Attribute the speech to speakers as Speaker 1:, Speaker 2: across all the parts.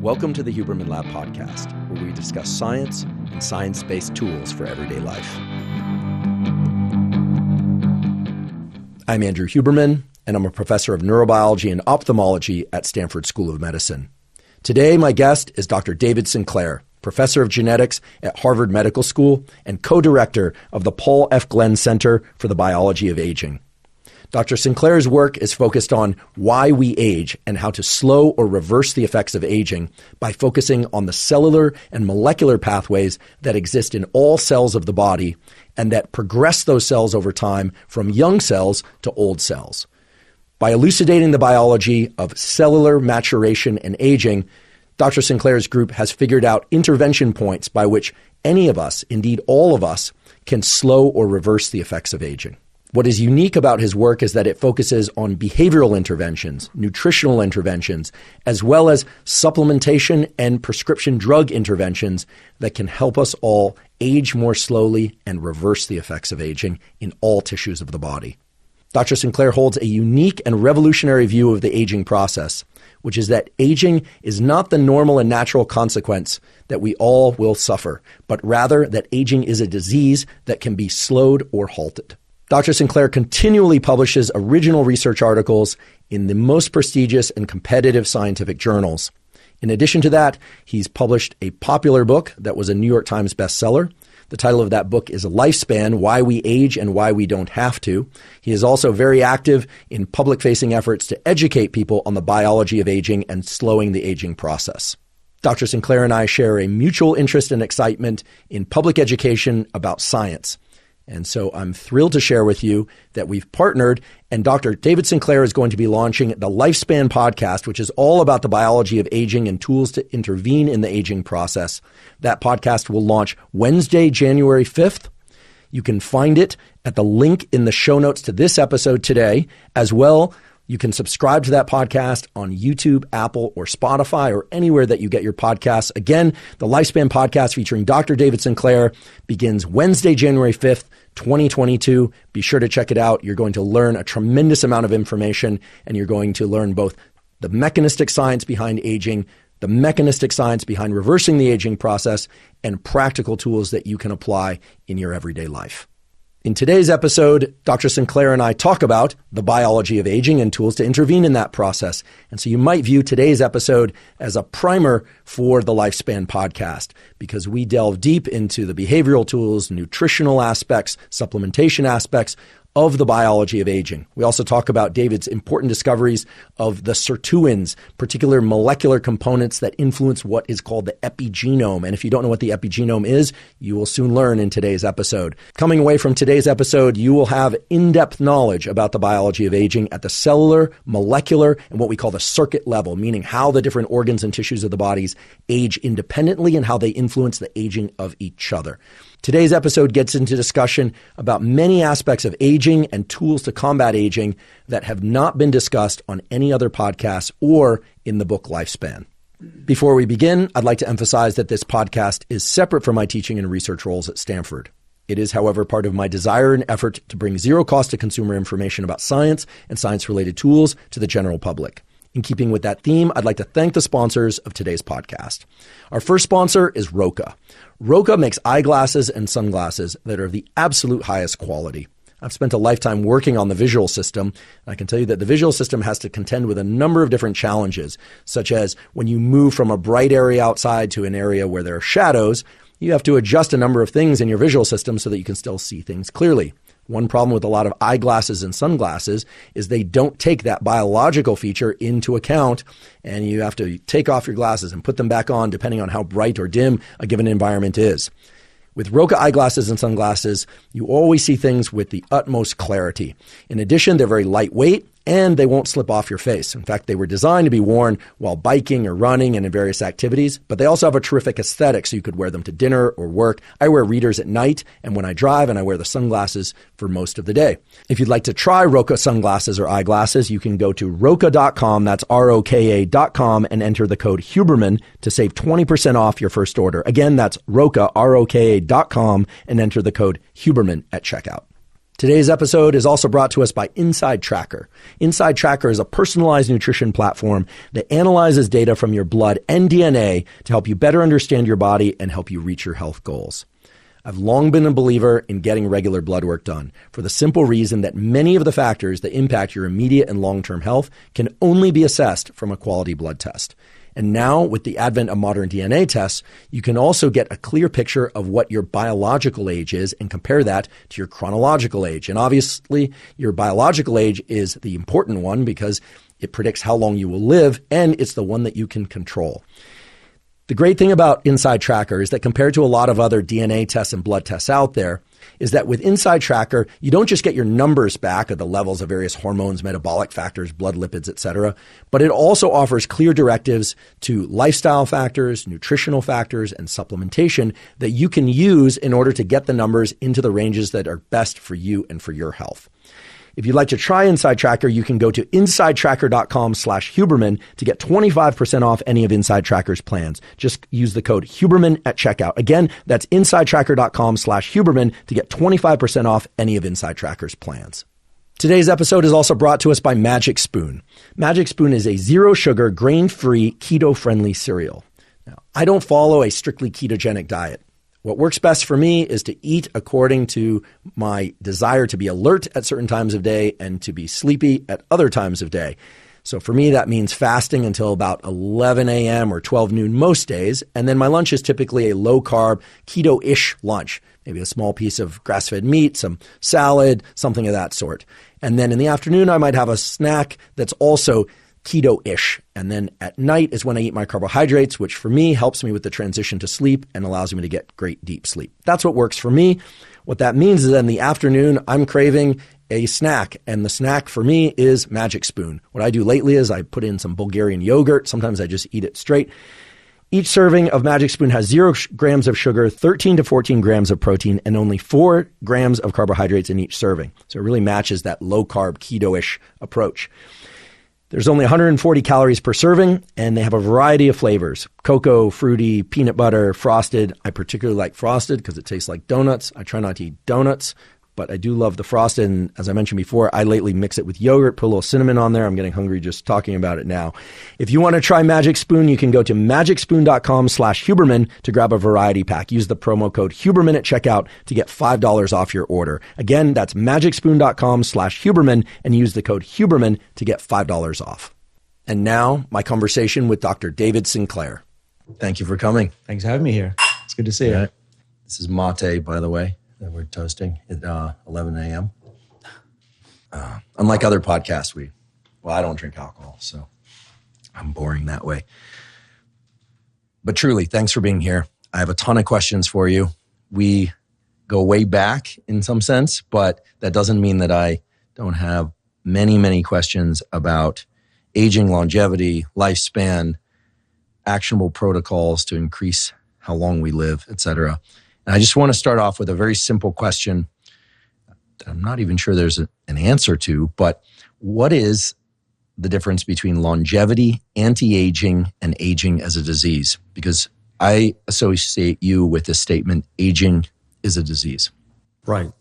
Speaker 1: Welcome to the Huberman Lab podcast, where we discuss science and science-based tools for everyday life. I'm Andrew Huberman, and I'm a professor of neurobiology and ophthalmology at Stanford School of Medicine. Today, my guest is Dr. David Sinclair, professor of genetics at Harvard Medical School and co-director of the Paul F. Glenn Center for the Biology of Aging. Dr. Sinclair's work is focused on why we age and how to slow or reverse the effects of aging by focusing on the cellular and molecular pathways that exist in all cells of the body and that progress those cells over time from young cells to old cells. By elucidating the biology of cellular maturation and aging, Dr. Sinclair's group has figured out intervention points by which any of us, indeed all of us, can slow or reverse the effects of aging. What is unique about his work is that it focuses on behavioral interventions, nutritional interventions, as well as supplementation and prescription drug interventions that can help us all age more slowly and reverse the effects of aging in all tissues of the body. Dr. Sinclair holds a unique and revolutionary view of the aging process, which is that aging is not the normal and natural consequence that we all will suffer, but rather that aging is a disease that can be slowed or halted. Dr. Sinclair continually publishes original research articles in the most prestigious and competitive scientific journals. In addition to that, he's published a popular book that was a New York Times bestseller. The title of that book is Lifespan: Why We Age and Why We Don't Have to. He is also very active in public-facing efforts to educate people on the biology of aging and slowing the aging process. Dr. Sinclair and I share a mutual interest and excitement in public education about science. And so I'm thrilled to share with you that we've partnered, and Dr. David Sinclair is going to be launching the Lifespan podcast, which is all about the biology of aging and tools to intervene in the aging process. That podcast will launch Wednesday, January 5th. You can find it at the link in the show notes to this episode today. As well, you can subscribe to that podcast on YouTube, Apple, or Spotify, or anywhere that you get your podcasts. Again, the Lifespan podcast featuring Dr. David Sinclair begins Wednesday, January 5th, 2022. Be sure to check it out. You're going to learn a tremendous amount of information, and you're going to learn both the mechanistic science behind aging, the mechanistic science behind reversing the aging process, and practical tools that you can apply in your everyday life. In today's episode, Dr. Sinclair and I talk about the biology of aging and tools to intervene in that process. And so you might view today's episode as a primer for the Lifespan podcast, because we delve deep into the behavioral tools, nutritional aspects, supplementation aspects of the biology of aging. We also talk about David's important discoveries of the sirtuins, particular molecular components that influence what is called the epigenome. And if you don't know what the epigenome is, you will soon learn in today's episode. Coming away from today's episode, you will have in-depth knowledge about the biology of aging at the cellular, molecular, and what we call the circuit level, meaning how the different organs and tissues of the bodies age independently and how they influence the aging of each other. Today's episode gets into discussion about many aspects of aging and tools to combat aging that have not been discussed on any other podcast or in the book Lifespan. Before we begin, I'd like to emphasize that this podcast is separate from my teaching and research roles at Stanford. It is, however, part of my desire and effort to bring zero cost to consumer information about science and science-related tools to the general public. In keeping with that theme, I'd like to thank the sponsors of today's podcast. Our first sponsor is Roka. Roka makes eyeglasses and sunglasses that are of the absolute highest quality. I've spent a lifetime working on the visual system, and I can tell you that the visual system has to contend with a number of different challenges, such as when you move from a bright area outside to an area where there are shadows, you have to adjust a number of things in your visual system so that you can still see things clearly. One problem with a lot of eyeglasses and sunglasses is they don't take that biological feature into account, and you have to take off your glasses and put them back on depending on how bright or dim a given environment is. With Roka eyeglasses and sunglasses, you always see things with the utmost clarity. In addition, they're very lightweight, and they won't slip off your face. In fact, they were designed to be worn while biking or running and in various activities, but they also have a terrific aesthetic, so you could wear them to dinner or work. I wear readers at night and when I drive, and I wear the sunglasses for most of the day. If you'd like to try Roka sunglasses or eyeglasses, you can go to roka.com, that's ROKA.com, and enter the code Huberman to save 20% off your first order. Again, that's Roka, ROKA.com, and enter the code Huberman at checkout. Today's episode is also brought to us by Inside Tracker. Inside Tracker is a personalized nutrition platform that analyzes data from your blood and DNA to help you better understand your body and help you reach your health goals. I've long been a believer in getting regular blood work done for the simple reason that many of the factors that impact your immediate and long-term health can only be assessed from a quality blood test. And now, with the advent of modern DNA tests, you can also get a clear picture of what your biological age is and compare that to your chronological age. And obviously, your biological age is the important one because it predicts how long you will live, and it's the one that you can control. The great thing about Inside Tracker is that compared to a lot of other DNA tests and blood tests out there, is that with Inside Tracker, you don't just get your numbers back of the levels of various hormones, metabolic factors, blood lipids, etc., but it also offers clear directives to lifestyle factors, nutritional factors, and supplementation that you can use in order to get the numbers into the ranges that are best for you and for your health. If you'd like to try Inside Tracker, you can go to insidetracker.com/Huberman to get 25% off any of Inside Tracker's plans. Just use the code Huberman at checkout. Again, that's insidetracker.com/Huberman to get 25% off any of Inside Tracker's plans. Today's episode is also brought to us by Magic Spoon. Magic Spoon is a zero-sugar, grain-free, keto-friendly cereal. Now, I don't follow a strictly ketogenic diet. What works best for me is to eat according to my desire to be alert at certain times of day and to be sleepy at other times of day. So for me, that means fasting until about 11 a.m. or 12 noon most days. And then my lunch is typically a low-carb, keto-ish lunch, maybe a small piece of grass-fed meat, some salad, something of that sort. And then in the afternoon, I might have a snack that's also keto-ish. And then at night is when I eat my carbohydrates, which for me helps me with the transition to sleep and allows me to get great deep sleep. That's what works for me. What that means is that in the afternoon, I'm craving a snack, and the snack for me is Magic Spoon. What I do lately is I put in some Bulgarian yogurt. Sometimes I just eat it straight. Each serving of Magic Spoon has 0 grams of sugar, 13 to 14 grams of protein, and only 4 grams of carbohydrates in each serving. So it really matches that low-carb, keto-ish approach. There's only 140 calories per serving, and they have a variety of flavors: cocoa, fruity, peanut butter, frosted. I particularly like frosted because it tastes like donuts. I try not to eat donuts, but I do love the frosted. And as I mentioned before, I lately mix it with yogurt, put a little cinnamon on there. I'm getting hungry just talking about it now. If you want to try Magic Spoon, you can go to magicspoon.com/Huberman to grab a variety pack. Use the promo code Huberman at checkout to get $5 off your order. Again, that's magicspoon.com/Huberman and use the code Huberman to get $5 off. And now, my conversation with Dr. David Sinclair. Thank you for coming.
Speaker 2: Thanks for having me here. It's good to see you.
Speaker 1: This is mate, by the way, that we're toasting at 11 a.m. Unlike other podcasts, I don't drink alcohol, so I'm boring that way. But truly, thanks for being here. I have a ton of questions for you. We go way back in some sense, but that doesn't mean that I don't have many, many questions about aging, longevity, lifespan, actionable protocols to increase how long we live, etc. And I just want to start off with a very simple question that I'm not even sure there's an answer to, but what is the difference between longevity, anti-aging, and aging as a disease? Because I associate you with the statement, aging is a disease.
Speaker 2: Right.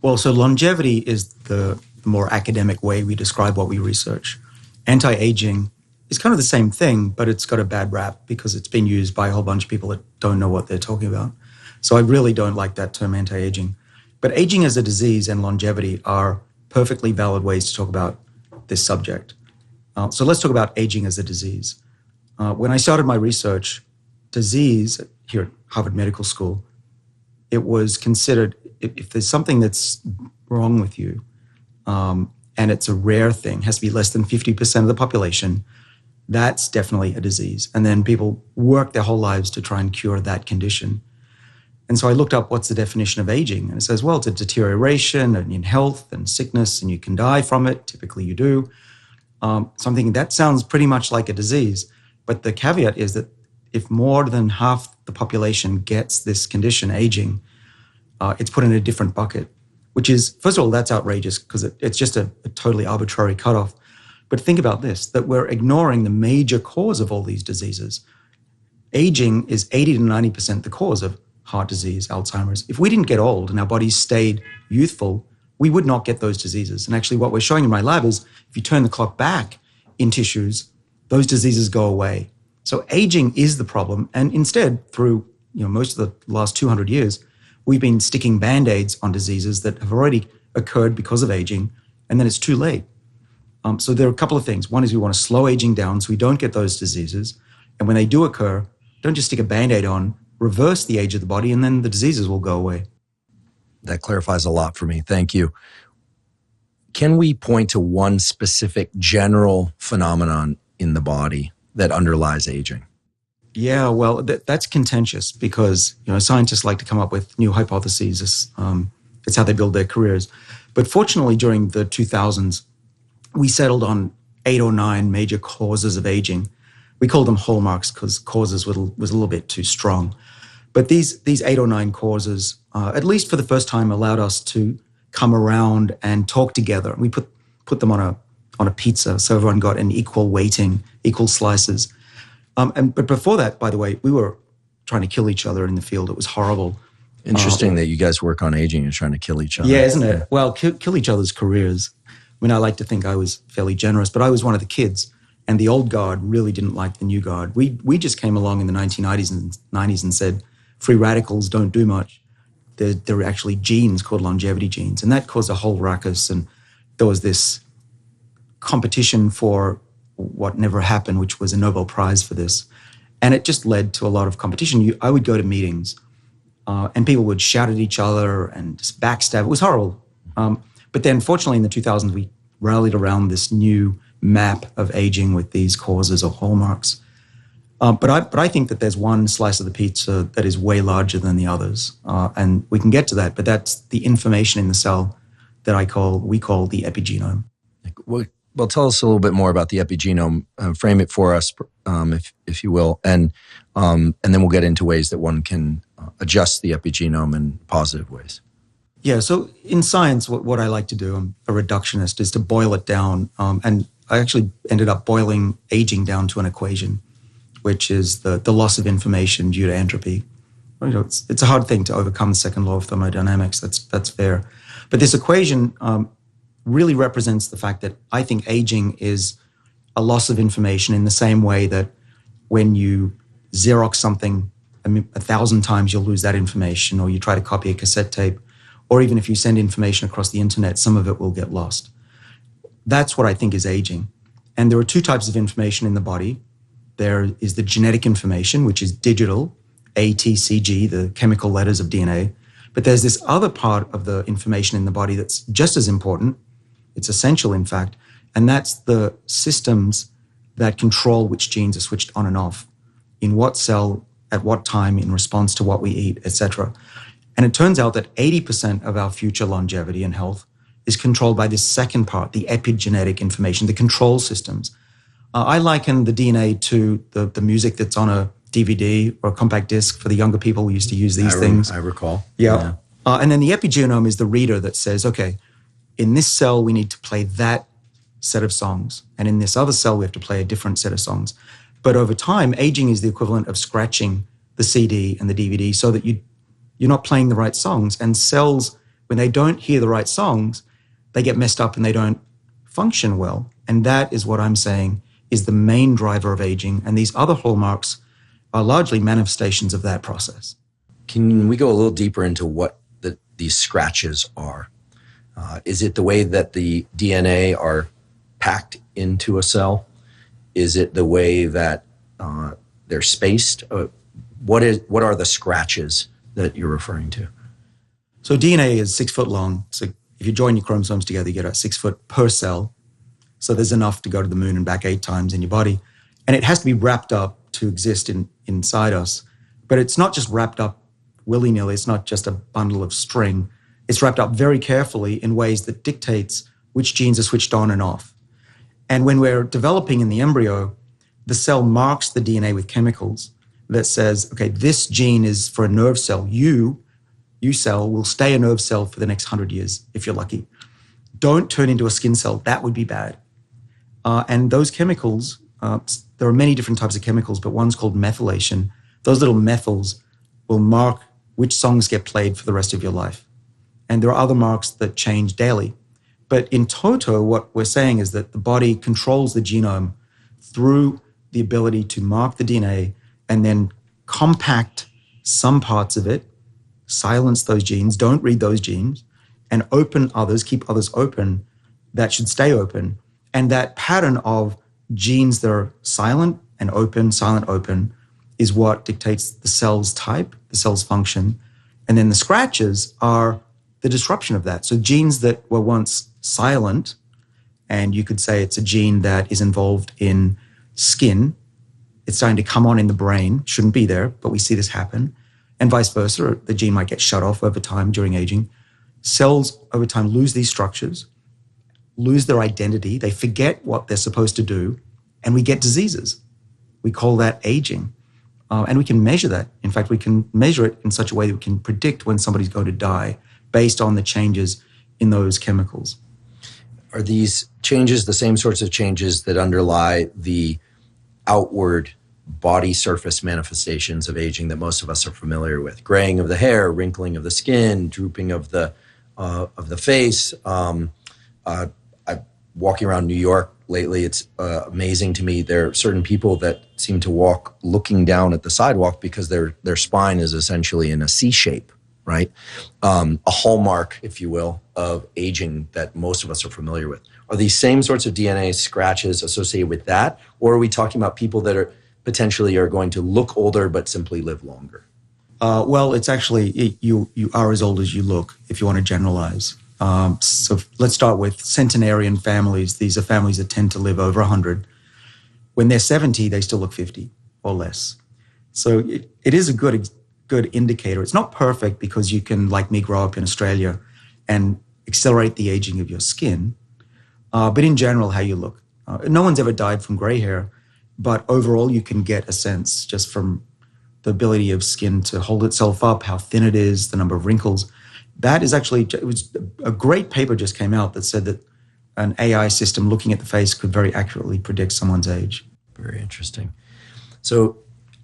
Speaker 2: Well, so longevity is the more academic way we describe what we research. Anti-aging is kind of the same thing, but it's got a bad rap because it's been used by a whole bunch of people that don't know what they're talking about. So I really don't like that term anti-aging. But aging as a disease and longevity are perfectly valid ways to talk about this subject. So let's talk about aging as a disease. When I started my research, disease here at Harvard Medical School, it was considered, if there's something that's wrong with you, and it's a rare thing, has to be less than 50% of the population, that's definitely a disease. And then people work their whole lives to try and cure that condition. And so I looked up what's the definition of aging. And it says, well, it's a deterioration in health and sickness, and you can die from it. Typically you do. So I'm thinking that sounds pretty much like a disease. But the caveat is that if more than half the population gets this condition, aging, it's put in a different bucket, which is, first of all, that's outrageous because it's just a totally arbitrary cutoff. But think about this, that we're ignoring the major cause of all these diseases. Aging is 80 to 90% the cause of heart disease, Alzheimer's. If we didn't get old and our bodies stayed youthful, we would not get those diseases. And actually what we're showing in my lab is if you turn the clock back in tissues, those diseases go away. So aging is the problem. And instead, through most of the last 200 years, we've been sticking Band-Aids on diseases that have already occurred because of aging, and then it's too late. So there are a couple of things. One is we want to slow aging down so we don't get those diseases. And when they do occur, don't just stick a Band-Aid on, reverse the age of the body, and then the diseases will go away.
Speaker 1: That clarifies a lot for me. Thank you. Can we point to one specific general phenomenon in the body that underlies aging?
Speaker 2: Yeah, well, that's contentious because scientists like to come up with new hypotheses. It's how they build their careers. But fortunately, during the 2000s, we settled on 8 or 9 major causes of aging. We called them hallmarks because causes was a little bit too strong. But these 8 or 9 causes, at least for the first time, allowed us to come around and talk together. We put them on a pizza, so everyone got an equal weighting, equal slices. But before that, by the way, we were trying to kill each other in the field. It was horrible.
Speaker 1: Interesting that you guys work on aging and trying to kill each other.
Speaker 2: Yeah, isn't it? Well, kill each other's careers. I mean, I like to think I was fairly generous, but I was one of the kids, and the old guard really didn't like the new guard. We just came along in the 1990s and 90s and said, free radicals don't do much. There are actually genes called longevity genes, and that caused a whole ruckus, and there was this competition for what never happened, which was a Nobel Prize for this. And it just led to a lot of competition. I would go to meetings, and people would shout at each other and just backstab. It was horrible. But then, fortunately, in the 2000s, we rallied around this new map of aging with these causes or hallmarks. But I think that there's one slice of the pizza that is way larger than the others, and we can get to that. But that's the information in the cell that we call the epigenome.
Speaker 1: Well, tell us a little bit more about the epigenome. Frame it for us, if you will, and then we'll get into ways that one can adjust the epigenome in positive ways.
Speaker 2: Yeah, so in science, what I like to do, I'm a reductionist, is to boil it down. And I actually ended up boiling aging down to an equation, which is the loss of information due to entropy. It's a hard thing to overcome the second law of thermodynamics. That's fair. But this equation really represents the fact that I think aging is a loss of information in the same way that when you Xerox something 1,000 times, you'll lose that information, or you try to copy a cassette tape, or even if you send information across the internet, some of it will get lost. That's what I think is aging. And there are 2 types of information in the body. There is the genetic information, which is digital, A, T, C, G, the chemical letters of DNA. But there's this other part of the information in the body that's just as important. It's essential, in fact, and that's the systems that control which genes are switched on and off, in what cell, at what time, in response to what we eat, etc. And it turns out that 80% of our future longevity and health is controlled by this second part, the epigenetic information, the control systems. I liken the DNA to the music that's on a DVD or a compact disc. For the younger people who used to use these things.
Speaker 1: I recall.
Speaker 2: Yeah. And then the epigenome is the reader that says, okay, in this cell, we need to play that set of songs. And in this other cell, we have to play a different set of songs. But over time, aging is the equivalent of scratching the CD and the DVD so that you're not playing the right songs. And cells, when they don't hear the right songs, they get messed up and they don't function well. And that is what I'm saying is the main driver of aging. And these other hallmarks are largely manifestations of that process.
Speaker 1: Can we go a little deeper into what these scratches are? Is it the way that the DNA are packed into a cell? Is it the way that they're spaced? What are the scratches that you're referring to?
Speaker 2: So DNA is 6 foot long. So if you join your chromosomes together, you get about 6 foot per cell. So there's enough to go to the moon and back 8 times in your body. And it has to be wrapped up to exist inside us. But it's not just wrapped up willy-nilly. It's not just a bundle of string. It's wrapped up very carefully in ways that dictates which genes are switched on and off. And when we're developing in the embryo, the cell marks the DNA with chemicals that says, okay, this gene is for a nerve cell. You cell will stay a nerve cell for the next 100 years, if you're lucky. Don't turn into a skin cell. That would be bad. And those chemicals, there are many different types of chemicals, but one's called methylation. Those little methyls will mark which songs get played for the rest of your life. And there are other marks that change daily. But in toto, what we're saying is that the body controls the genome through the ability to mark the DNA and then compact some parts of it, silence those genes, don't read those genes, and open others, keep others open that should stay open. And that pattern of genes that are silent and open, silent, open, is what dictates the cell's type, the cell's function. And then the scratches are the disruption of that. So genes that were once silent, and you could say it's a gene that is involved in skin, it's starting to come on in the brain, shouldn't be there, but we see this happen. And vice versa, the gene might get shut off over time during aging. Cells over time lose these structures, lose their identity, they forget what they're supposed to do, and we get diseases. We call that aging. And we can measure that. In fact, we can measure it in such a way that we can predict when somebody's going to die based on the changes in those chemicals.
Speaker 1: Are these changes the same sorts of changes that underlie the outward body surface manifestations of aging that most of us are familiar with? Graying of the hair, wrinkling of the skin, drooping of the face. Walking around New York lately, it's amazing to me. There are certain people that seem to walk looking down at the sidewalk because their spine is essentially in a C shape, right? A hallmark, if you will, of aging that most of us are familiar with. Are these same sorts of DNA scratches associated with that? Or are we talking about people that are potentially are going to look older but simply live longer?
Speaker 2: Well, it's actually, you are as old as you look, if you want to generalize. So let's start with centenarian families. These are families that tend to live over 100. When they're 70, they still look 50 or less. So it is a good indicator. It's not perfect because you can, like me, grow up in Australia and accelerate the aging of your skin. But in general, how you look. No one's ever died from gray hair, but overall you can get a sense just from the ability of skin to hold itself up, how thin it is, the number of wrinkles. That is actually, it was a great paper just came out that said that an AI system looking at the face could very accurately predict someone's age.
Speaker 1: Very interesting. So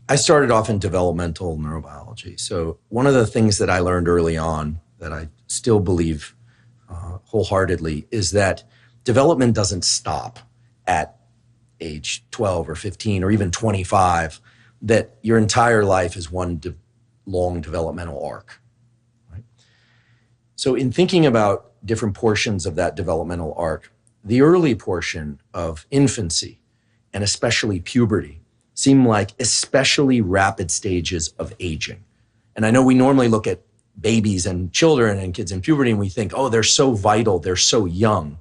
Speaker 1: I started off in developmental neurobiology. So one of the things that I learned early on that I still believe wholeheartedly is that development doesn't stop at age 12 or 15 or even 25, that your entire life is one long developmental arc. So in thinking about different portions of that developmental arc, the early portion of infancy and especially puberty seem like especially rapid stages of aging. And I know we normally look at babies and children and kids in puberty and we think, oh, they're so vital, they're so young.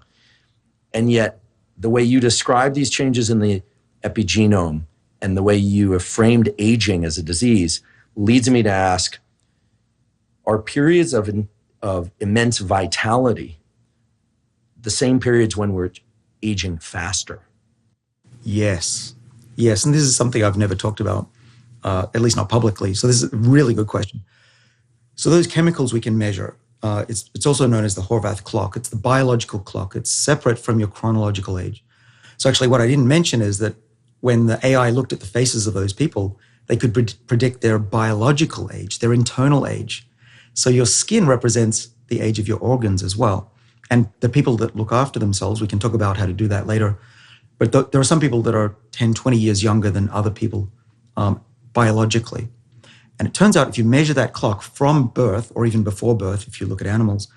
Speaker 1: And yet the way you describe these changes in the epigenome and the way you have framed aging as a disease leads me to ask, are periods of immense vitality the same periods when we're aging faster?
Speaker 2: Yes. And this is something I've never talked about, at least not publicly. So this is a really good question. So those chemicals we can measure. It's also known as the Horvath clock. It's the biological clock. It's separate from your chronological age. So actually what I didn't mention is that when the AI looked at the faces of those people, they could predict their biological age, their internal age. So your skin represents the age of your organs as well. And the people that look after themselves, we can talk about how to do that later. But there are some people that are 10, 20 years younger than other people biologically. And it turns out if you measure that clock from birth or even before birth, if you look at animals,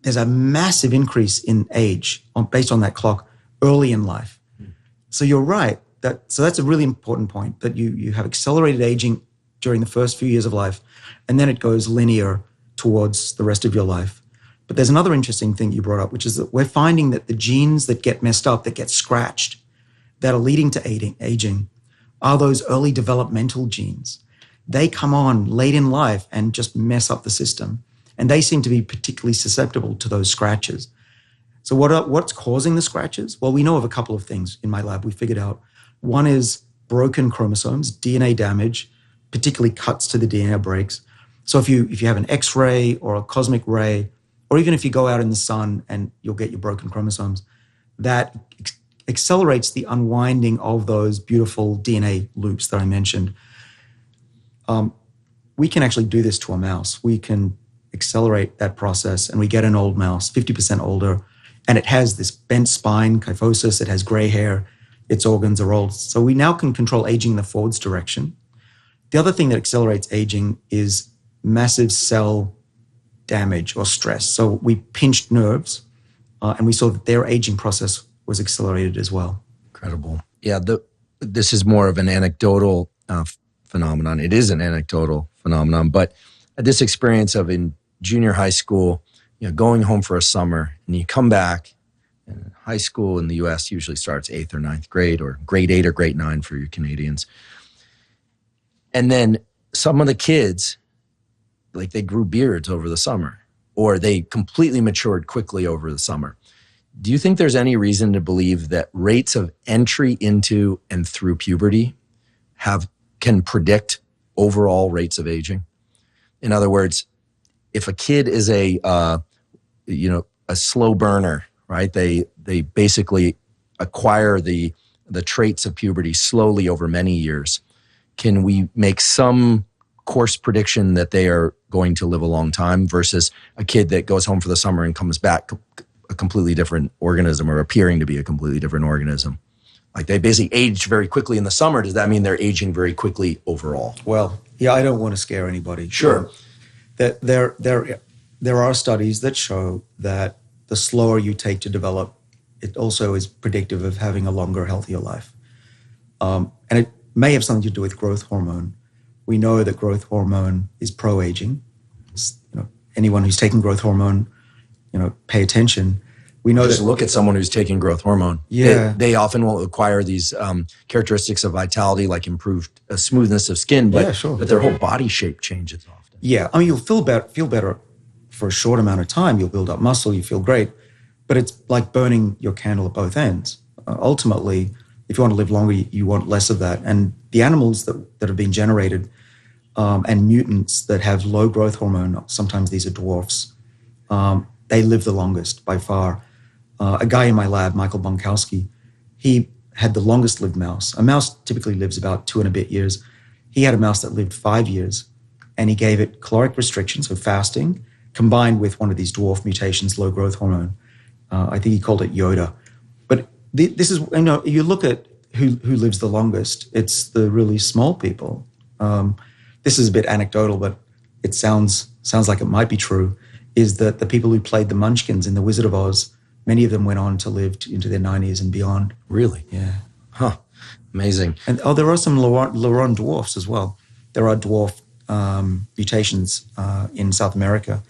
Speaker 2: there's a massive increase in age based on that clock early in life. So you're right. So that's a really important point, that you have accelerated aging during the first few years of life, and then it goes linear towards the rest of your life. But there's another interesting thing you brought up, which is that we're finding that the genes that get messed up, that get scratched, that are leading to aging, are those early developmental genes. They come on late in life and just mess up the system. And they seem to be particularly susceptible to those scratches. So what's causing the scratches? Well, we know of a couple of things in my lab we figured out. One is broken chromosomes, DNA damage, particularly cuts to the DNA breaks. So if you have an X-ray or a cosmic ray, or even if you go out in the sun and you'll get your broken chromosomes, that accelerates the unwinding of those beautiful DNA loops that I mentioned. We can actually do this to a mouse. We can accelerate that process, and we get an old mouse, 50% older, and it has this bent spine, kyphosis, it has gray hair, its organs are old. So we now can control aging in the forwards direction. The other thing that accelerates aging is massive cell damage or stress. So we pinched nerves, and we saw that their aging process was accelerated as well.
Speaker 1: Incredible. Yeah, this is more of an anecdotal phenomenon. It is an anecdotal phenomenon, but this experience of in junior high school, going home for a summer, and you come back, and high school in the U.S. usually starts 8th or 9th grade, or grade 8 or grade 9 for your Canadians. And then some of the kids, like they grew beards over the summer, or they completely matured quickly over the summer. Do you think there's any reason to believe that rates of entry into and through puberty can predict overall rates of aging? In other words, if a kid is a slow burner, right? They basically acquire the traits of puberty slowly over many years. Can we make some course prediction that they are going to live a long time versus a kid that goes home for the summer and comes back a completely different organism, or appearing to be a completely different organism? Like they basically aged very quickly in the summer. Does that mean they're aging very quickly overall?
Speaker 2: Well, yeah, I don't want to scare anybody.
Speaker 1: Sure.
Speaker 2: There are studies that show that the slower you take to develop, it also is predictive of having a longer, healthier life. And it may have something to do with growth hormone. We know that growth hormone is pro-aging. Anyone who's taking growth hormone, pay attention. We know
Speaker 1: Just look at someone who's taking growth hormone.
Speaker 2: Yeah.
Speaker 1: They often will acquire these characteristics of vitality, like improved smoothness of skin, but,
Speaker 2: yeah, sure.
Speaker 1: but their whole body shape changes often.
Speaker 2: Yeah, I mean, you'll feel better for a short amount of time. You'll build up muscle, you feel great, but it's like burning your candle at both ends. Ultimately, if you want to live longer, you want less of that. And the animals that have been generated and mutants that have low growth hormone, sometimes these are dwarfs, they live the longest by far. A guy in my lab, Michael Bonkowski, he had the longest lived mouse. A mouse typically lives about 2 and a bit years. He had a mouse that lived 5 years, and he gave it caloric restrictions, so fasting, combined with one of these dwarf mutations, low growth hormone. I think he called it Yoda. But this is, you look at who lives the longest, it's the really small people. This is a bit anecdotal, but it sounds like it might be true, is that the people who played the Munchkins in The Wizard of Oz, many of them went on to live into their 90s and beyond.
Speaker 1: Really?
Speaker 2: Yeah.
Speaker 1: Huh. Amazing.
Speaker 2: And there are some Laurent dwarfs as well. There are dwarf mutations in South America,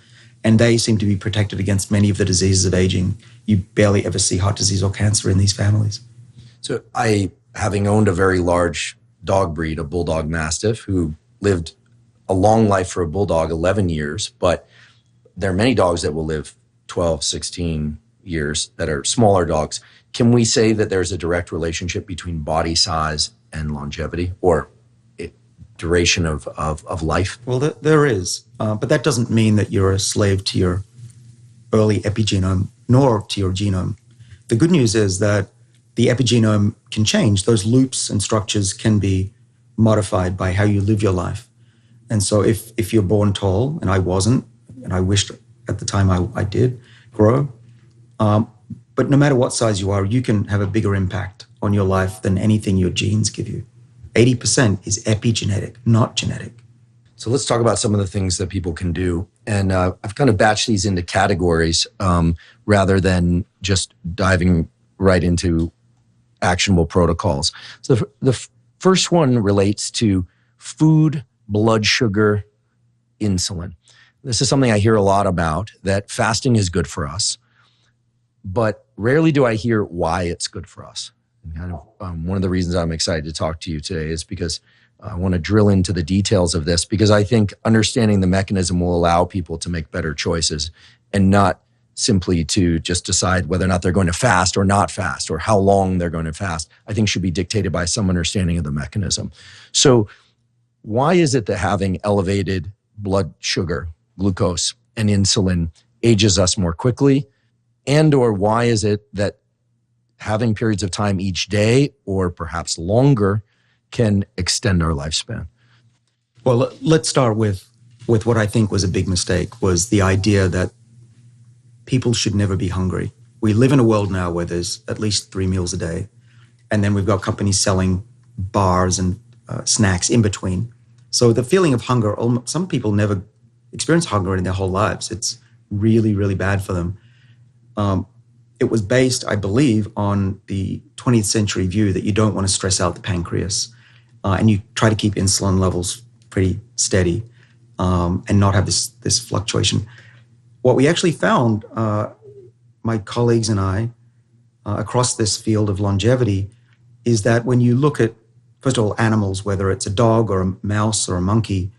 Speaker 2: and they seem to be protected against many of the diseases of aging. You barely ever see heart disease or cancer in these families.
Speaker 1: So having owned a very large dog breed, a bulldog mastiff, who lived a long life for a bulldog, 11 years, but there are many dogs that will live 12, 16 years that are smaller dogs. Can we say that there's a direct relationship between body size and longevity, or duration of life?
Speaker 2: Well, there is, but that doesn't mean that you're a slave to your early epigenome, nor to your genome. The good news is that the epigenome can change. Those loops and structures can be modified by how you live your life. And so if you're born tall, and I wasn't, and I wished at the time I did grow, but no matter what size you are, you can have a bigger impact on your life than anything your genes give you. 80% is epigenetic, not genetic.
Speaker 1: So let's talk about some of the things that people can do. And I've kind of batched these into categories rather than just diving right into actionable protocols. So the first one relates to food, blood sugar, insulin. This is something I hear a lot about, that fasting is good for us, but rarely do I hear why it's good for us. And kind of one of the reasons I'm excited to talk to you today is because I want to drill into the details of this, because I think understanding the mechanism will allow people to make better choices, and not simply to just decide whether or not they're going to fast or not fast, or how long they're going to fast. I think should be dictated by some understanding of the mechanism. So why is it that having elevated blood sugar, glucose, and insulin ages us more quickly? And or why is it that having periods of time each day, or perhaps longer, can extend our lifespan?
Speaker 2: Well, let's start with with what I think was a big mistake, was the idea that people should never be hungry. We live in a world now where there's at least 3 meals a day, and then we've got companies selling bars and snacks in between. So the feeling of hunger, some people never experience hunger in their whole lives. It's really, really bad for them. It was based, I believe, on the 20th century view that you don't want to stress out the pancreas, and you try to keep insulin levels pretty steady and not have this fluctuation. What we actually found, my colleagues and I, across this field of longevity, is that when you look at, first of all, animals, whether it's a dog or a mouse or a monkey,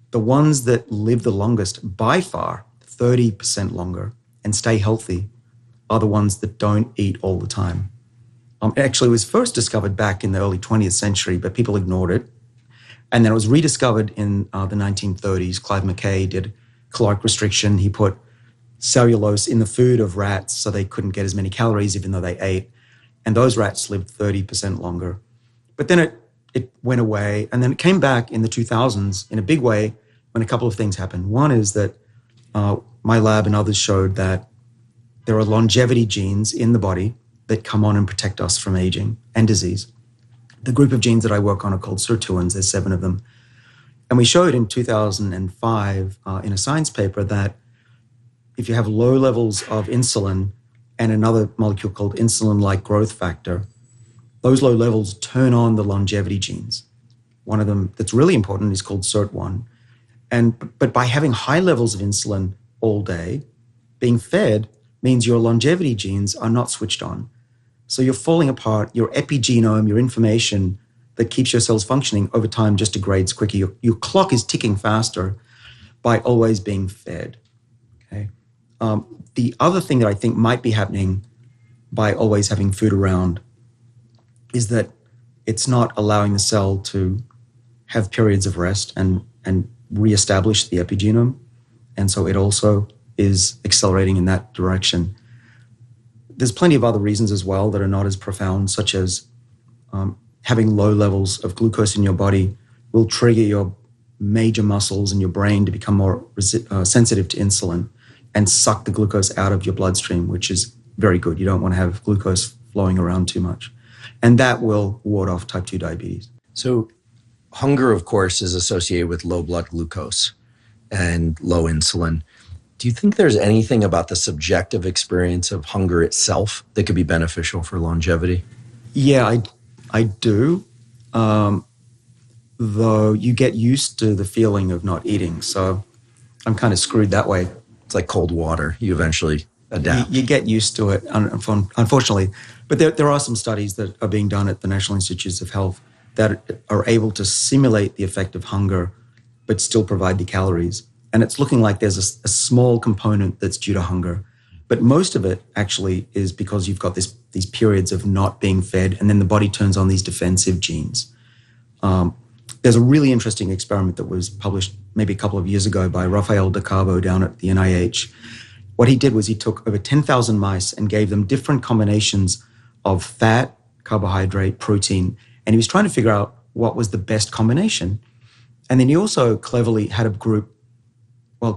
Speaker 2: the ones that live the longest, by far, 30% longer, and stay healthy, are the ones that don't eat all the time. Actually, it was first discovered back in the early 20th century, but people ignored it. And then it was rediscovered in the 1930s. Clive McKay did caloric restriction. He put cellulose in the food of rats so they couldn't get as many calories even though they ate. And those rats lived 30% longer. But then it went away. And then it came back in the 2000s in a big way when a couple of things happened. One is that my lab and others showed that there are longevity genes in the body that come on and protect us from aging and disease. The group of genes that I work on are called sirtuins. There's 7 of them. And we showed in 2005 in a science paper that if you have low levels of insulin and another molecule called insulin-like growth factor, those low levels turn on the longevity genes. One of them that's really important is called SIRT1. But by having high levels of insulin all day, being fed means your longevity genes are not switched on. So you're falling apart. Your epigenome, your information that keeps your cells functioning over time just degrades quicker. Your clock is ticking faster by always being fed. Okay. The other thing that I think might be happening by always having food around is that it's not allowing the cell to have periods of rest and reestablish the epigenome. And so it also is accelerating in that direction. There's plenty of other reasons as well that are not as profound, such as having low levels of glucose in your body will trigger your major muscles and your brain to become more sensitive to insulin and suck the glucose out of your bloodstream, which is very good. You don't want to have glucose flowing around too much. And that will ward off type 2 diabetes.
Speaker 1: So hunger, of course, is associated with low blood glucose and low insulin. Do you think there's anything about the subjective experience of hunger itself that could be beneficial for longevity?
Speaker 2: Yeah, I do. Though you get used to the feeling of not eating. So I'm kind of screwed that way.
Speaker 1: It's like cold water. You eventually adapt.
Speaker 2: You get used to it, unfortunately. But there are some studies that are being done at the National Institutes of Health that are able to simulate the effect of hunger, but still provide the calories. And it's looking like there's a small component that's due to hunger. But most of it actually is because you've got these periods of not being fed, and then the body turns on these defensive genes. There's a really interesting experiment that was published maybe a couple of years ago by Rafael De Cabo down at the NIH. What he did was he took over 10,000 mice and gave them different combinations of fat, carbohydrate, protein, and he was trying to figure out what was the best combination. And then he also cleverly had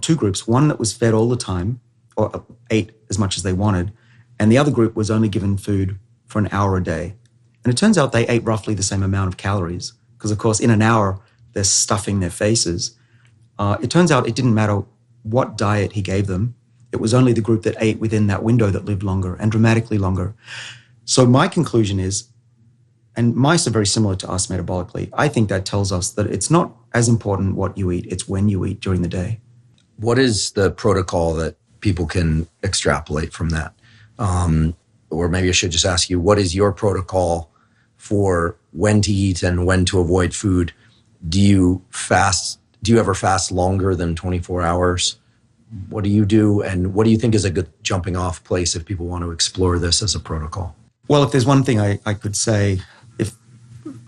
Speaker 2: two groups, one that was fed all the time or ate as much as they wanted, and the other group was only given food for an hour a day. And it turns out they ate roughly the same amount of calories because, of course, in an hour, they're stuffing their faces. It turns out it didn't matter what diet he gave them. It was only the group that ate within that window that lived longer and dramatically longer. So my conclusion is, and mice are very similar to us metabolically, I think that tells us that it's not as important what you eat, it's when you eat during the day.
Speaker 1: What is the protocol that people can extrapolate from that? Or maybe I should just ask you, what is your protocol for when to eat and when to avoid food? Do you fast? Do you ever fast longer than 24 hours? What do you do? And what do you think is a good jumping off place if people want to explore this as a protocol?
Speaker 2: Well, if there's one thing I could say,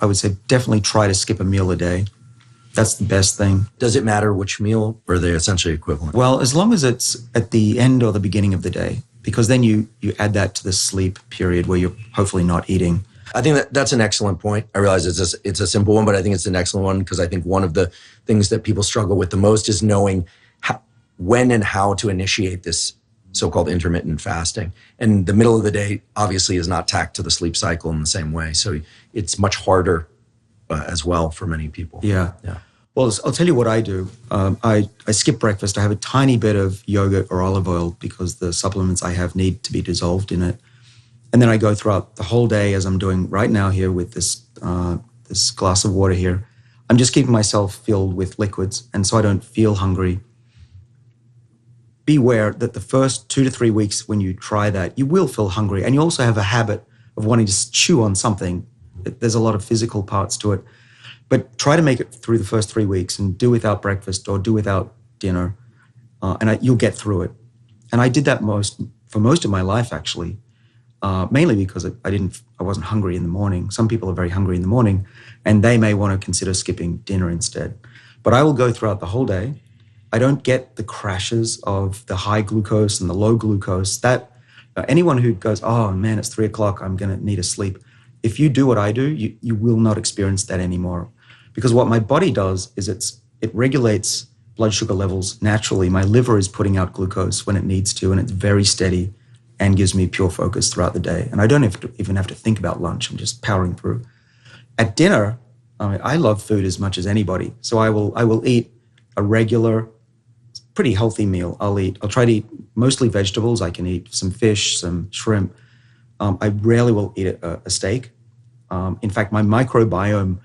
Speaker 2: I would say definitely try to skip a meal a day. That's the best thing.
Speaker 1: Does it matter which meal, or are they essentially equivalent?
Speaker 2: Well, as long as it's at the end or the beginning of the day, because then you add that to the sleep period where you're hopefully not eating.
Speaker 1: I think that's an excellent point. I realize it's a simple one, but I think it's an excellent one because I think one of the things that people struggle with the most is knowing when and how to initiate this so-called intermittent fasting. And the middle of the day obviously is not tacked to the sleep cycle in the same way. So it's much harder as well for many people.
Speaker 2: Yeah. Well, I'll tell you what I do. I skip breakfast. I have a tiny bit of yogurt or olive oil because the supplements I have need to be dissolved in it. And then I go throughout the whole day, as I'm doing right now here with this glass of water here. I'm just keeping myself filled with liquids, and so I don't feel hungry. Beware that the first 2 to 3 weeks when you try that, you will feel hungry, and you also have a habit of wanting to chew on something. There's a lot of physical parts to it. But try to make it through the first 3 weeks and do without breakfast or do without dinner, and you'll get through it. And I did that for most of my life, actually, mainly because I wasn't hungry in the morning. Some people are very hungry in the morning, and they may want to consider skipping dinner instead. But I will go throughout the whole day. I don't get the crashes of the high glucose and the low glucose. That anyone who goes, oh man, it's 3 o'clock, I'm going to need to sleep. If you do what I do, you will not experience that anymore. Because what my body does is it regulates blood sugar levels naturally. My liver is putting out glucose when it needs to, and it's very steady and gives me pure focus throughout the day. And I don't even have to think about lunch. I'm just powering through. At dinner, I love food as much as anybody. So I will eat a regular, pretty healthy meal. I'll try to eat mostly vegetables. I can eat some fish, some shrimp. I rarely will eat a steak. In fact, my microbiome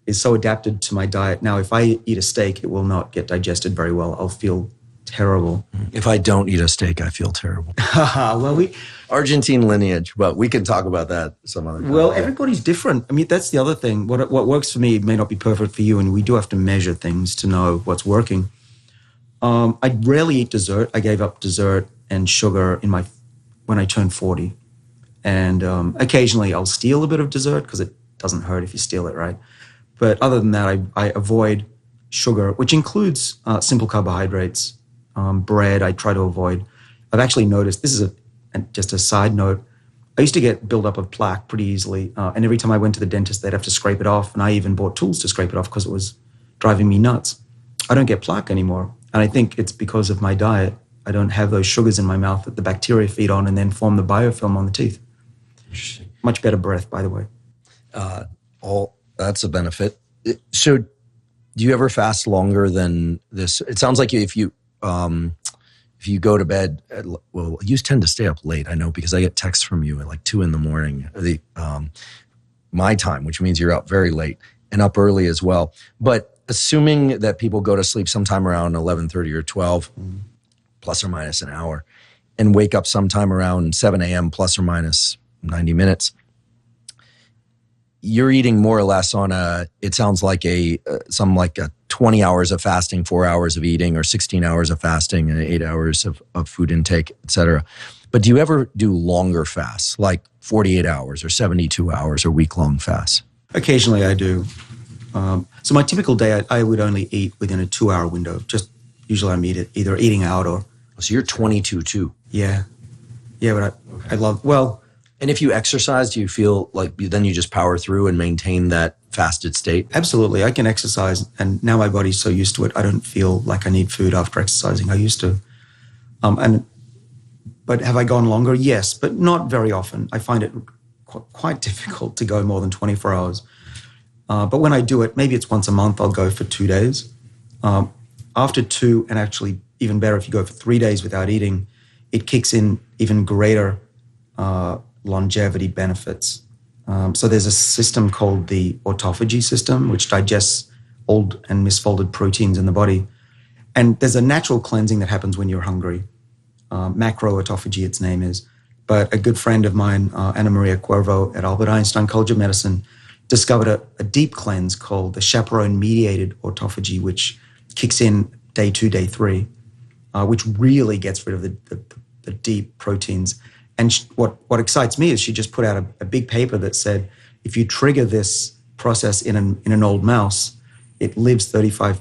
Speaker 2: is so adapted to my diet. Now, if I eat a steak, it will not get digested very well. I'll feel terrible.
Speaker 1: If I don't eat a steak, I feel terrible.
Speaker 2: Well,
Speaker 1: Argentine lineage, but we can talk about that some other time.
Speaker 2: Well, everybody's different. I mean, that's the other thing. What works for me may not be perfect for you, and we do have to measure things to know what's working. I rarely eat dessert. I gave up dessert and sugar when I turned 40. And occasionally I'll steal a bit of dessert because it doesn't hurt if you steal it, right? But other than that, I avoid sugar, which includes simple carbohydrates, bread. I try to avoid. I've actually noticed, this is just a side note, I used to get buildup of plaque pretty easily. And every time I went to the dentist, they'd have to scrape it off. And I even bought tools to scrape it off because it was driving me nuts. I don't get plaque anymore. And I think it's because of my diet. I don't have those sugars in my mouth that the bacteria feed on and then form the biofilm on the teeth. Much better breath, by the way.
Speaker 1: That's a benefit. So do you ever fast longer than this? It sounds like if you go to bed, you tend to stay up late. I know because I get texts from you at like 2 a.m, my time, which means you're up very late and up early as well. But assuming that people go to sleep sometime around 11:30 or 12, plus or minus an hour, and wake up sometime around 7 a.m. plus or minus 90 minutes, you're eating more or less on it sounds like a 20 hours of fasting, 4 hours of eating, or 16 hours of fasting and 8 hours of food intake, et cetera. But do you ever do longer fasts, like 48 hours or 72 hours or week-long fasts?
Speaker 2: Occasionally I do. So my typical day, I would only eat within a 2-hour window. Just usually I'm either eating out or...
Speaker 1: So you're 22-2.
Speaker 2: Yeah. Yeah, but I love... Well...
Speaker 1: And if you exercise, do you feel like then you just power through and maintain that fasted state?
Speaker 2: Absolutely. I can exercise, and now my body's so used to it, I don't feel like I need food after exercising. I used to. But have I gone longer? Yes, but not very often. I find it quite difficult to go more than 24 hours. But when I do it, maybe it's once a month, I'll go for 2 days. After 2, and actually even better if you go for 3 days without eating, it kicks in even greater longevity benefits. So there's a system called the autophagy system, which digests old and misfolded proteins in the body. And there's a natural cleansing that happens when you're hungry. Macroautophagy, its name is. But a good friend of mine, Anna Maria Cuervo at Albert Einstein College of Medicine, discovered a deep cleanse called the chaperone-mediated autophagy, which kicks in day 2, day 3, which really gets rid of the deep proteins. And what excites me is she just put out a big paper that said, if you trigger this process in an old mouse, it lives 35%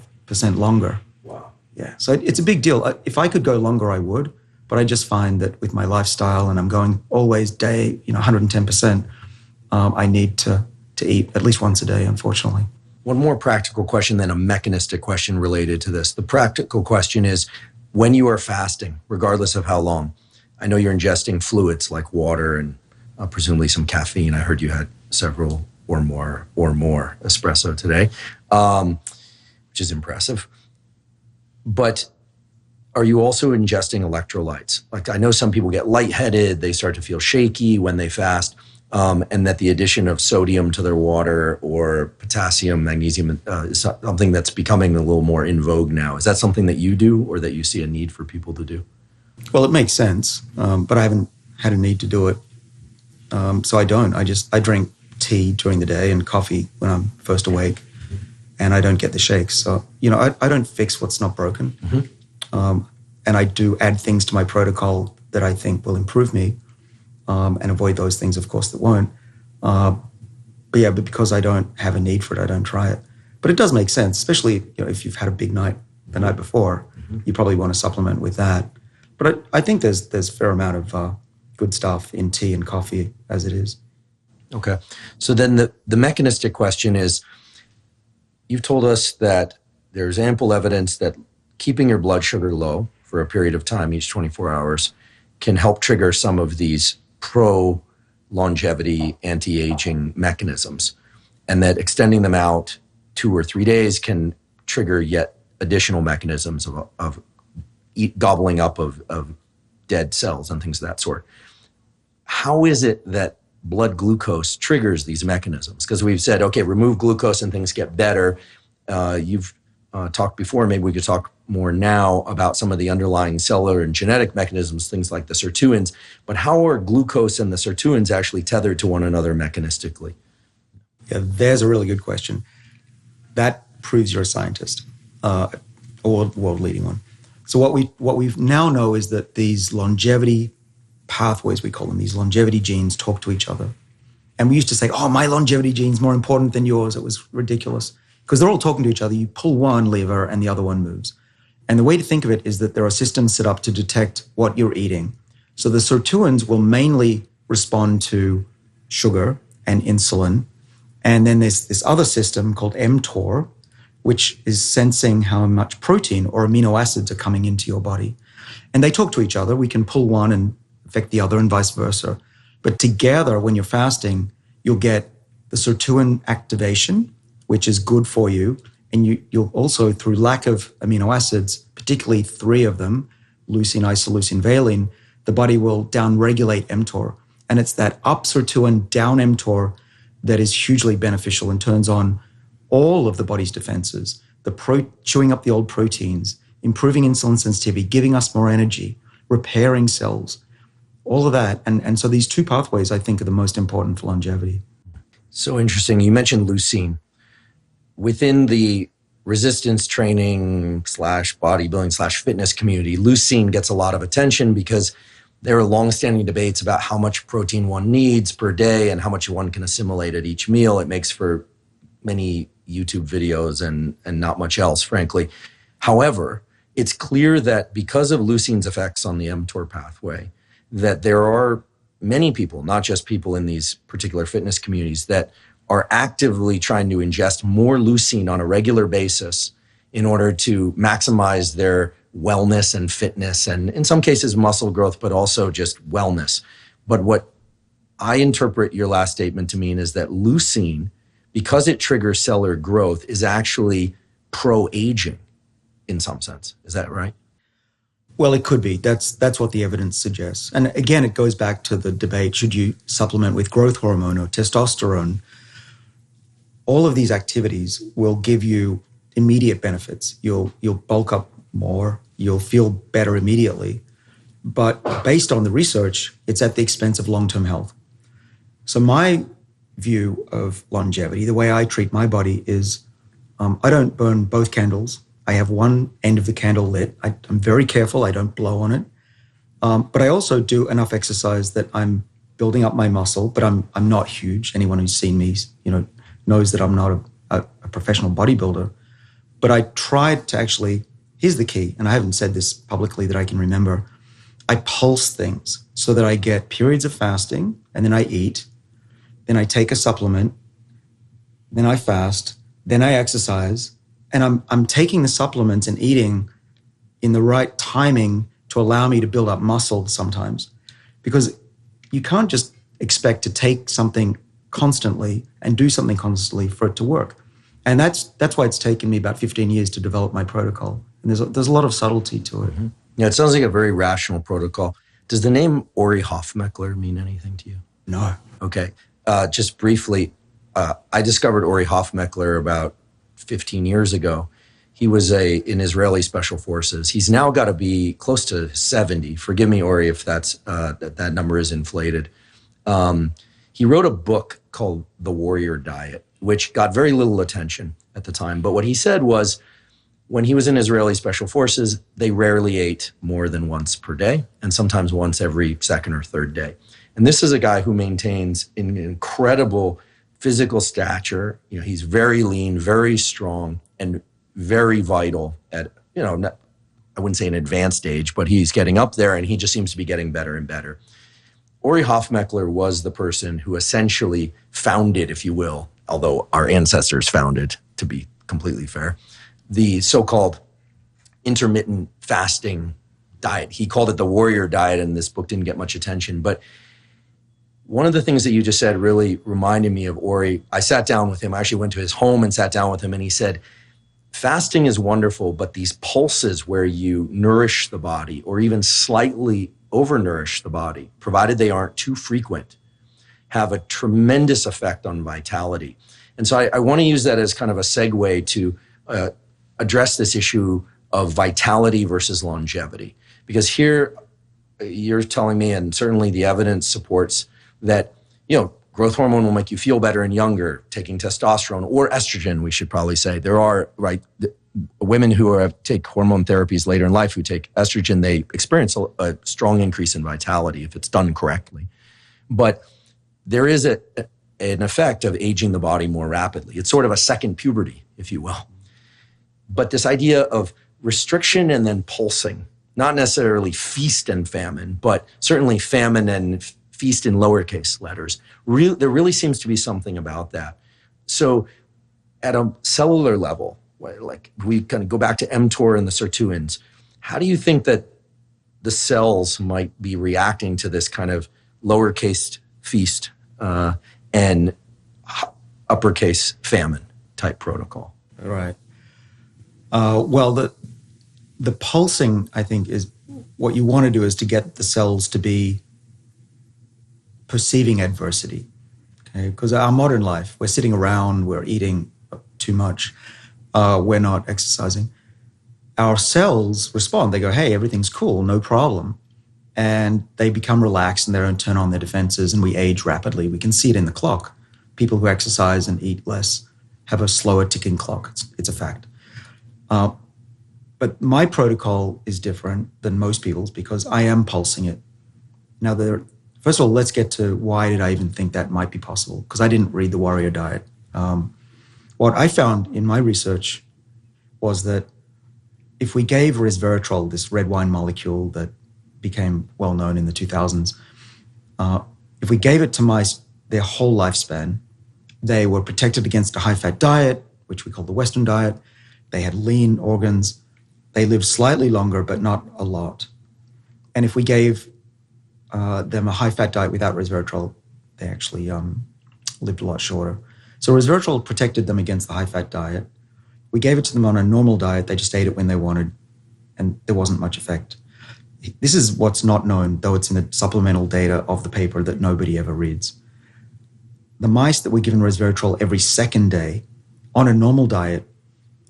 Speaker 2: longer.
Speaker 1: Wow.
Speaker 2: Yeah. So it's a big deal. If I could go longer, I would. But I just find that with my lifestyle, and I'm going always day, 110%, I need to eat at least once a day, unfortunately.
Speaker 1: One more practical question, then a mechanistic question related to this. The practical question is, when you are fasting, regardless of how long, I know you're ingesting fluids like water and presumably some caffeine. I heard you had several or more espresso today, which is impressive. But are you also ingesting electrolytes? Like, I know some people get lightheaded, they start to feel shaky when they fast, and that the addition of sodium to their water or potassium, magnesium is something that's becoming a little more in vogue now. Is that something that you do or that you see a need for people to do?
Speaker 2: Well, it makes sense, but I haven't had a need to do it. So I don't. I drink tea during the day and coffee when I'm first awake, and I don't get the shakes. So, I don't fix what's not broken. Mm-hmm. And I do add things to my protocol that I think will improve me, and avoid those things, of course, that won't. But because I don't have a need for it, I don't try it. But it does make sense, especially if you've had a big night the night before, mm-hmm. You probably want to supplement with that. But I think there's a fair amount of good stuff in tea and coffee as it is.
Speaker 1: Okay. So then the mechanistic question is, you've told us that there's ample evidence that keeping your blood sugar low for a period of time, each 24 hours, can help trigger some of these pro-longevity, anti-aging mechanisms, and that extending them out 2 or 3 days can trigger yet additional mechanisms of gobbling up of dead cells and things of that sort. How is it that blood glucose triggers these mechanisms? Because we've said, okay, remove glucose and things get better. You've talked before, maybe we could talk more now about some of the underlying cellular and genetic mechanisms, things like the sirtuins. But how are glucose and the sirtuins actually tethered to one another mechanistically?
Speaker 2: Yeah, there's a really good question. That proves you're a scientist, a world-leading one. So what we now know is that these longevity pathways, we call them, these longevity genes talk to each other. And we used to say, oh, my longevity gene's more important than yours. It was ridiculous because they're all talking to each other. You pull one lever and the other one moves. And the way to think of it is that there are systems set up to detect what you're eating. So the sirtuins will mainly respond to sugar and insulin. And then there's this other system called mTOR, which is sensing how much protein or amino acids are coming into your body. And they talk to each other. We can pull one and affect the other and vice versa. But together, when you're fasting, you'll get the sirtuin activation, which is good for you. And you'll also, through lack of amino acids, particularly 3 of them, leucine, isoleucine, valine, the body will downregulate mTOR. And it's that up sirtuin, down mTOR that is hugely beneficial and turns on all of the body's defenses, chewing up the old proteins, improving insulin sensitivity, giving us more energy, repairing cells, all of that. And so these 2 pathways, I think, are the most important for longevity.
Speaker 1: So interesting. You mentioned leucine. Within the resistance training / bodybuilding / fitness community, leucine gets a lot of attention because there are longstanding debates about how much protein one needs per day and how much one can assimilate at each meal. It makes for many YouTube videos and not much else, frankly. However, it's clear that because of leucine's effects on the mTOR pathway, that there are many people, not just people in these particular fitness communities, that are actively trying to ingest more leucine on a regular basis in order to maximize their wellness and fitness, and in some cases muscle growth, but also just wellness. But what I interpret your last statement to mean is that leucine, because it triggers cellular growth, is actually pro-aging in some sense. Is that right?
Speaker 2: Well, it could be. That's what the evidence suggests. And again, it goes back to the debate, should you supplement with growth hormone or testosterone? All of these activities will give you immediate benefits. You'll bulk up more, you'll feel better immediately. But based on the research, it's at the expense of long-term health. So my view of longevity, the way I treat my body is I don't burn both candles. I have one end of the candle lit. I'm very careful. I don't blow on it. But I also do enough exercise that I'm building up my muscle, but I'm not huge. Anyone who's seen me, knows that I'm not a professional bodybuilder. But I tried to actually, here's the key, and I haven't said this publicly that I can remember, I pulse things so that I get periods of fasting and then I eat. then I take a supplement, then I fast, then I exercise, and I'm taking the supplements and eating in the right timing to allow me to build up muscle sometimes. Because you can't just expect to take something constantly and do something constantly for it to work. And that's why it's taken me about 15 years to develop my protocol. And there's a lot of subtlety to it.
Speaker 1: Mm-hmm. Yeah, it sounds like a very rational protocol. Does the name Ori Hofmeckler mean anything to you?
Speaker 2: No.
Speaker 1: Okay. Just briefly, I discovered Ori Hofmeckler about 15 years ago. He was in Israeli Special Forces. He's now got to be close to 70. Forgive me, Ori, if that number is inflated. He wrote a book called The Warrior Diet, which got very little attention at the time. But what he said was, when he was in Israeli Special Forces, they rarely ate more than once per day, and sometimes once every second or third day. And this is a guy who maintains an incredible physical stature. You know, he's very lean, very strong, and very vital at, I wouldn't say an advanced age, but he's getting up there, and he just seems to be getting better and better. Ori Hofmeckler was the person who essentially founded, if you will, although our ancestors founded, to be completely fair, the so-called intermittent fasting diet. He called it the Warrior Diet, and this book didn't get much attention. But one of the things that you just said really reminded me of Ori. I sat down with him. I actually went to his home and sat down with him, and he said, fasting is wonderful, but these pulses where you nourish the body or even slightly overnourish the body, provided they aren't too frequent, have a tremendous effect on vitality. And so I want to use that as kind of a segue to address this issue of vitality versus longevity. Because here you're telling me, and certainly the evidence supports that, growth hormone will make you feel better and younger, taking testosterone or estrogen, we should probably say. There are, women who take hormone therapies later in life who take estrogen, they experience a strong increase in vitality if it's done correctly. But there is an effect of aging the body more rapidly. It's sort of a second puberty, if you will. But this idea of restriction and then pulsing, not necessarily feast and famine, but certainly famine and feast in lowercase letters. There really seems to be something about that. So at a cellular level, like we kind of go back to mTOR and the sirtuins, how do you think that the cells might be reacting to this kind of lowercase feast and uppercase famine type protocol?
Speaker 2: Right. Well, the pulsing, I think, is what you want to do is to get the cells to be perceiving adversity. Okay, because our modern life, we're sitting around, we're eating too much, we're not exercising. Our cells respond. They go, hey, everything's cool, no problem. And they become relaxed and they don't turn on their defenses, and we age rapidly. We can see it in the clock. People who exercise and eat less have a slower ticking clock. It's a fact. But my protocol is different than most people's because I am pulsing it. Now, first of all, let's get to why did I even think that might be possible? Because I didn't read the Warrior Diet. What I found in my research was that if we gave resveratrol, this red wine molecule that became well known in the 2000s, if we gave it to mice their whole lifespan, they were protected against a high-fat diet, which we call the Western diet. They had lean organs. They lived slightly longer, but not a lot. And if we gave them a high-fat diet without resveratrol, they actually lived a lot shorter. So resveratrol protected them against the high-fat diet. We gave it to them on a normal diet. They just ate it when they wanted, and there wasn't much effect. This is what's not known, though it's in the supplemental data of the paper that nobody ever reads. The mice that were given resveratrol every second day on a normal diet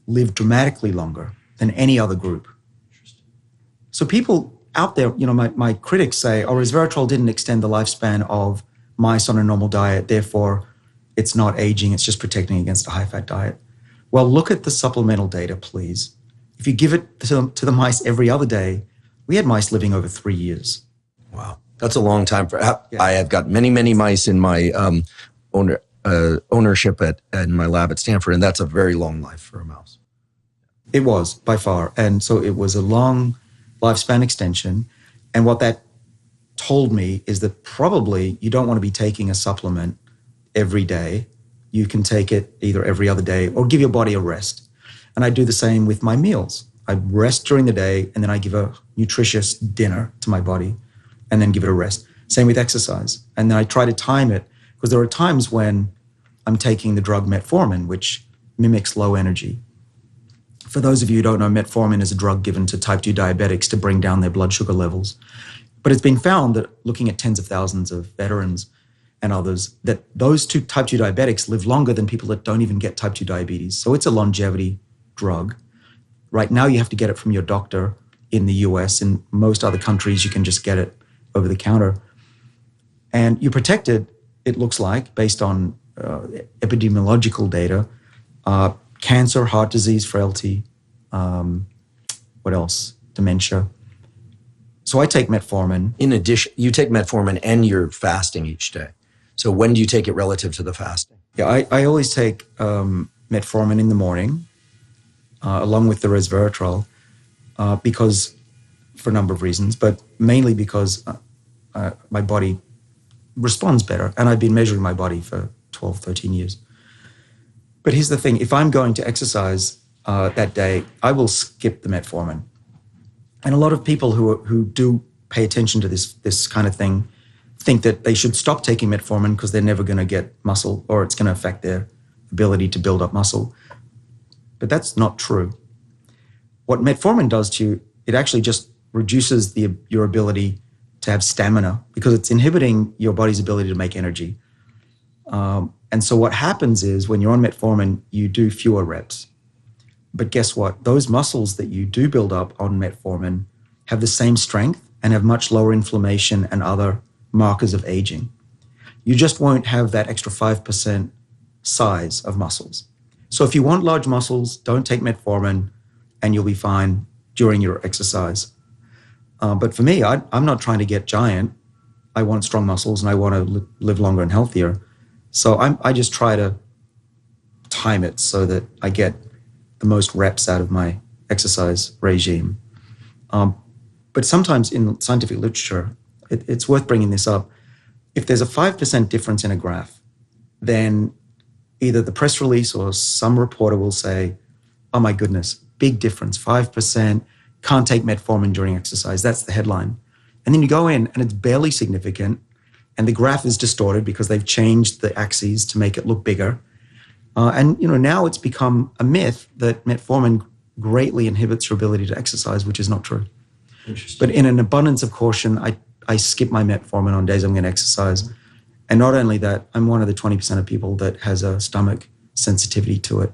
Speaker 2: lived dramatically longer than any other group. So people out there, my critics say, resveratrol didn't extend the lifespan of mice on a normal diet, therefore it's not aging, it's just protecting against a high-fat diet. Well, look at the supplemental data, please. If you give it to the mice every other day, we had mice living over 3 years.
Speaker 1: Wow. That's a long time. I have got many, many mice in my ownership in my lab at Stanford, and that's a very long life for a mouse.
Speaker 2: It was, by far. And so it was a long lifespan extension. And what that told me is that probably you don't want to be taking a supplement every day, you can take it either every other day or give your body a rest. And I do the same with my meals. I rest during the day, and then I give a nutritious dinner to my body and then give it a rest. Same with exercise. And then I try to time it, because there are times when I'm taking the drug metformin, which mimics low energy. For those of you who don't know, metformin is a drug given to type 2 diabetics to bring down their blood sugar levels. But it's been found that looking at tens of thousands of veterans and others, that those type 2 diabetics live longer than people that don't even get type 2 diabetes. So it's a longevity drug. Right now, you have to get it from your doctor in the US. In most other countries, you can just get it over the counter. And you're protected, it looks like, based on epidemiological data, cancer, heart disease, frailty, what else? Dementia. So I take metformin.
Speaker 1: In addition, you take metformin and you're fasting each day. So when do you take it relative to the fasting?
Speaker 2: Yeah, I always take metformin in the morning, along with the resveratrol, because for a number of reasons, but mainly because my body responds better. And I've been measuring my body for 12, 13 years. But here's the thing. If I'm going to exercise that day, I will skip the metformin. And a lot of people who do pay attention to this kind of thing think that they should stop taking metformin because they're never going to get muscle, or it's going to affect their ability to build up muscle. But that's not true. What metformin does to you, it actually just reduces your ability to have stamina, because it's inhibiting your body's ability to make energy. And so what happens is when you're on metformin, you do fewer reps. But guess what? Those muscles that you do build up on metformin have the same strength and have much lower inflammation and other markers of aging. You just won't have that extra 5% size of muscles. So if you want large muscles, don't take metformin and you'll be fine during your exercise. But for me, I'm not trying to get giant. I want strong muscles and I want to live longer and healthier. So I just try to time it so that I get the most reps out of my exercise regime. But sometimes in scientific literature, it's worth bringing this up. If there's a 5% difference in a graph, then either the press release or some reporter will say, oh my goodness, big difference, 5%, can't take metformin during exercise. That's the headline. And then you go in and it's barely significant, and the graph is distorted because they've changed the axes to make it look bigger. And now it's become a myth that metformin greatly inhibits your ability to exercise, which is not true. But in an abundance of caution, I skip my metformin on days I'm going to exercise. And not only that, I'm one of the 20% of people that has a stomach sensitivity to it.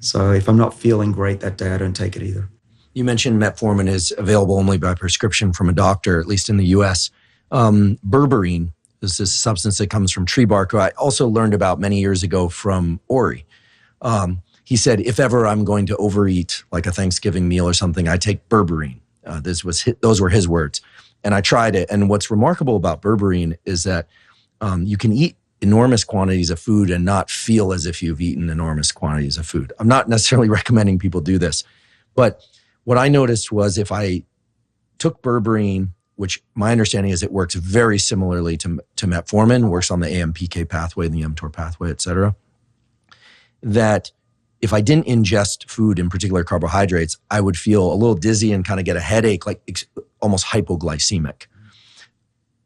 Speaker 2: So if I'm not feeling great that day, I don't take it either.
Speaker 1: You mentioned metformin is available only by prescription from a doctor, at least in the US. Berberine is this substance that comes from tree bark, who I also learned about many years ago from Ori. He said, if ever I'm going to overeat, like a Thanksgiving meal or something, I take berberine. Those were his words. And I tried it. And what's remarkable about berberine is that you can eat enormous quantities of food and not feel as if you've eaten enormous quantities of food. I'm not necessarily recommending people do this. But what I noticed was if I took berberine, which my understanding is it works very similarly to metformin, works on the AMPK pathway, the mTOR pathway, et cetera, that if I didn't ingest food, in particular carbohydrates, I would feel a little dizzy and kind of get a headache, like almost hypoglycemic.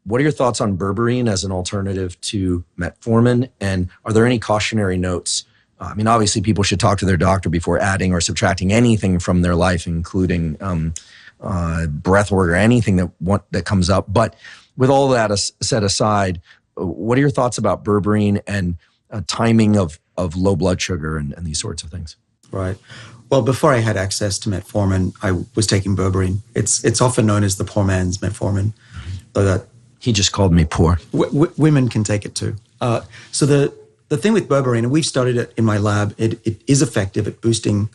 Speaker 1: What are your thoughts on berberine as an alternative to metformin? And are there any cautionary notes? I mean, obviously people should talk to their doctor before adding or subtracting anything from their life, including breath work or anything that comes up. But with all that set aside, what are your thoughts about berberine and timing of low blood sugar and these sorts of things?
Speaker 2: Right. Well, before I had access to metformin, I was taking berberine. It's often known as the poor man's metformin. So that
Speaker 1: he just called me poor.
Speaker 2: Women can take it too. So the thing with berberine, and we've studied it in my lab, it is effective at boosting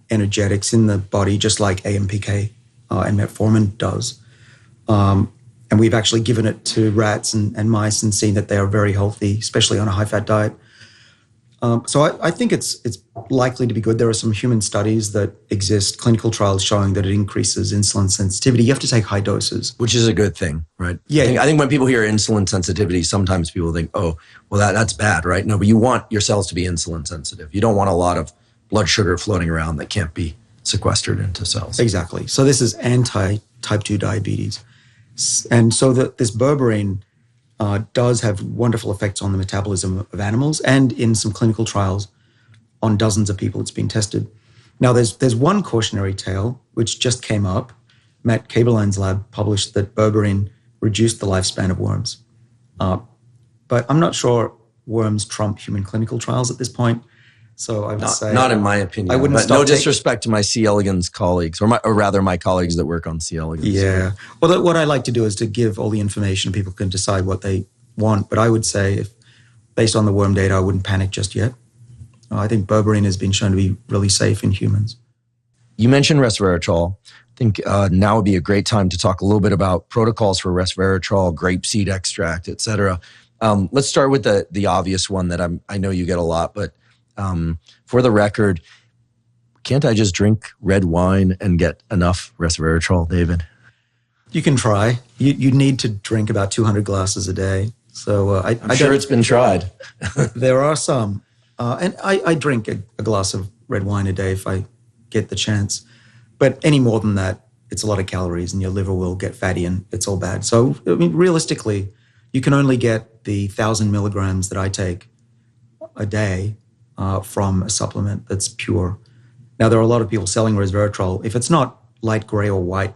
Speaker 2: energetics in the body, just like AMPK and metformin does. And we've actually given it to rats and mice and seen that they are very healthy, especially on a high-fat diet. So I think it's likely to be good. There are some human studies that exist, clinical trials showing that it increases insulin sensitivity. You have to take high doses.
Speaker 1: Which is a good thing, right?
Speaker 2: Yeah.
Speaker 1: I think when people hear insulin sensitivity, sometimes people think, oh, well, that's bad, right? No, but you want your cells to be insulin sensitive. You don't want a lot of blood sugar floating around that can't be sequestered into cells.
Speaker 2: Exactly. So this is anti-type 2 diabetes. And so this berberine does have wonderful effects on the metabolism of animals, and in some clinical trials on dozens of people it's been tested. Now there's one cautionary tale which just came up. Matt Kaberlein's lab published that berberine reduced the lifespan of worms. But I'm not sure worms trump human clinical trials at this point. So I would say...
Speaker 1: Not in my opinion.
Speaker 2: I wouldn't.
Speaker 1: But no disrespect to my C. elegans colleagues, or rather my colleagues that work on C. elegans.
Speaker 2: Yeah. Well, what I like to do is to give all the information. People can decide what they want. But I would say, if based on the worm data, I wouldn't panic just yet. I think berberine has been shown to be really safe in humans.
Speaker 1: You mentioned resveratrol. I think now would be a great time to talk a little bit about protocols for resveratrol, grapeseed extract, et cetera. Let's start with the obvious one that I know you get a lot, but for the record, can't I just drink red wine and get enough resveratrol, David?
Speaker 2: You can try. You need to drink about 200 glasses a day. So
Speaker 1: I'm sure it's been tried.
Speaker 2: There are some. And I drink a glass of red wine a day if I get the chance. But any more than that, it's a lot of calories and your liver will get fatty and it's all bad. So, I mean, realistically, you can only get the 1,000 milligrams that I take a day from a supplement that's pure. Now, there are a lot of people selling resveratrol. If it's not light gray or white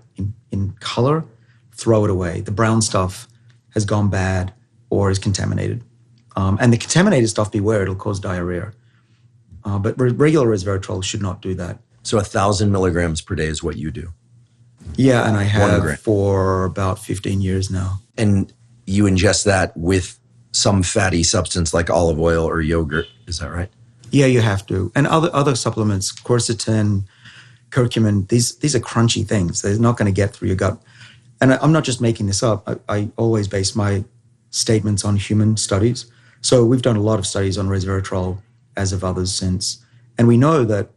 Speaker 2: in color, throw it away. The brown stuff has gone bad or is contaminated. And the contaminated stuff, beware, it'll cause diarrhea. But regular resveratrol should not do that.
Speaker 1: So 1,000 milligrams per day is what you do?
Speaker 2: Yeah, and I have for about 15 years now.
Speaker 1: And you ingest that with some fatty substance like olive oil or yogurt, is that right?
Speaker 2: Yeah, you have to. And other supplements, quercetin, curcumin, these are crunchy things. They're not going to get through your gut. And I'm not just making this up. I always base my statements on human studies. So we've done a lot of studies on resveratrol, as have others since. And we know that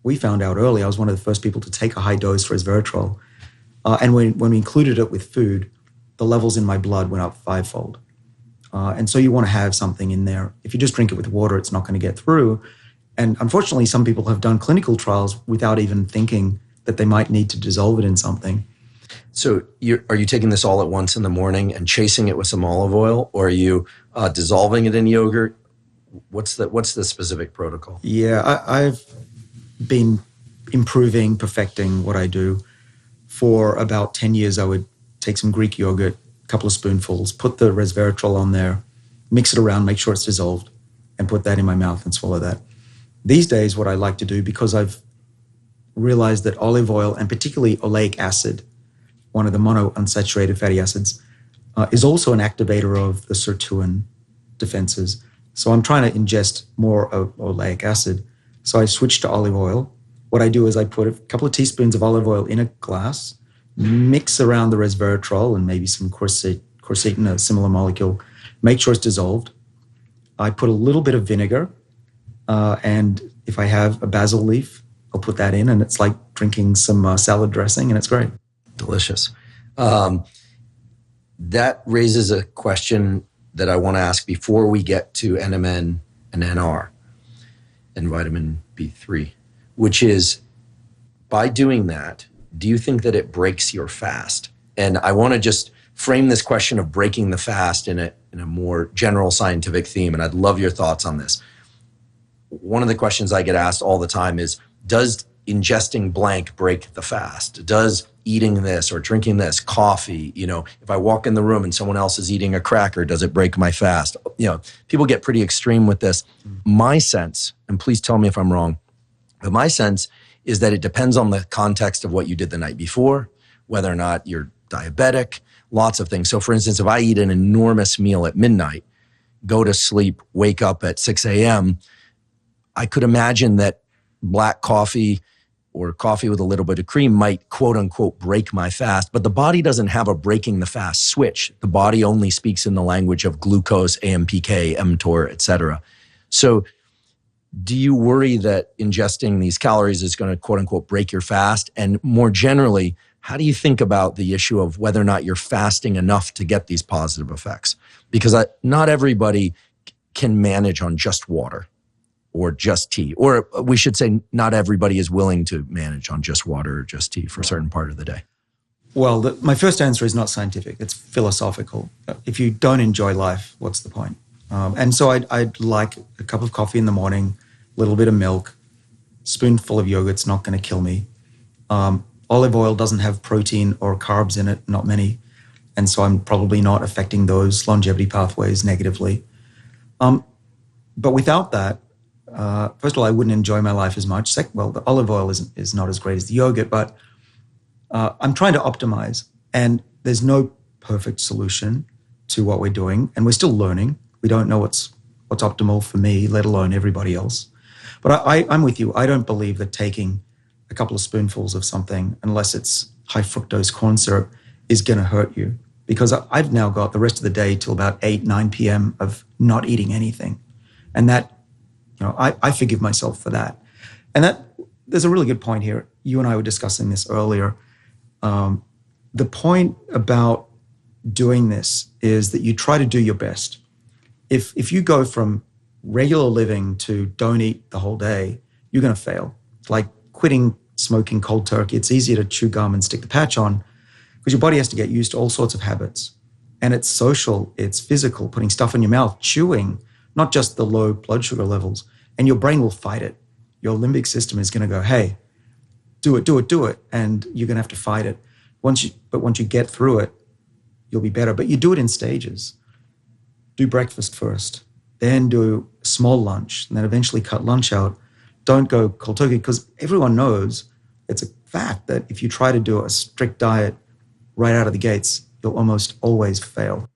Speaker 2: we found out early, I was one of the first people to take a high dose resveratrol. And when we included it with food, the levels in my blood went up 5-fold. And so you want to have something in there. If you just drink it with water, it's not going to get through. And unfortunately, some people have done clinical trials without even thinking that they might need to dissolve it in something.
Speaker 1: So are you taking this all at once in the morning and chasing it with some olive oil, or are you dissolving it in yogurt? What's the specific protocol?
Speaker 2: Yeah, I've been improving, perfecting what I do. For about 10 years, I would take some Greek yogurt, a couple of spoonfuls, put the resveratrol on there, mix it around, make sure it's dissolved, and put that in my mouth and swallow that. These days, what I like to do, because I've realized that olive oil, and particularly oleic acid, one of the monounsaturated fatty acids, is also an activator of the sirtuin defenses. So I'm trying to ingest more of oleic acid. So I switched to olive oil. What I do is I put a couple of teaspoons of olive oil in a glass, mix around the resveratrol and maybe some quercetin, a similar molecule, make sure it's dissolved. I put a little bit of vinegar, and if I have a basil leaf, I'll put that in, and it's like drinking some salad dressing, and it's great.
Speaker 1: Delicious. That raises a question that I want to ask before we get to NMN and NR and vitamin B3, which is, by doing that, do you think that it breaks your fast? And I want to just frame this question of breaking the fast in a more general scientific theme, and I'd love your thoughts on this. One of the questions I get asked all the time is, does ingesting blank break the fast? Does eating this or drinking this, coffee, if I walk in the room and someone else is eating a cracker, does it break my fast? People get pretty extreme with this. My sense, and please tell me if I'm wrong, but my sense is that it depends on the context of what you did the night before, whether or not you're diabetic, lots of things. So for instance, if I eat an enormous meal at midnight, go to sleep, wake up at 6 a.m., I could imagine that black coffee or coffee with a little bit of cream might, quote unquote, break my fast. But the body doesn't have a breaking the fast switch. The body only speaks in the language of glucose, AMPK, mTOR, et cetera. So do you worry that ingesting these calories is going to, quote unquote, break your fast? And more generally, how do you think about the issue of whether or not you're fasting enough to get these positive effects? Because not everybody can manage on just water or just tea. Or we should say not everybody is willing to manage on just water or just tea for a certain part of the day.
Speaker 2: Well, my first answer is not scientific. It's philosophical. If you don't enjoy life, what's the point? And so I'd like a cup of coffee in the morning, a little bit of milk, spoonful of yogurt's not going to kill me. Olive oil doesn't have protein or carbs in it, not many. And so I'm probably not affecting those longevity pathways negatively. But without that, first of all, I wouldn't enjoy my life as much. Well, the olive oil is not as great as the yogurt, but I'm trying to optimize. And there's no perfect solution to what we're doing. And we're still learning. We don't know what's optimal for me, let alone everybody else. But I'm with you. I don't believe that taking a couple of spoonfuls of something, unless it's high fructose corn syrup, is going to hurt you. Because I've now got the rest of the day till about 8, 9 p.m. of not eating anything. And that, I forgive myself for that. And that there's a really good point here. You and I were discussing this earlier. The point about doing this is that you try to do your best. If you go from regular living to don't eat the whole day, you're going to fail. It's like quitting smoking cold turkey. It's easier to chew gum and stick the patch on because your body has to get used to all sorts of habits. And it's social, it's physical, putting stuff in your mouth, chewing, not just the low blood sugar levels. And your brain will fight it. Your limbic system is going to go, hey, do it. And you're going to have to fight it. Once you get through it, you'll be better. But you do it in stages. Do breakfast first, then do a small lunch, and then eventually cut lunch out. Don't go cold turkey because everyone knows it's a fact that if you try to do a strict diet right out of the gates, you'll almost always fail.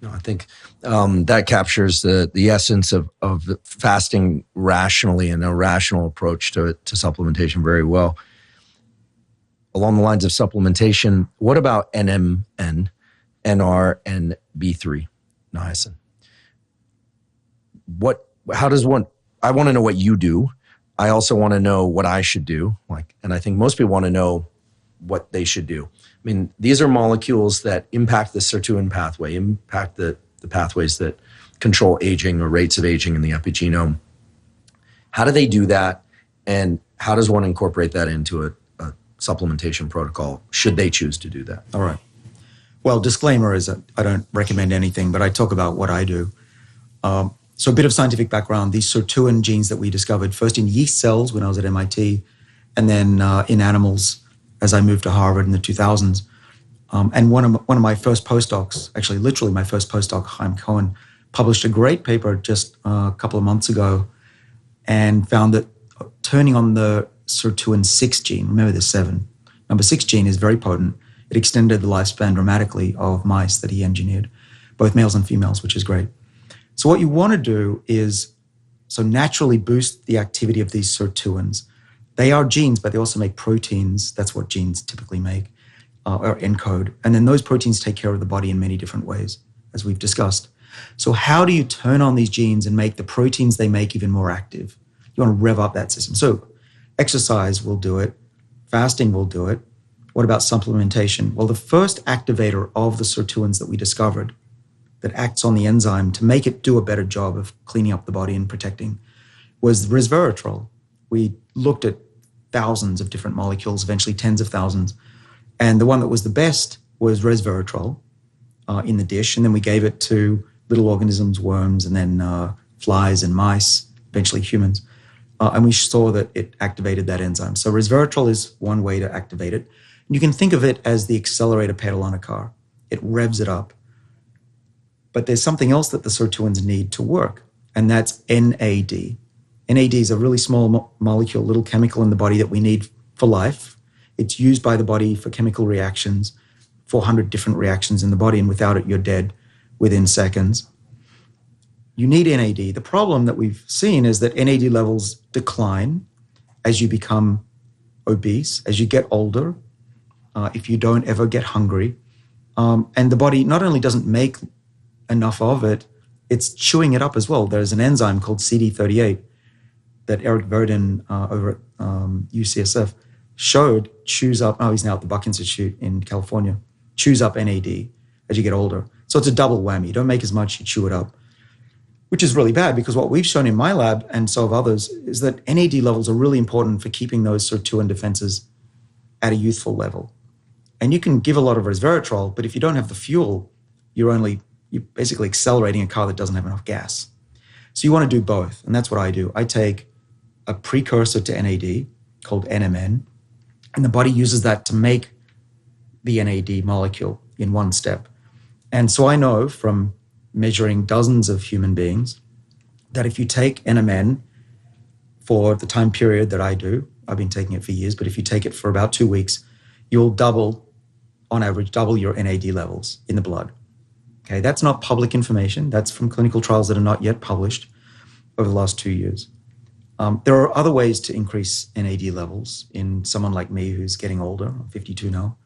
Speaker 1: No, I think that captures the essence of fasting rationally and a rational approach to supplementation very well. Along the lines of supplementation, what about NMN, NR, and B3 niacin? I want to know what you do. I also want to know what I should do. And I think most people want to know what they should do. I mean, these are molecules that impact the sirtuin pathway, impact the pathways that control aging or rates of aging in the epigenome. How do they do that? And how does one incorporate that into a supplementation protocol, should they choose to do that?
Speaker 2: All right. Well, disclaimer is that I don't recommend anything, but I talk about what I do. So a bit of scientific background. These sirtuin genes that we discovered first in yeast cells when I was at MIT, and then in animals as I moved to Harvard in the 2000s. And one of my first postdocs, actually literally my first postdoc, Chaim Cohen, published a great paper just a couple of months ago and found that turning on the sirtuin 6 gene, remember the 7, number 6 gene is very potent. It extended the lifespan dramatically of mice that he engineered, both males and females, which is great. So what you want to do is naturally boost the activity of these sirtuins. They are genes, but they also make proteins. That's what genes typically make, or encode. And then those proteins take care of the body in many different ways, as we've discussed. So how do you turn on these genes and make the proteins they make even more active? You want to rev up that system. So exercise will do it. Fasting will do it. What about supplementation? Well, the first activator of the sirtuins that we discovered that acts on the enzyme to make it do a better job of cleaning up the body and protecting was resveratrol. We looked at thousands of different molecules, eventually tens of thousands. And the one that was the best was resveratrol in the dish. And then we gave it to little organisms, worms, and then flies and mice, eventually humans. And we saw that it activated that enzyme. So resveratrol is one way to activate it. And you can think of it as the accelerator pedal on a car. It revs it up. But there's something else that the sirtuins need to work, and that's NAD. NAD is a really small molecule, little chemical in the body that we need for life. It's used by the body for chemical reactions, 400 different reactions in the body, and without it, you're dead within seconds. You need NAD. The problem that we've seen is that NAD levels decline as you become obese, as you get older, if you don't ever get hungry. And the body not only doesn't make enough of it, it's chewing it up as well. There's an enzyme called CD38 that Eric Verdin over at UCSF showed chews up, he's now at the Buck Institute in California, chews up NAD as you get older. So it's a double whammy. You don't make as much, you chew it up, which is really bad because what we've shown in my lab and so have others is that NAD levels are really important for keeping those sirtuin defenses at a youthful level. And you can give a lot of resveratrol, but if you don't have the fuel, you're basically accelerating a car that doesn't have enough gas. So you want to do both, and that's what I do. I take a precursor to NAD called NMN, and the body uses that to make the NAD molecule in one step. And so I know from measuring dozens of human beings that if you take NMN for the time period that I do, I've been taking it for years, but if you take it for about 2 weeks, you'll on average, double your NAD levels in the blood. Okay, that's not public information. That's from clinical trials that are not yet published over the last 2 years. There are other ways to increase NAD levels in someone like me who's getting older. I'm 52 now.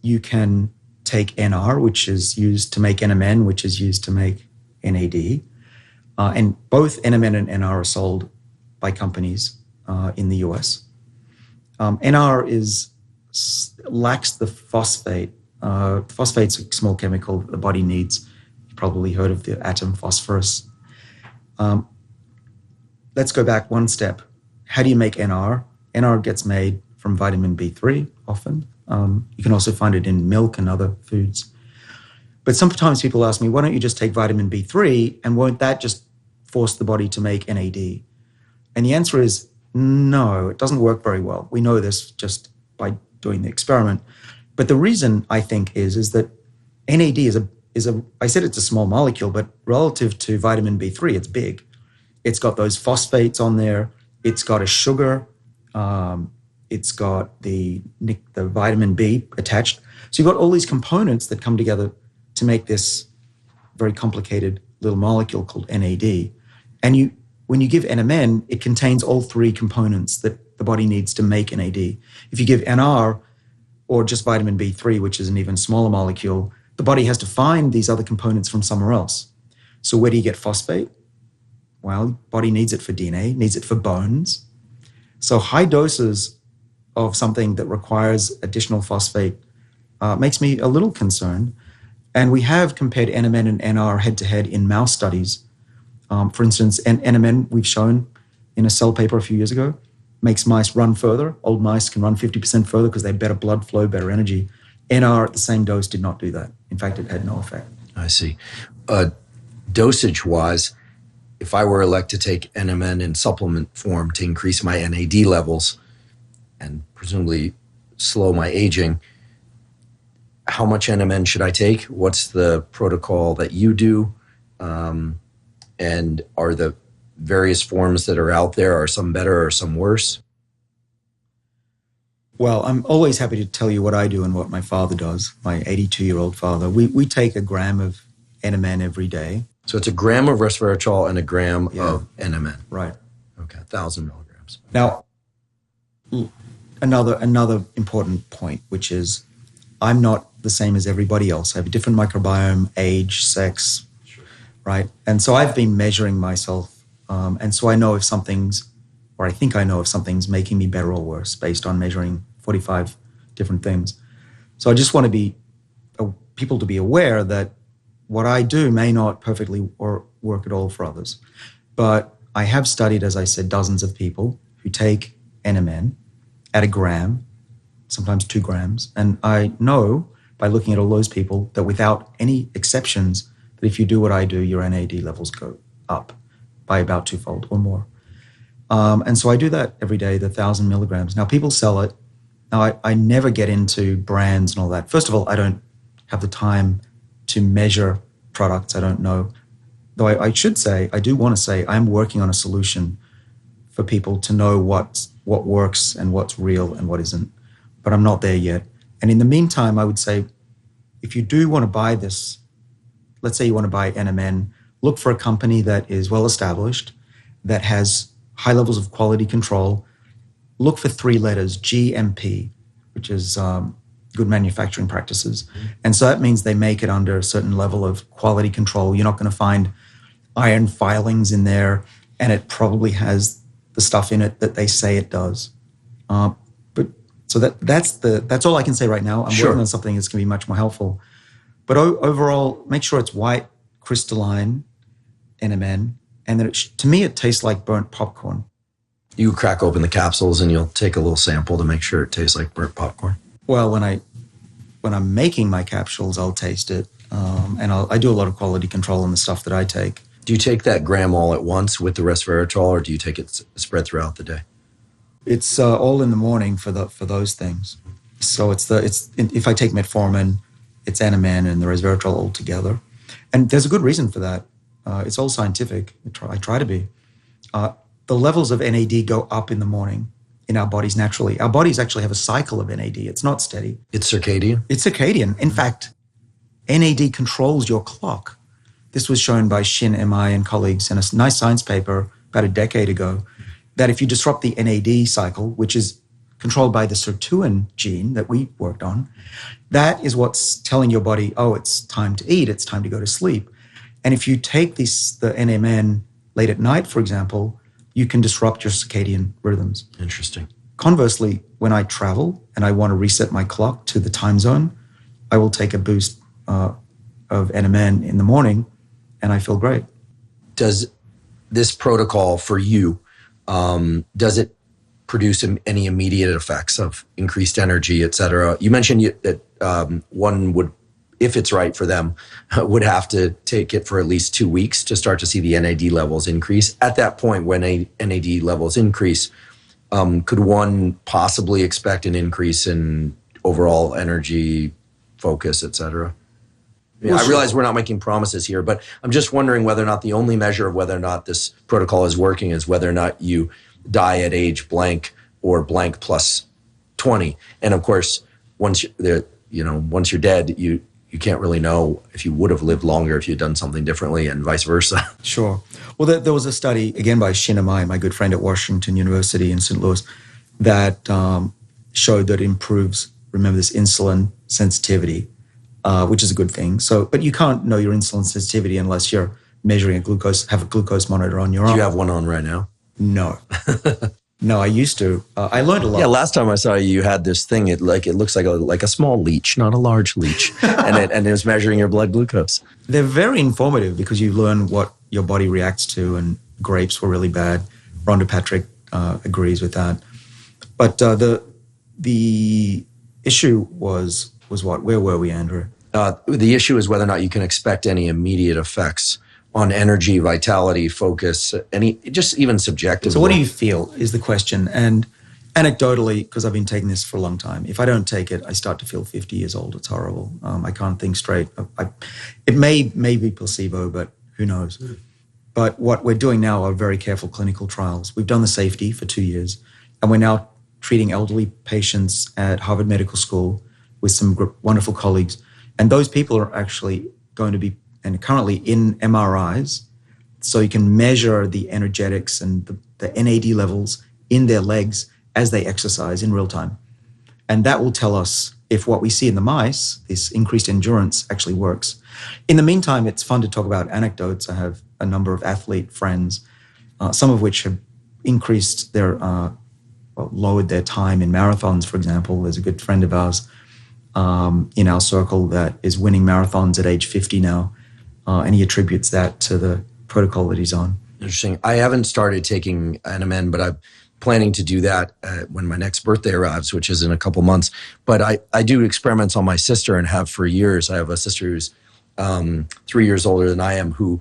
Speaker 2: You can take NR, which is used to make NMN, which is used to make NAD. And both NMN and NR are sold by companies in the US. NR lacks the phosphate. Phosphate's a small chemical the body needs. You've probably heard of the atom phosphorus. Let's go back one step. How do you make NR? NR gets made from vitamin B3 often. You can also find it in milk and other foods. But sometimes people ask me, why don't you just take vitamin B3 and won't that just force the body to make NAD? And the answer is no, it doesn't work very well. We know this just by doing the experiment. But the reason I think is that NAD is I said it's a small molecule, but relative to vitamin B3, it's big. It's got those phosphates on there. It's got a sugar. It's got the vitamin B attached. So you've got all these components that come together to make this very complicated little molecule called NAD. And when you give NMN, it contains all three components that the body needs to make NAD. If you give NR or just vitamin B3, which is an even smaller molecule, the body has to find these other components from somewhere else. So where do you get phosphate? Well, the body needs it for DNA, needs it for bones. So high doses of something that requires additional phosphate makes me a little concerned. And we have compared NMN and NR head-to-head in mouse studies. For instance, NMN, we've shown in a Cell paper a few years ago, makes mice run further. Old mice can run 50% further because they have better blood flow, better energy. NR at the same dose did not do that. In fact, it had no effect.
Speaker 1: I see. Dosage-wise, if I were elect to take NMN in supplement form to increase my NAD levels and presumably slow my aging, how much NMN should I take? What's the protocol that you do? And are the various forms that are out there, are some better or some worse?
Speaker 2: Well, I'm always happy to tell you what I do and what my father does, my 82-year-old father. We take a gram of NMN every day.
Speaker 1: So it's a gram of resveratrol and a gram of NMN.
Speaker 2: Right.
Speaker 1: Okay, 1,000 milligrams.
Speaker 2: Now, another important point, which is I'm not the same as everybody else. I have a different microbiome, age, sex, right? And so I've been measuring myself. And so I know if something's, or I think I know if something's making me better or worse based on measuring 45 different things. So I just want people to be aware that what I do may not perfectly work at all for others. But I have studied, as I said, dozens of people who take NMN at a gram, sometimes 2 grams. And I know by looking at all those people that without any exceptions, that if you do what I do, your NAD levels go up by about 2-fold or more. And so I do that every day, the 1,000 milligrams. Now, people sell it. Now, I never get into brands and all that. First of all, I don't have the time to measure products. I don't know. Though I should say, I do want to say I'm working on a solution for people to know what works and what's real and what isn't. But I'm not there yet. And in the meantime, I would say, if you do want to buy this, let's say you want to buy NMN, look for a company that is well established, that has high levels of quality control. Look for 3 letters, GMP, which is good manufacturing practices. And so that means they make it under a certain level of quality control. You're not going to find iron filings in there, and it probably has the stuff in it that they say it does. That's all I can say right now. I'm working on something that's going to be much more helpful. But overall, make sure it's white, crystalline NMN, and that to me it tastes like burnt popcorn.
Speaker 1: You crack open the capsules and you'll take a little sample to make sure it tastes like burnt popcorn.
Speaker 2: Well, when I'm making my capsules, I'll taste it, and I do a lot of quality control on the stuff that I take.
Speaker 1: Do you take that gram all at once with the resveratrol, or do you take it spread throughout the day?
Speaker 2: It's all in the morning for those things. So if I take metformin, it's NMN and the resveratrol all together, and there's a good reason for that. It's all scientific. I try to be. The levels of NAD go up in the morning in our bodies naturally. Our bodies actually have a cycle of NAD. It's not steady.
Speaker 1: It's circadian?
Speaker 2: It's circadian. In fact, NAD controls your clock. This was shown by ShtsNG and colleagues in a nice science paper about a decade ago, that if you disrupt the NAD cycle, which is controlled by the sirtuin gene that we worked on, that is what's telling your body, oh, it's time to eat, it's time to go to sleep. And if you take the NMN late at night, for example, you can disrupt your circadian rhythms.
Speaker 1: Interesting.
Speaker 2: Conversely, when I travel and I want to reset my clock to the time zone, I will take a boost of NMN in the morning, and I feel great.
Speaker 1: Does this protocol for you, does it produce any immediate effects of increased energy, et cetera? You mentioned that one would, if it's right for them, would have to take it for at least 2 weeks to start to see the NAD levels increase. At that point, when NAD levels increase, could one possibly expect an increase in overall energy, focus, et cetera?
Speaker 2: Well,
Speaker 1: I realize we're not making promises here, but I'm just wondering whether or not the only measure of whether or not this protocol is working is whether or not you die at age blank or blank plus 20. And of course, once you're dead, you can't really know if you would have lived longer if you'd done something differently, and vice versa.
Speaker 2: Sure. Well, there was a study, again, by ShtsNG, my good friend at Washington University in St. Louis, that showed that it improves, remember this, insulin sensitivity, which is a good thing. But you can't know your insulin sensitivity unless you're measuring have a glucose monitor on your arm.
Speaker 1: Do you have one on right now?
Speaker 2: No. No, I used to. I learned a lot.
Speaker 1: Yeah, last time I saw you, you had this thing. It looks like a small leech, not a large leech, and it was measuring your blood glucose.
Speaker 2: They're very informative because you learn what your body reacts to, and grapes were really bad. Rhonda Patrick agrees with that. But the issue was what? Where were we, Andrew?
Speaker 1: The issue is whether or not you can expect any immediate effects on energy, vitality, focus, just even subjectively.
Speaker 2: So what do you feel is the question. And anecdotally, because I've been taking this for a long time, if I don't take it, I start to feel 50 years old. It's horrible. I can't think straight. It may be placebo, but who knows? But what we're doing now are very careful clinical trials. We've done the safety for 2 years, and we're now treating elderly patients at Harvard Medical School with some wonderful colleagues. And those people are actually going to be, and currently in MRIs, so you can measure the energetics and the NAD levels in their legs as they exercise in real time. And that will tell us if what we see in the mice, this increased endurance, actually works. In the meantime, it's fun to talk about anecdotes. I have a number of athlete friends, some of which have increased lowered their time in marathons, for example. There's a good friend of ours in our circle that is winning marathons at age 50 now. And he attributes that to the protocol that he's on.
Speaker 1: Interesting. I haven't started taking NMN, but I'm planning to do that when my next birthday arrives, which is in a couple months. But I do experiments on my sister and have for years. I have a sister who's 3 years older than I am who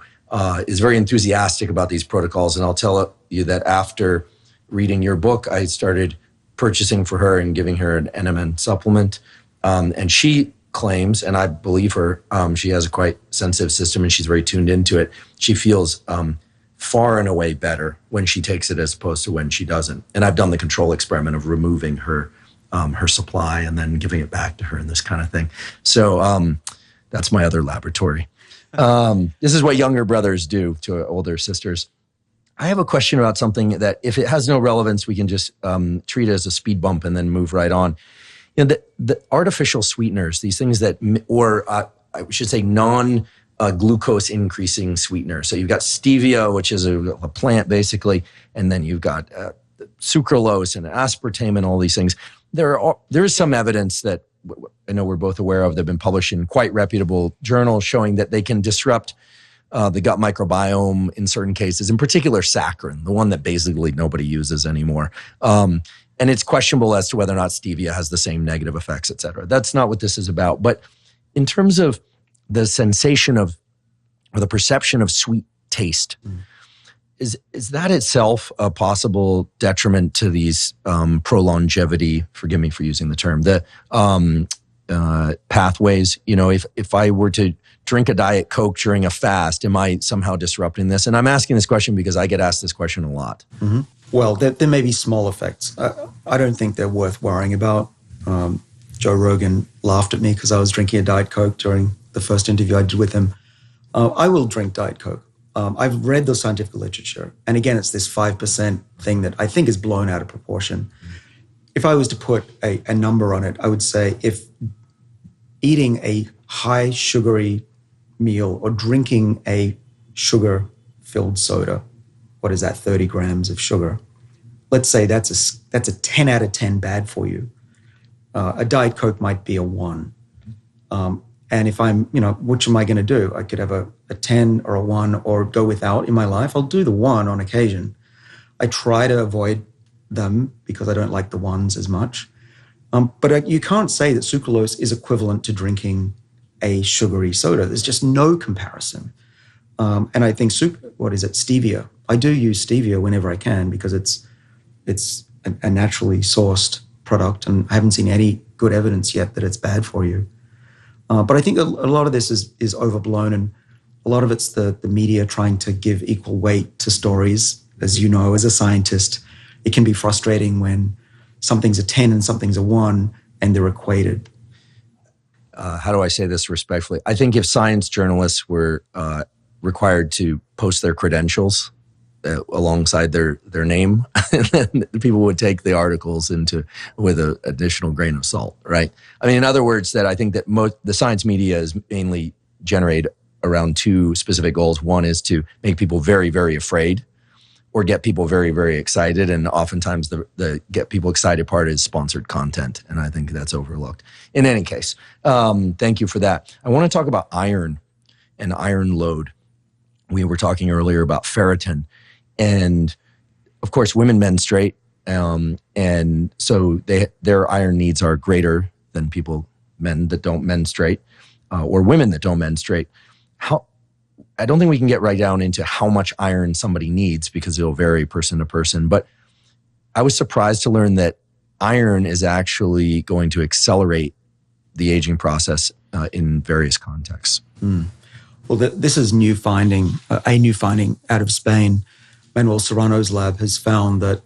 Speaker 1: is very enthusiastic about these protocols. And I'll tell you that after reading your book, I started purchasing for her and giving her an NMN supplement. And she claims, and I believe her, she has a quite sensitive system and she's very tuned into it. She feels far and away better when she takes it as opposed to when she doesn't. And I've done the control experiment of removing her supply and then giving it back to her and this kind of thing. So that's my other laboratory. This is what younger brothers do to older sisters. I have a question about something that if it has no relevance, we can just treat it as a speed bump and then move right on. the artificial sweeteners, these things that, or I should say non-glucose increasing sweeteners. So you've got stevia, which is a plant basically, and then you've got sucralose and aspartame and all these things. There is some evidence that I know we're both aware of that have been published in quite reputable journals showing that they can disrupt the gut microbiome in certain cases, in particular saccharin, the one that basically nobody uses anymore. And it's questionable as to whether or not stevia has the same negative effects, et cetera. That's not what this is about. But in terms of the sensation of, or the perception of sweet taste, is that itself a possible detriment to these pro-longevity, forgive me for using the term, the pathways? You know, if I were to drink a Diet Coke during a fast, am I somehow disrupting this? And I'm asking this question because I get asked this question a lot.
Speaker 2: Mm-hmm. Well, there may be small effects. I don't think they're worth worrying about. Joe Rogan laughed at me because I was drinking a Diet Coke during the first interview I did with him. I will drink Diet Coke. I've read the scientific literature. And again, it's this 5% thing that I think is blown out of proportion. If I was to put a number on it, I would say if eating a high sugary meal or drinking a sugar-filled soda, what is that, 30 grams of sugar, let's say that's a 10 out of 10 bad for you. A Diet Coke might be a 1. And if I'm, which am I going to do? I could have a 10 or a 1 or go without in my life. I'll do the 1 on occasion. I try to avoid them because I don't like the 1s as much. But you can't say that sucralose is equivalent to drinking a sugary soda. There's just no comparison. And I think stevia. I do use stevia whenever I can because it's a naturally sourced product, and I haven't seen any good evidence yet that it's bad for you. But I think a lot of this is overblown, and a lot of it's the media trying to give equal weight to stories. As you know, as a scientist, it can be frustrating when something's a 10 and something's a 1 and they're equated.
Speaker 1: How do I say this respectfully? I think if science journalists were required to post their credentials alongside their name, then people would take the articles with an additional grain of salt, right? I mean, in other words, that I think that the science media is mainly generated around 2 specific goals. One is to make people very, very afraid, or get people very, very excited. And oftentimes the get people excited part is sponsored content. And I think that's overlooked. In any case, thank you for that. I want to talk about iron and iron load. We were talking earlier about ferritin. And of course, women menstruate. And so their iron needs are greater than men that don't menstruate, or women that don't menstruate. I don't think we can get right down into how much iron somebody needs because it'll vary person to person. But I was surprised to learn that iron is actually going to accelerate the aging process in various contexts.
Speaker 2: Well, this is a new finding out of Spain. Manuel Serrano's lab has found that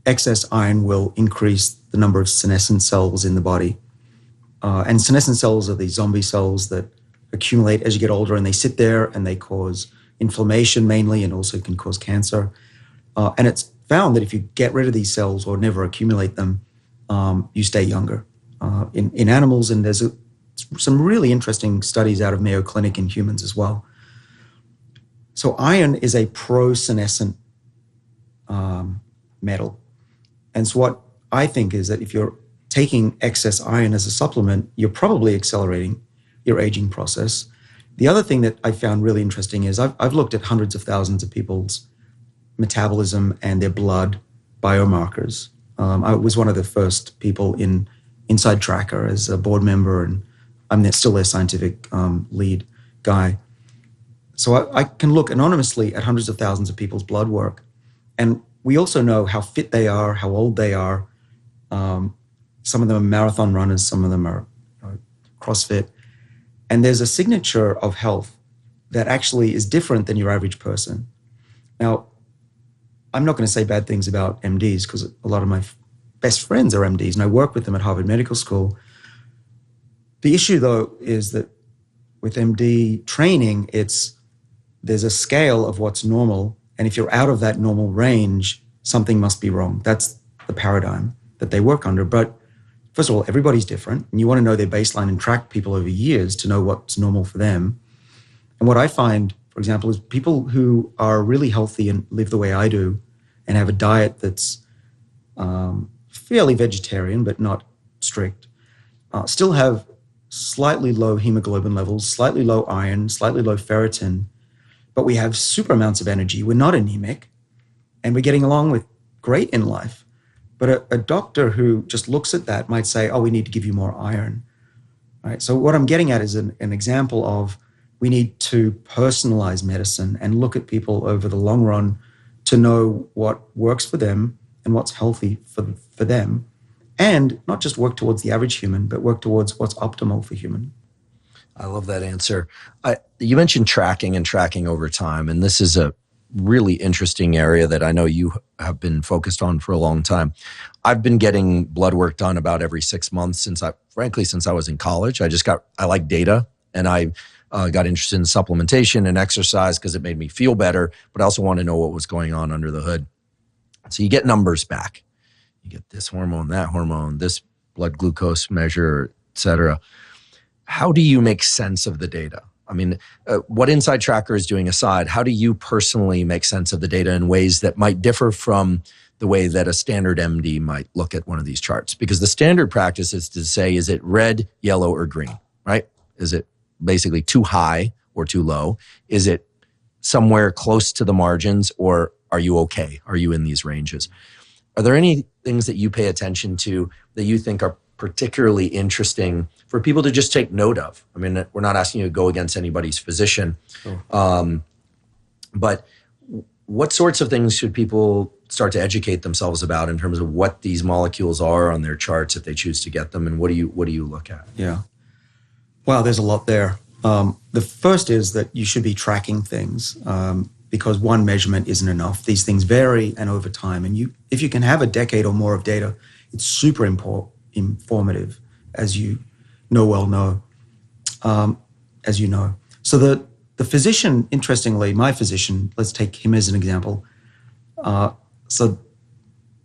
Speaker 2: excess iron will increase the number of senescent cells in the body. And senescent cells are these zombie cells that accumulate as you get older, and they sit there and they cause inflammation mainly, and also can cause cancer. And it's found that if you get rid of these cells or never accumulate them, you stay younger. In animals, and there's some really interesting studies out of Mayo Clinic in humans as well. So iron is a pro-senescent metal. And so what I think is that if you're taking excess iron as a supplement, you're probably accelerating your aging process. The other thing that I found really interesting is I've looked at hundreds of thousands of people's metabolism and their blood biomarkers. I was one of the first people in Inside Tracker as a board member, and I'm still their scientific lead guy. So I can look anonymously at hundreds of thousands of people's blood work. And we also know how fit they are, how old they are. Some of them are marathon runners, some of them are CrossFit. And there's a signature of health that actually is different than your average person. Now, I'm not going to say bad things about MDs because a lot of my best friends are MDs, and I work with them at Harvard Medical School. The issue, though, is that with MD training, there's a scale of what's normal, and if you're out of that normal range, something must be wrong. That's the paradigm that they work under. But first of all, everybody's different, and you want to know their baseline and track people over years to know what's normal for them. And what I find, for example, is people who are really healthy and live the way I do and have a diet that's fairly vegetarian but not strict, still have slightly low hemoglobin levels, slightly low iron, slightly low ferritin, but we have super amounts of energy. We're not anemic, and we're getting along with great in life. But a doctor who just looks at that might say, oh, we need to give you more iron. Right? So what I'm getting at is an example of we need to personalize medicine and look at people over the long run to know what works for them and what's healthy for them. And not just work towards the average human, but work towards what's optimal for human.
Speaker 1: I love that answer. You mentioned tracking and tracking over time, and this is a really interesting area that I know you have been focused on for a long time. I've been getting blood work done about every 6 months since I was in college. I like data, and I got interested in supplementation and exercise because it made me feel better, but I also want to know what was going on under the hood. So you get numbers back. You get this hormone, that hormone, this blood glucose measure, et cetera. How do you make sense of the data? I mean, what Inside Tracker is doing aside, how do you personally make sense of the data in ways that might differ from the way that a standard MD might look at one of these charts? Because the standard practice is to say, is it red, yellow, or green, right? Is it basically too high or too low? Is it somewhere close to the margins, or are you okay? Are you in these ranges? Are there any things that you pay attention to that you think are particularly interesting for people to just take note of? I mean, we're not asking you to go against anybody's physician, but what sorts of things should people start to educate themselves about in terms of what these molecules are on their charts if they choose to get them, and what do you look at?
Speaker 2: Yeah. Wow, there's a lot there. The first is that you should be tracking things because one measurement isn't enough. These things vary and over time. And if you can have a decade or more of data, it's super informative, as you know. So the physician, interestingly, my physician, let's take him as an example. So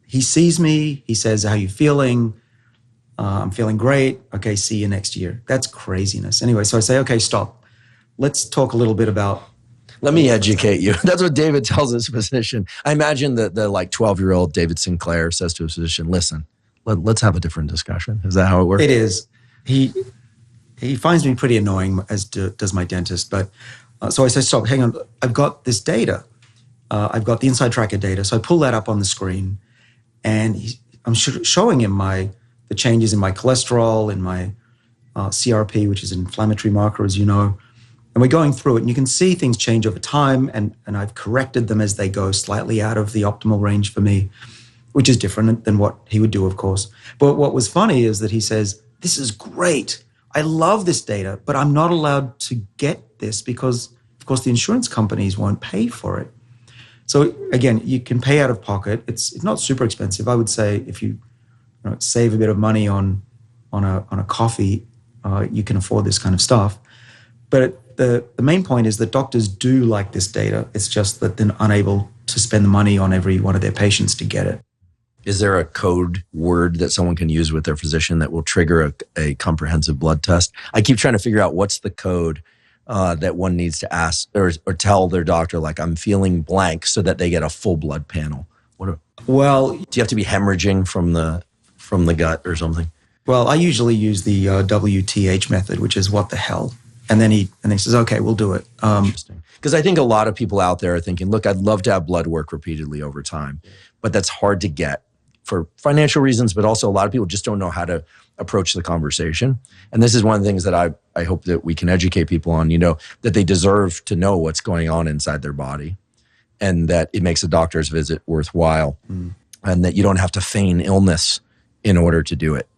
Speaker 2: he sees me, he says, how are you feeling? I'm feeling great. Okay, see you next year. That's craziness. Anyway, so I say, okay, stop. Let's talk a little bit about...
Speaker 1: Let me educate you. That's what David tells his physician. I imagine that the 12-year-old David Sinclair says to his physician, listen, let's have a different discussion. Is that how it works?
Speaker 2: It is. He finds me pretty annoying, as does my dentist. But so I say, stop, hang on. I've got this data. I've got the Inside Tracker data. So I pull that up on the screen, and I'm showing him the changes in my cholesterol, in my CRP, which is an inflammatory marker, as you know. And we're going through it, and you can see things change over time, and I've corrected them as they go slightly out of the optimal range for me, which is different than what he would do, of course. But what was funny is that he says, this is great. I love this data, but I'm not allowed to get this because, of course, the insurance companies won't pay for it. So again, you can pay out of pocket. It's not super expensive. I would say if you save a bit of money on a coffee, you can afford this kind of stuff. But the main point is that doctors do like this data. It's just that they're unable to spend the money on every one of their patients to get it.
Speaker 1: Is there a code word that someone can use with their physician that will trigger a comprehensive blood test? I keep trying to figure out what's the code that one needs to ask or tell their doctor, like, I'm feeling blank, so that they get a full blood panel.
Speaker 2: Well,
Speaker 1: do you have to be hemorrhaging from the gut or something?
Speaker 2: Well, I usually use the WTH method, which is what the hell. And then he says, okay, we'll do it.
Speaker 1: Interesting. Because I think a lot of people out there are thinking, look, I'd love to have blood work repeatedly over time, but that's hard to get for financial reasons, but also a lot of people just don't know how to approach the conversation. And this is one of the things that I hope that we can educate people on, that they deserve to know what's going on inside their body, and that it makes a doctor's visit worthwhile, and that you don't have to feign illness in order to do it.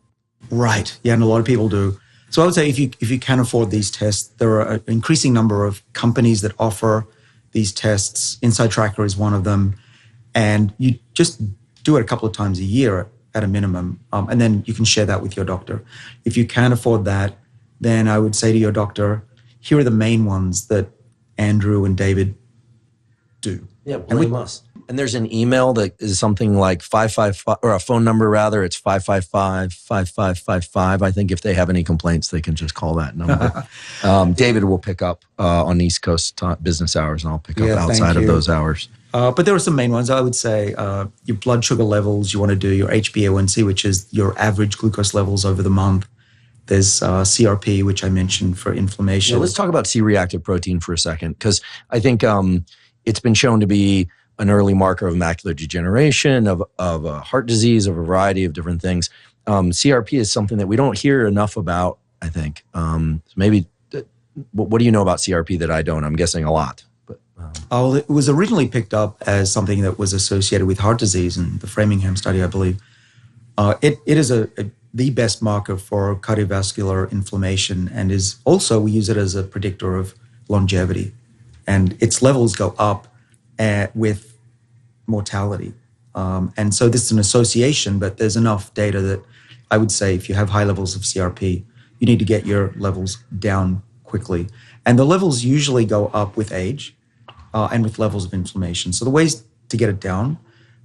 Speaker 2: Right. Yeah, and a lot of people do. So I would say if you can afford these tests, there are an increasing number of companies that offer these tests. Inside Tracker is one of them. And you just do it a couple of times a year at a minimum. And then you can share that with your doctor. If you can't afford that, then I would say to your doctor, here are the main ones that Andrew and David do.
Speaker 1: Yeah, blame us. And there's an email that is something like 555, or a phone number rather, it's 555-5555. I think if they have any complaints, they can just call that number. David will pick up on East Coast business hours, and I'll pick up outside of those hours.
Speaker 2: But there are some main ones. I would say your blood sugar levels, you want to do your HbA1c, which is your average glucose levels over the month. There's CRP, which I mentioned for inflammation.
Speaker 1: Let's talk about C-reactive protein for a second, because I think it's been shown to be an early marker of macular degeneration, of heart disease, of a variety of different things. CRP is something that we don't hear enough about, I think. Maybe, what do you know about CRP that I don't? I'm guessing a lot. But
Speaker 2: it was originally picked up as something that was associated with heart disease in the Framingham study, I believe. It is the best marker for cardiovascular inflammation, and is also, we use it as a predictor of longevity. And its levels go up with mortality. And so this is an association, but there's enough data that I would say if you have high levels of CRP, you need to get your levels down quickly. And the levels usually go up with age and with levels of inflammation. So the ways to get it down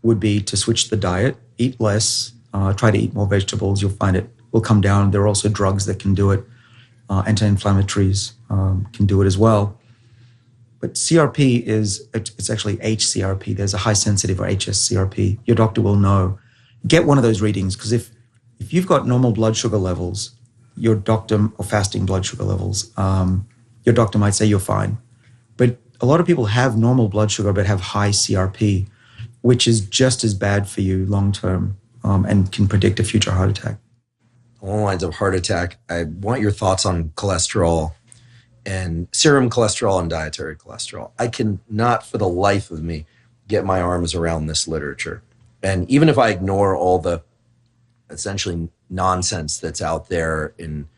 Speaker 2: would be to switch the diet, eat less, try to eat more vegetables. You'll find it will come down. There are also drugs that can do it. Anti-inflammatories can do it as well. But CRP it's actually hCRP. There's a high sensitive or hsCRP. Your doctor will know. Get one of those readings, because if you've got normal blood sugar levels, your doctor, or fasting blood sugar levels, your doctor might say you're fine. But a lot of people have normal blood sugar but have high CRP, which is just as bad for you long term and can predict a future heart attack.
Speaker 1: Along the lines of heart attack, I want your thoughts on cholesterol and serum cholesterol and dietary cholesterol. I cannot for the life of me get my arms around this literature. And even if I ignore all the essentially nonsense that's out there in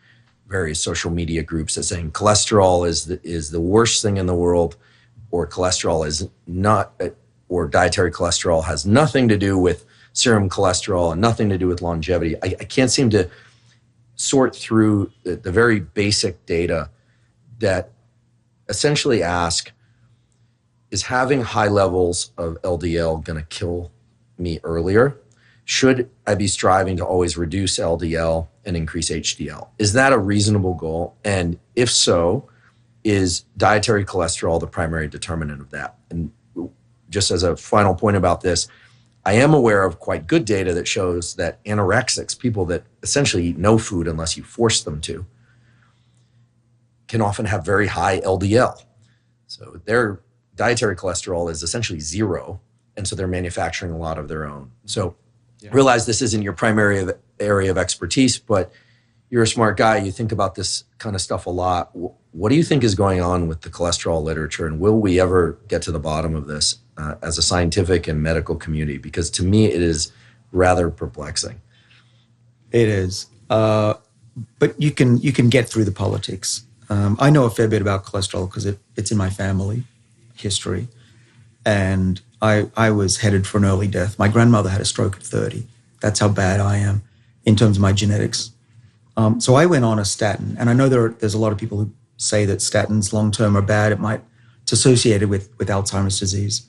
Speaker 1: various social media groups that's saying cholesterol is the worst thing in the world, or cholesterol is not, or dietary cholesterol has nothing to do with serum cholesterol and nothing to do with longevity. I can't seem to sort through the very basic data that essentially ask, is having high levels of LDL going to kill me earlier? Should I be striving to always reduce LDL and increase HDL? Is that a reasonable goal? And if so, is dietary cholesterol the primary determinant of that? And just as a final point about this, I am aware of quite good data that shows that anorexics, people that essentially eat no food unless you force them to, can often have very high LDL. So their dietary cholesterol is essentially zero, and so they're manufacturing a lot of their own. So realize this isn't your primary area of expertise, but you're a smart guy. You think about this kind of stuff a lot. What do you think is going on with the cholesterol literature, and will we ever get to the bottom of this as a scientific and medical community? Because to me, it is rather perplexing.
Speaker 2: It is. But you can get through the politics. I know a fair bit about cholesterol because it's in my family history. And I was headed for an early death. My grandmother had a stroke at 30. That's how bad I am in terms of my genetics. So I went on a statin. And I know there's a lot of people who say that statins long-term are bad. It's associated with Alzheimer's disease.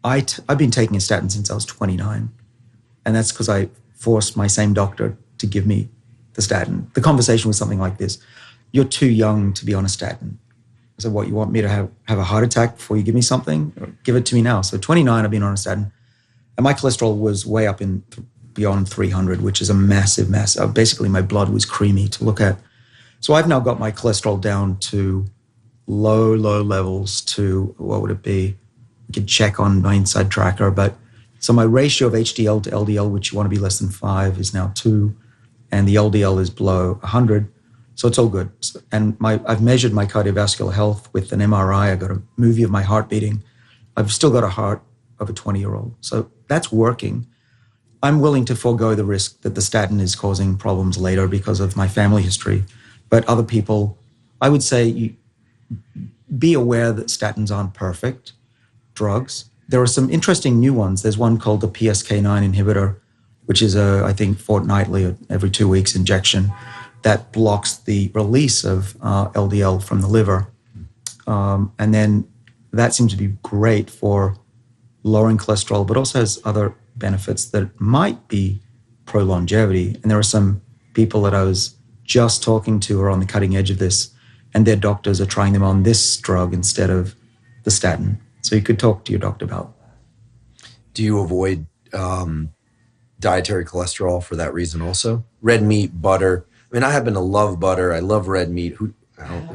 Speaker 2: I've been taking a statin since I was 29. And that's because I forced my same doctor to give me the statin. The conversation was something like this: you're too young to be on a statin. I said, what, you want me to have a heart attack before you give me something? Or give it to me now. So 29, I've been on a statin. And my cholesterol was way up in beyond 300, which is a massive. Basically, my blood was creamy to look at. So I've now got my cholesterol down to low levels to, what would it be? You could check on my inside tracker. But so my ratio of HDL to LDL, which you want to be less than 5, is now 2. And the LDL is below 100. So it's all good. And I've measured my cardiovascular health with an MRI. I got a movie of my heart beating. I've still got a heart of a 20-year-old. So that's working. I'm willing to forego the risk that the statin is causing problems later because of my family history. But other people, I would say, be aware that statins aren't perfect drugs. There are some interesting new ones. There's one called the PCSK9 inhibitor, which is I think fortnightly or every 2 weeks injection that blocks the release of LDL from the liver. And then that seems to be great for lowering cholesterol, but also has other benefits that might be pro-longevity. And there are some people that I was just talking to who are on the cutting edge of this, and their doctors are trying them on this drug instead of the statin. So you could talk to your doctor about that.
Speaker 1: Do you avoid dietary cholesterol for that reason also? Red meat, butter. I mean, I happen to love butter. I love red meat.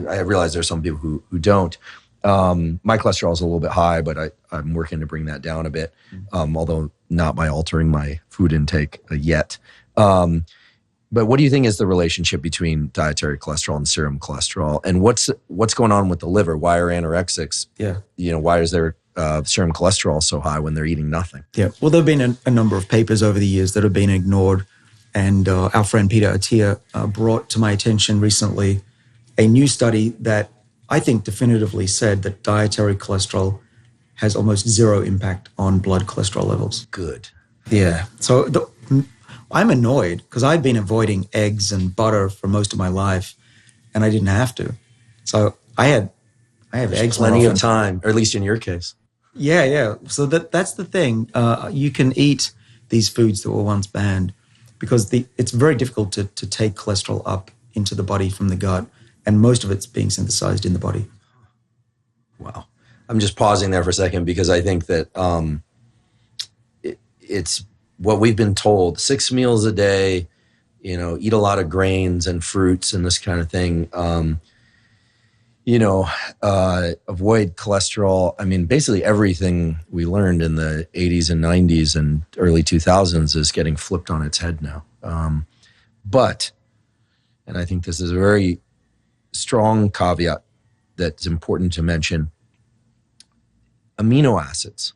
Speaker 1: I realize there's some people who don't. My cholesterol is a little bit high, but I'm working to bring that down a bit, although not by altering my food intake yet. But what do you think is the relationship between dietary cholesterol and serum cholesterol? And what's going on with the liver? Why are anorexics?
Speaker 2: Yeah.
Speaker 1: Why is their serum cholesterol so high when they're eating nothing?
Speaker 2: Yeah. Well, there have been a number of papers over the years that have been ignored. And our friend Peter Attia brought to my attention recently a new study that I think definitively said that dietary cholesterol has almost zero impact on blood cholesterol levels.
Speaker 1: Good.
Speaker 2: Yeah. So I'm annoyed because I'd been avoiding eggs and butter for most of my life, and I didn't have to. So I have eggs.
Speaker 1: Plenty of time, or at least in your case.
Speaker 2: Yeah. So that's the thing. You can eat these foods that were once banned because it's very difficult to take cholesterol up into the body from the gut, and most of it's being synthesized in the body.
Speaker 1: Wow. I'm just pausing there for a second because I think that it's what we've been told, 6 meals a day, eat a lot of grains and fruits and this kind of thing. Avoid cholesterol. I mean, basically everything we learned in the 80s and 90s and early 2000s is getting flipped on its head now. But I think this is a very strong caveat that's important to mention, amino acids,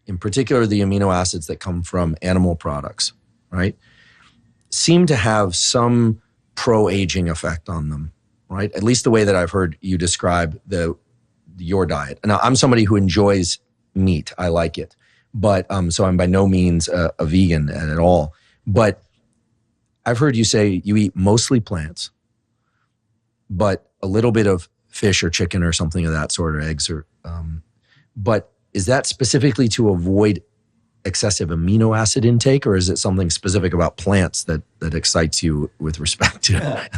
Speaker 1: in particular the amino acids that come from animal products, right, seem to have some pro-aging effect on them, right? At least the way that I've heard you describe your diet. Now, I'm somebody who enjoys meat. I like it. But so I'm by no means a vegan at all. But I've heard you say you eat mostly plants, but a little bit of fish or chicken or something of that sort, or eggs, or but is that specifically to avoid excessive amino acid intake, or is it something specific about plants that excites you with respect to?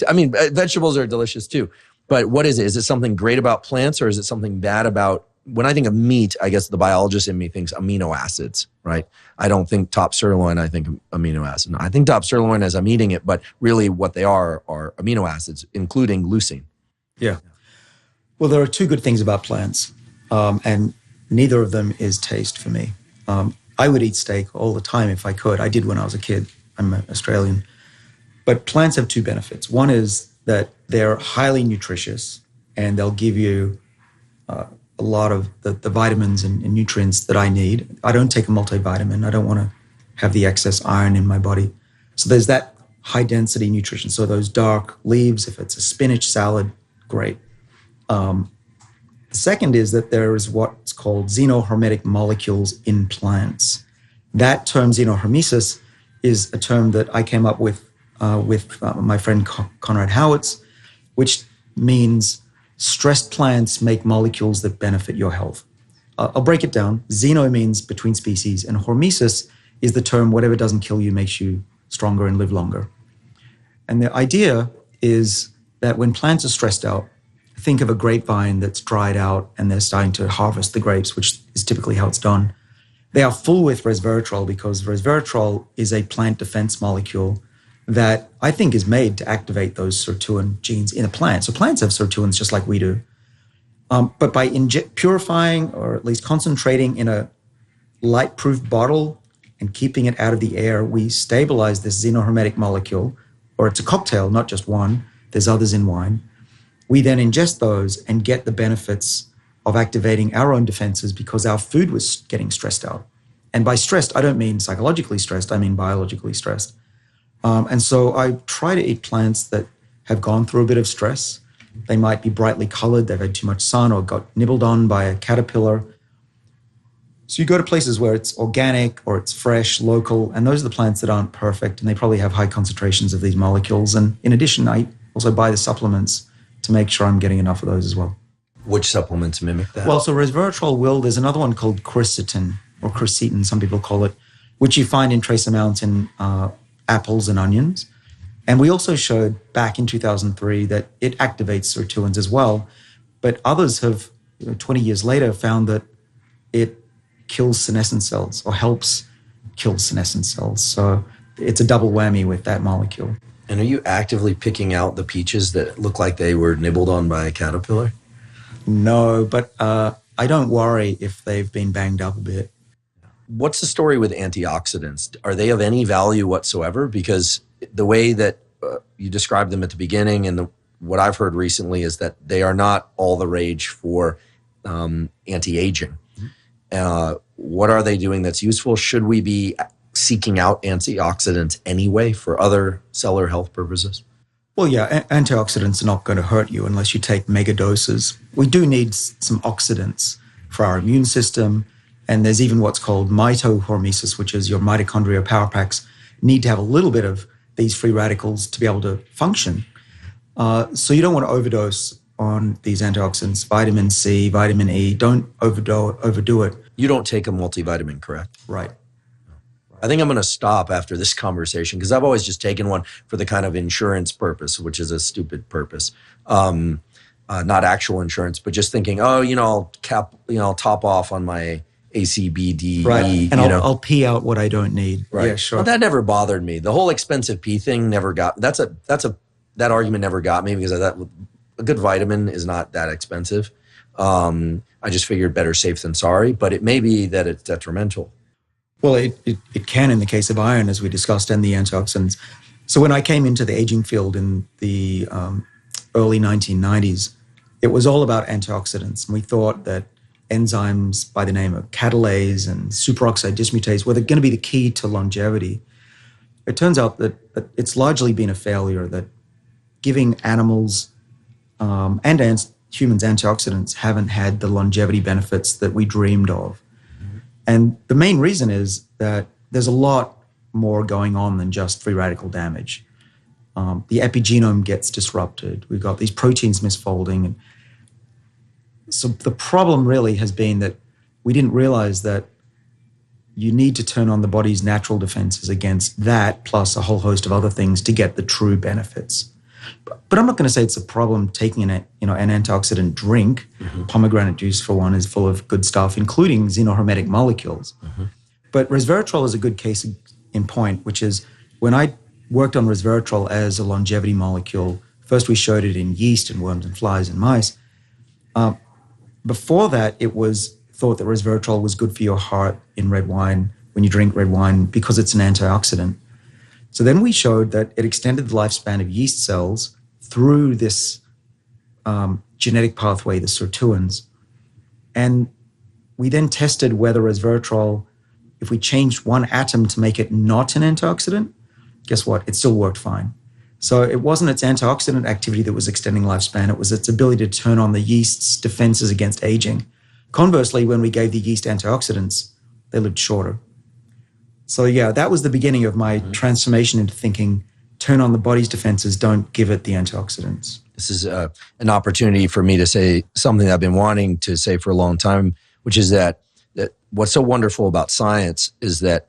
Speaker 1: I mean, vegetables are delicious too, but what is it? Is it something great about plants, or is it something bad about? When I think of meat, I guess the biologist in me thinks amino acids, right? I don't think top sirloin, I think amino acid. No, I think top sirloin as I'm eating it, but really what they are amino acids, including leucine.
Speaker 2: Yeah. Well, there are two good things about plants, and neither of them is taste for me. I would eat steak all the time if I could. I did when I was a kid. I'm Australian. But plants have two benefits. One is that they're highly nutritious, and they'll give you a lot of the vitamins and nutrients that I need. I don't take a multivitamin. I don't want to have the excess iron in my body. So there's that high density nutrition. So those dark leaves, if it's a spinach salad, great. The second is that there is what's called xenohermetic molecules in plants. That term, xenohermesis, is a term that I came up with my friend Conrad Howitz, which means stressed plants make molecules that benefit your health. I'll break it down. Xeno means between species, and hormesis is the term whatever doesn't kill you makes you stronger and live longer. And the idea is that when plants are stressed out, think of a grapevine that's dried out and they're starting to harvest the grapes, which is typically how it's done. They are full with resveratrol because resveratrol is a plant defense molecule that I think is made to activate those sirtuin genes in a plant. So plants have sirtuins just like we do. But by purifying or at least concentrating in a light-proof bottle and keeping it out of the air, we stabilize this xenohermetic molecule, or it's a cocktail, not just one. There's others in wine. We then ingest those and get the benefits of activating our own defenses because our food was getting stressed out. And by stressed, I don't mean psychologically stressed, I mean biologically stressed. And so I try to eat plants that have gone through a bit of stress. They might be brightly colored, they've had too much sun or got nibbled on by a caterpillar. So you go to places where it's organic or it's fresh, local, and those are the plants that aren't perfect, and they probably have high concentrations of these molecules. And in addition, I also buy the supplements to make sure I'm getting enough of those as well.
Speaker 1: Which supplements mimic that?
Speaker 2: Well, so resveratrol will, there's another one called quercetin, or quercetin, some people call it, which you find in trace amounts in apples and onions. And we also showed back in 2003 that it activates sirtuins as well. But others have, 20 years later, found that it kills senescent cells or helps kill senescent cells. So it's a double whammy with that molecule.
Speaker 1: And are you actively picking out the peaches that look like they were nibbled on by a caterpillar?
Speaker 2: No, but I don't worry if they've been banged up a bit.
Speaker 1: What's the story with antioxidants? Are they of any value whatsoever? Because the way that you described them at the beginning and what I've heard recently is that they are not all the rage for anti-aging. What are they doing that's useful? Should we be seeking out antioxidants anyway for other cellular health purposes?
Speaker 2: Well, yeah, antioxidants are not going to hurt you unless you take mega doses. We do need some oxidants for our immune system. And there's even what's called mitohormesis, which is your mitochondria power packs need to have a little bit of these free radicals to be able to function. So you don't want to overdose on these antioxidants, vitamin C, vitamin E. Don't overdo it.
Speaker 1: You don't take a multivitamin, correct?
Speaker 2: Right.
Speaker 1: I think I'm going to stop after this conversation because I've always just taken one for the kind of insurance purpose, which is a stupid purpose. Not actual insurance, but just thinking, I'll top off on my ACBD.
Speaker 2: Right. And I'll pee out what I don't need.
Speaker 1: Right.
Speaker 2: Yeah, sure.
Speaker 1: Well, that never bothered me. The whole expensive pee thing never got, that argument never got me because I thought a good vitamin is not that expensive. I just figured better safe than sorry, but it may be that it's detrimental.
Speaker 2: Well, it can in the case of iron, as we discussed, and the antioxidants. So when I came into the aging field in the early 1990s, it was all about antioxidants. And we thought that enzymes by the name of catalase and superoxide dismutase were going to be the key to longevity. It turns out that it's largely been a failure, that giving animals and humans antioxidants haven't had the longevity benefits that we dreamed of. And the main reason is that there's a lot more going on than just free radical damage. The epigenome gets disrupted. We've got these proteins misfolding. And so the problem really has been that we didn't realize that you need to turn on the body's natural defenses against that, plus a whole host of other things to get the true benefits. But I'm not going to say it's a problem taking an antioxidant drink. Mm-hmm. Pomegranate juice, for one, is full of good stuff, including xenohermetic molecules. Mm-hmm. But resveratrol is a good case in point, which is when I worked on resveratrol as a longevity molecule, first we showed it in yeast and worms and flies and mice. Before that, it was thought that resveratrol was good for your heart in red wine when you drink red wine because it's an antioxidant. So then we showed that it extended the lifespan of yeast cells through this genetic pathway, the sirtuins. And we then tested whether resveratrol, if we changed one atom to make it not an antioxidant, guess what? It still worked fine. So it wasn't its antioxidant activity that was extending lifespan. It was its ability to turn on the yeast's defenses against aging. Conversely, when we gave the yeast antioxidants, they lived shorter. So yeah, that was the beginning of my transformation into thinking, turn on the body's defenses, don't give it the antioxidants.
Speaker 1: This is an opportunity for me to say something that I've been wanting to say for a long time, which is that what's so wonderful about science is that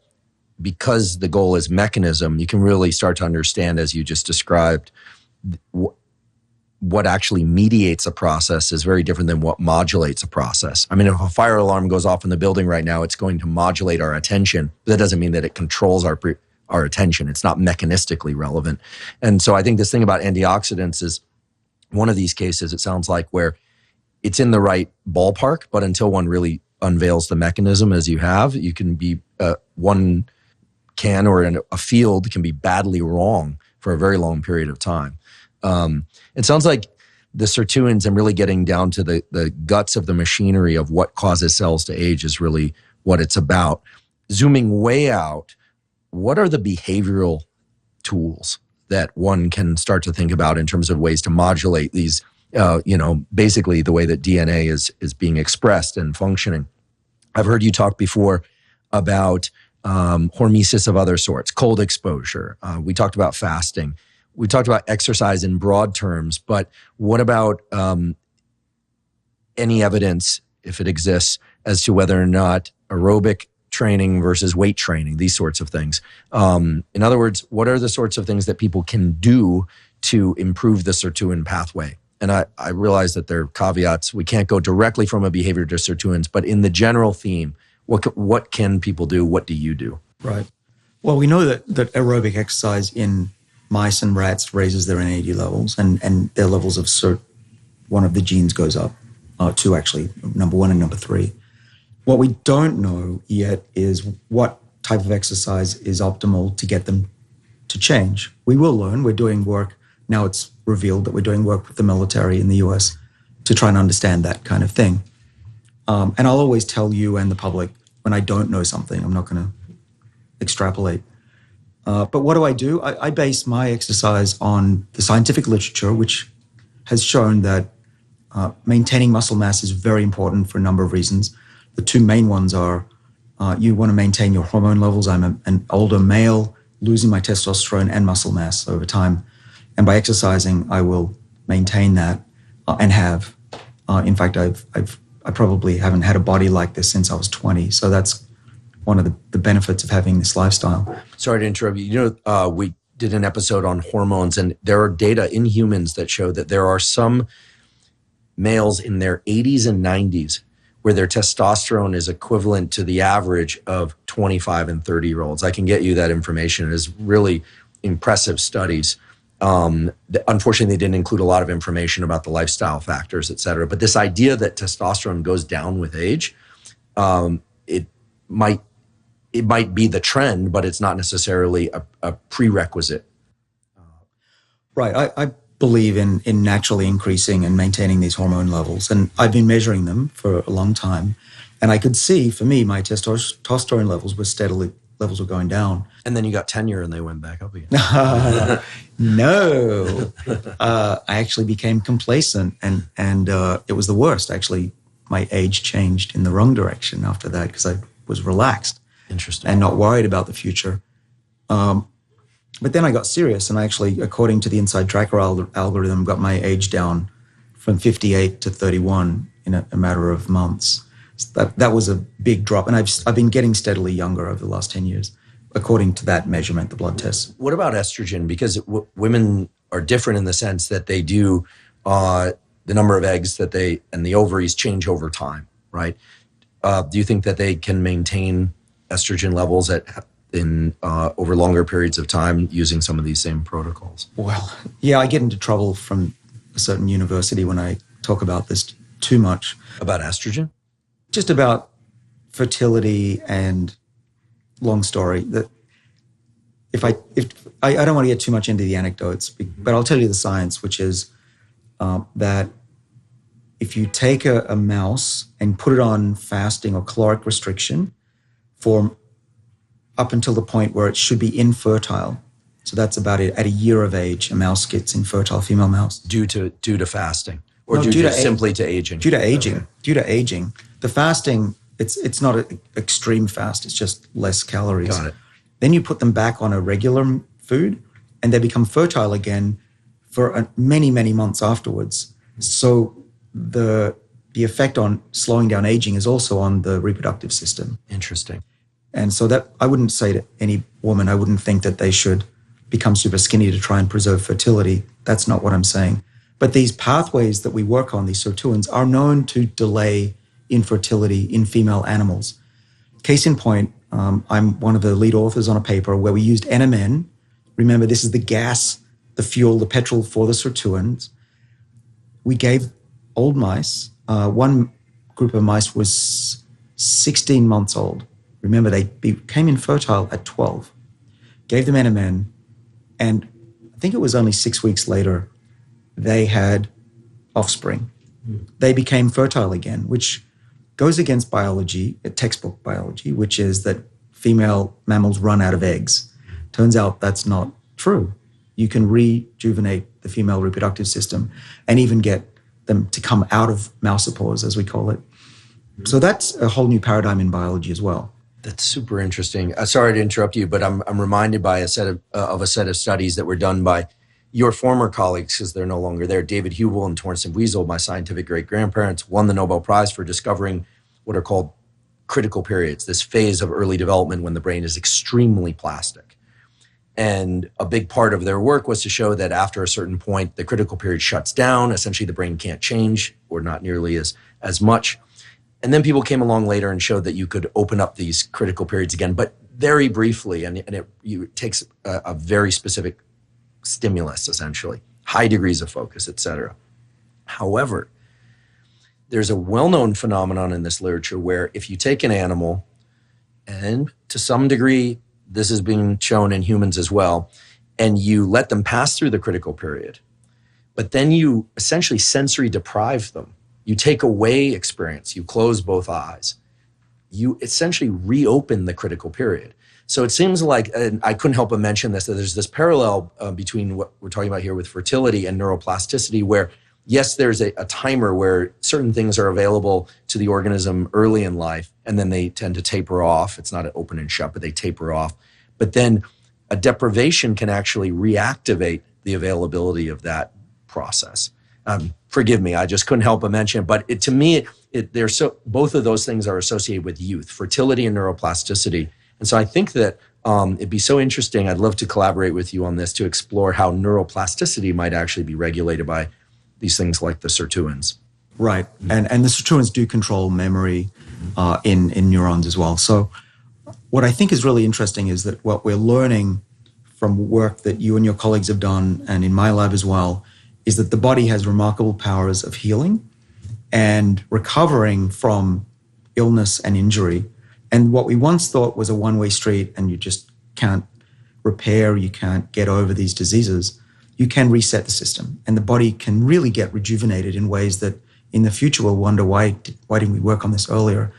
Speaker 1: because the goal is mechanism, you can really start to understand, as you just described, what actually mediates a process is very different than what modulates a process. I mean, if a fire alarm goes off in the building right now, it's going to modulate our attention. But that doesn't mean that it controls our attention. It's not mechanistically relevant. And so I think this thing about antioxidants is one of these cases, it sounds like, where it's in the right ballpark, but until one really unveils the mechanism as you have, you can be, one can or in a field can be badly wrong for a very long period of time. It sounds like the sirtuins and really getting down to the guts of the machinery of what causes cells to age is really what it's about. Zooming way out, what are the behavioral tools that one can start to think about in terms of ways to modulate these, basically the way that DNA is being expressed and functioning? I've heard you talk before about hormesis of other sorts, cold exposure. We talked about fasting. We talked about exercise in broad terms, but what about any evidence, if it exists, as to whether or not aerobic training versus weight training, these sorts of things. In other words, what are the sorts of things that people can do to improve the sirtuin pathway? And I realize that there are caveats. We can't go directly from a behavior to sirtuins, but in the general theme, what can people do? What do you do?
Speaker 2: Right. Well, we know that aerobic exercise in mice and rats raises their NAD levels, and their levels of SIRT, one of the genes goes up, two actually, number 1 and number 3. What we don't know yet is what type of exercise is optimal to get them to change. We will learn. We're doing work. Now it's revealed that we're doing work with the military in the US to try and understand that kind of thing. And I'll always tell you and the public when I don't know something. I'm not going to extrapolate. But what do? I base my exercise on the scientific literature, which has shown that maintaining muscle mass is very important for a number of reasons. The two main ones are you want to maintain your hormone levels. I'm an older male, losing my testosterone and muscle mass over time. And by exercising, I will maintain that and have. In fact, I probably haven't had a body like this since I was 20. So that's one of the benefits of having this lifestyle.
Speaker 1: Sorry to interrupt you. You know, we did an episode on hormones, and there are data in humans that show that there are some males in their 80s and 90s where their testosterone is equivalent to the average of 25 and 30-year-olds. I can get you that information. It is really impressive studies. Unfortunately, they didn't include a lot of information about the lifestyle factors, et cetera. But this idea that testosterone goes down with age, it might be the trend, but it's not necessarily a prerequisite.
Speaker 2: Right. I believe in naturally increasing and maintaining these hormone levels. And I've been measuring them for a long time. And I could see, for me, my testosterone levels were going down.
Speaker 1: And then you got tenure and they went back up again.
Speaker 2: No. I actually became complacent and it was the worst. Actually, my age changed in the wrong direction after that because I was relaxed.
Speaker 1: Interesting.
Speaker 2: And not worried about the future. But then I got serious and I actually, according to the Inside Tracker algorithm, got my age down from 58 to 31 in a matter of months. So that was a big drop. And I've been getting steadily younger over the last 10 years, according to that measurement, the blood tests.
Speaker 1: What about estrogen? Because women are different in the sense that they do, the number of eggs that and the ovaries change over time, right? Do you think that they can maintain estrogen levels over longer periods of time using some of these same protocols?
Speaker 2: Well, yeah, I get into trouble from a certain university when I talk about this too much.
Speaker 1: About estrogen?
Speaker 2: Just about fertility and long story. That if I don't want to get too much into the anecdotes, but I'll tell you the science, which is that if you take a mouse and put it on fasting or caloric restriction for up until the point where it should be infertile, so that's about it. At a year of age, a mouse gets infertile, female mouse.
Speaker 1: Due to fasting, or no, due to simply to aging.
Speaker 2: Due to aging. Okay. Due to aging. The fasting, it's not an extreme fast. It's just less calories.
Speaker 1: Got it.
Speaker 2: Then you put them back on a regular food, and they become fertile again for many, many months afterwards. So the effect on slowing down aging is also on the reproductive system.
Speaker 1: Interesting.
Speaker 2: And so that I wouldn't say to any woman, I wouldn't think that they should become super skinny to try and preserve fertility. That's not what I'm saying. But these pathways that we work on, these sirtuins, are known to delay infertility in female animals. Case in point, I'm one of the lead authors on a paper where we used NMN. Remember, this is the gas, the fuel, the petrol for the sirtuins. We gave old mice, one group of mice was 16 months old. Remember, they became infertile at 12. Gave them NMN, and I think it was only 6 weeks later, they had offspring. They became fertile again, which goes against biology, textbook biology, which is that female mammals run out of eggs. Turns out that's not true. You can rejuvenate the female reproductive system and even get them to come out of mousopause, as we call it. So that's a whole new paradigm in biology as well.
Speaker 1: That's super interesting. Sorry to interrupt you, but I'm reminded by a set of studies that were done by your former colleagues, because they're no longer there, David Hubel and Torrance and Wiesel, my scientific great-grandparents, won the Nobel Prize for discovering what are called critical periods, this phase of early development when the brain is extremely plastic. And a big part of their work was to show that after a certain point, the critical period shuts down. Essentially, the brain can't change, or not nearly as much. And then people came along later and showed that you could open up these critical periods again, but very briefly, and it takes a very specific stimulus, essentially, high degrees of focus, et cetera. However, there's a well-known phenomenon in this literature where if you take an animal, and to some degree, this is being shown in humans as well, and you let them pass through the critical period, but then you essentially sensory deprive them. You take away experience, you close both eyes, you essentially reopen the critical period. So it seems like, and I couldn't help but mention this, that there's this parallel between what we're talking about here with fertility and neuroplasticity, where yes, there's a timer where certain things are available to the organism early in life, and then they tend to taper off. It's not an open and shut, but they taper off. But then a deprivation can actually reactivate the availability of that process. Forgive me, I just couldn't help but mention it. But to me, both of those things are associated with youth, fertility and neuroplasticity. And so I think that it'd be so interesting. I'd love to collaborate with you on this to explore how neuroplasticity might actually be regulated by these things like the sirtuins.
Speaker 2: Right. And the sirtuins do control memory in neurons as well. So what I think is really interesting is that what we're learning from work that you and your colleagues have done, and in my lab as well, is that the body has remarkable powers of healing and recovering from illness and injury. And what we once thought was a one-way street and you just can't repair, you can't get over these diseases, you can reset the system. And the body can really get rejuvenated in ways that in the future we'll wonder, why didn't we work on this earlier?